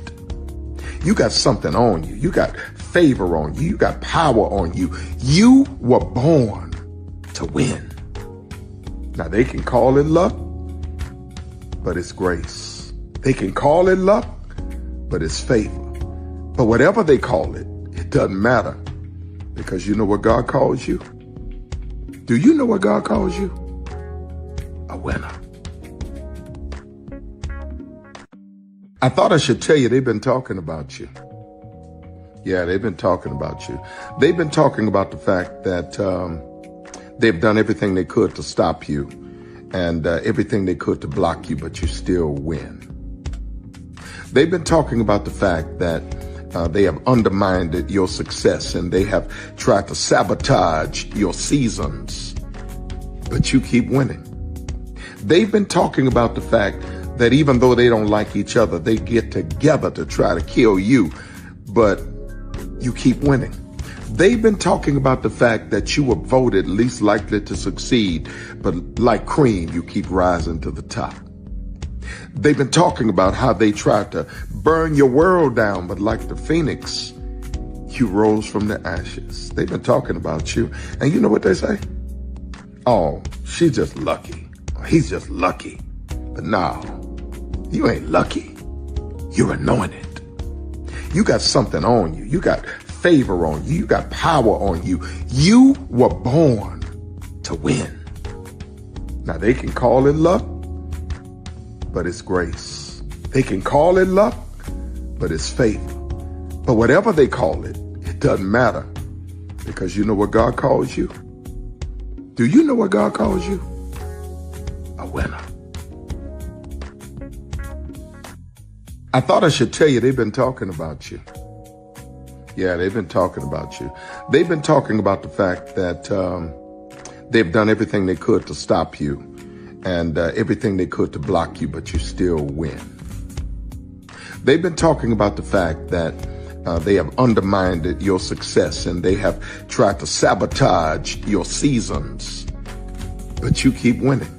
You got something on you. You got favor on you. You got power on you. You were born to win. Now they can call it luck, but it's grace. They can call it luck, but it's favor. But whatever they call it, it doesn't matter, because you know what God calls you? Do you know what God calls you? A winner. I thought I should tell you they've been talking about you. Yeah, they've been talking about you. They've been talking about the fact that they've done everything they could to stop you and everything they could to block you, but you still win. They've been talking about the fact that they have undermined your success and they have tried to sabotage your seasons, but you keep winning. They've been talking about the fact that even though they don't like each other, they get together to try to kill you, but you keep winning. They've been talking about the fact that you were voted least likely to succeed, but like cream, you keep rising to the top. They've been talking about how they tried to burn your world down, but like the phoenix, you rose from the ashes. They've been talking about you. And you know what they say? Oh, she's just lucky. He's just lucky. But no, you ain't lucky. You're anointed. You got something on you. You got favor on you. You got power on you. You were born to win. Now they can call it luck, but it's grace. They can call it luck, but it's favor. But whatever they call it, it doesn't matter, because you know what God calls you? Do you know what God calls you? A winner. I thought I should tell you, they've been talking about you. Yeah, they've been talking about you. They've been talking about the fact that they've done everything they could to stop you and everything they could to block you, but you still win. They've been talking about the fact that they have undermined your success and they have tried to sabotage your seasons, but you keep winning.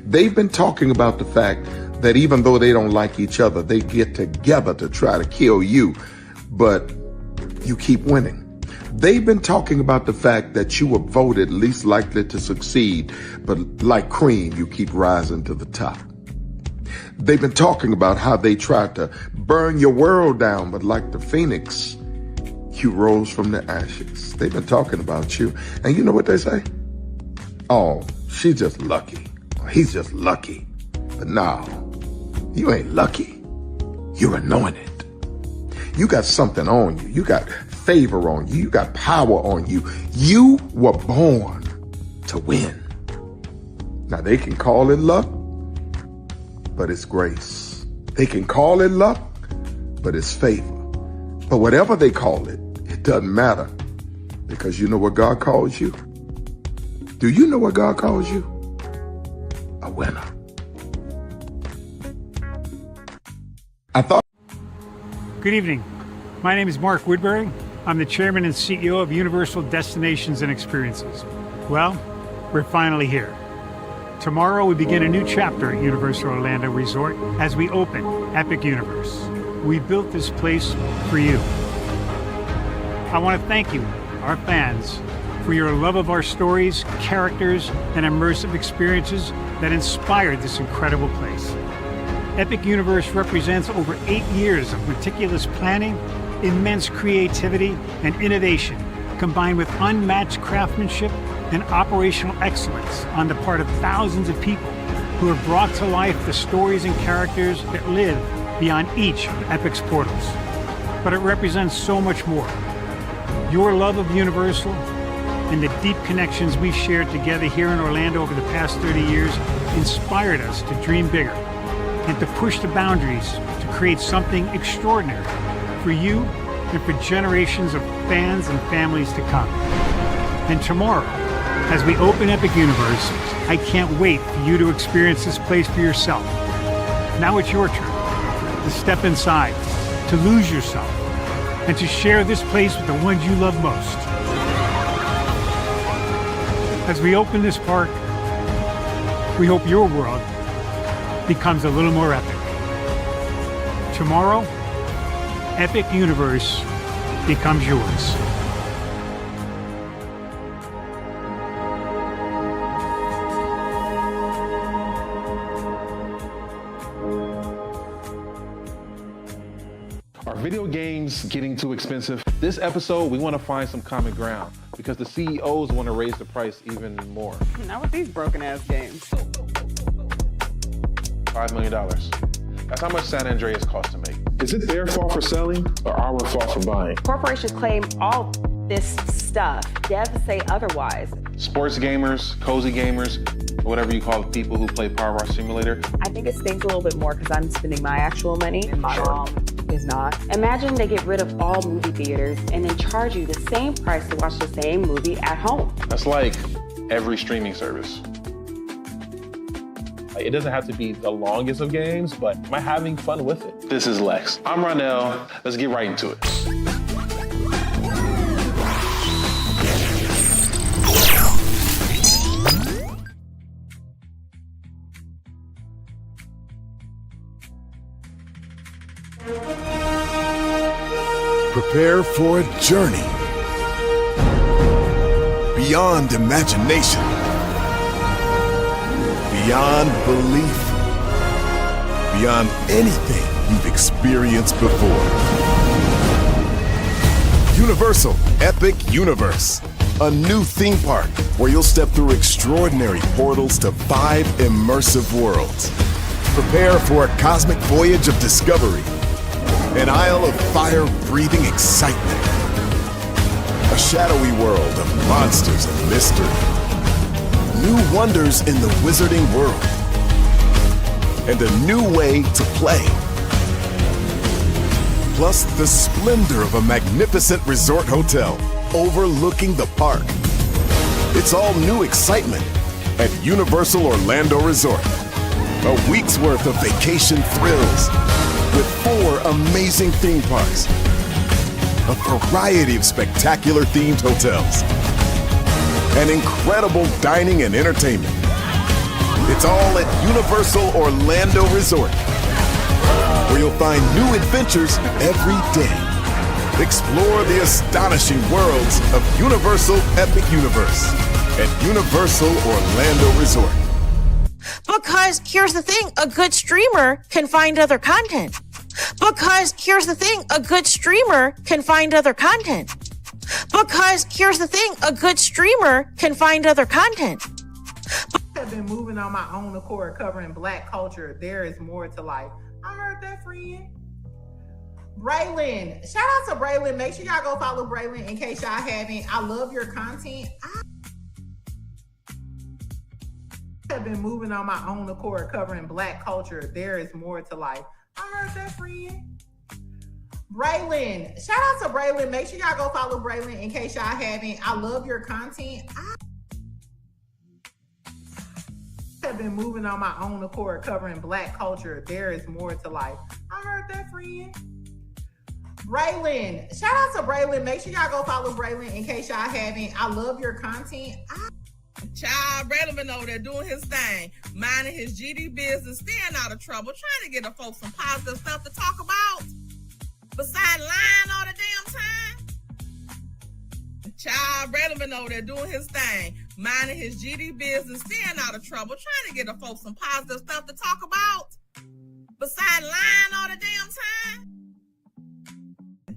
They've been talking about the fact that even though they don't like each other, they get together to try to kill you, but you keep winning. They've been talking about the fact that you were voted least likely to succeed, but like cream, you keep rising to the top. They've been talking about how they tried to burn your world down, but like the phoenix, you rose from the ashes. They've been talking about you. And you know what they say? Oh, she's just lucky. He's just lucky. But no, you ain't lucky. You're anointed. You got something on you. You got favor on you. You got power on you. You were born to win. Now they can call it luck, but it's grace. They can call it luck, but it's favor. But whatever they call it, it doesn't matter, because you know what God calls you? Do you know what God calls you? A winner. Good evening. My name is Mark Woodbury. I'm the chairman and CEO of Universal Destinations and Experiences. Well, we're finally here. Tomorrow we begin a new chapter at Universal Orlando Resort as we open Epic Universe. We built this place for you. I want to thank you, our fans, for your love of our stories, characters, and immersive experiences that inspired this incredible place. Epic Universe represents over 8 years of meticulous planning, immense creativity, and innovation, combined with unmatched craftsmanship and operational excellence on the part of thousands of people who have brought to life the stories and characters that live beyond each of Epic's portals. But it represents so much more. Your love of Universal and the deep connections we've shared together here in Orlando over the past 30 years inspired us to dream bigger and to push the boundaries to create something extraordinary for you and for generations of fans and families to come. And tomorrow, as we open Epic Universe, I can't wait for you to experience this place for yourself. Now it's your turn to step inside, to lose yourself, and to share this place with the ones you love most. As we open this park, we hope your world becomes a little more epic. Tomorrow, Epic Universe becomes yours. Are video games getting too expensive? This episode, we want to find some common ground because the CEOs want to raise the price even more. Not with these broken ass games. $5 million. That's how much San Andreas costs to make. Is it their fault for selling or our fault for buying? Corporations claim all this stuff. Devs say otherwise. Sports gamers, cozy gamers, whatever you call the people who play Power Wash Simulator. I think it stings a little bit more because I'm spending my actual money and my mom is not. Imagine they get rid of all movie theaters and then charge you the same price to watch the same movie at home. That's like every streaming service. It doesn't have to be the longest of games, but am I having fun with it? This is Lex. I'm Ronell. Let's get right into it. Prepare for a journey beyond imagination, beyond belief, beyond anything you've experienced before. Universal Epic Universe, a new theme park where you'll step through extraordinary portals to 5 immersive worlds. Prepare for a cosmic voyage of discovery. An isle of fire-breathing excitement. A shadowy world of monsters and mystery. New wonders in the wizarding world. And a new way to play. Plus the splendor of a magnificent resort hotel overlooking the park. It's all new excitement at Universal Orlando Resort. A week's worth of vacation thrills with 4 amazing theme parks, a variety of spectacular themed hotels, and incredible dining and entertainment. It's all at Universal Orlando Resort, where you'll find new adventures every day. Explore the astonishing worlds of Universal Epic Universe at Universal Orlando Resort. Because here's the thing, a good streamer can find other content. Because here's the thing, a good streamer can find other content. Because here's the thing, a good streamer can find other content. I have been moving on my own accord, covering Black culture. There is more to life. I heard that, friend. Braylon, shout out to Braylon. Make sure y'all go follow Braylon in case y'all haven't. I love your content. I have been moving on my own accord, covering Black culture. There is more to life. I heard that, friend. Braylon, shout out to Braylon. Make sure y'all go follow Braylon in case y'all haven't. I love your content. I have been moving on my own accord, covering Black culture. There is more to life. I heard that, friend. Braylon, shout out to Braylon. Make sure y'all go follow Braylon in case y'all haven't. I love your content. Child, Braylon been over there doing his thing, minding his GD business, staying out of trouble, trying to get the folks some positive stuff to talk about. Besides lying all the damn time. Child, Braylon been over there doing his thing, minding his GD business, staying out of trouble, trying to get the folks some positive stuff to talk about. Besides lying all the damn time.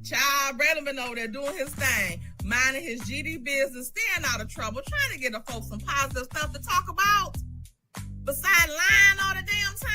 Child, Braylon been over there doing his thing, minding his GD business, staying out of trouble, trying to get the folks some positive stuff to talk about. Besides lying all the damn time.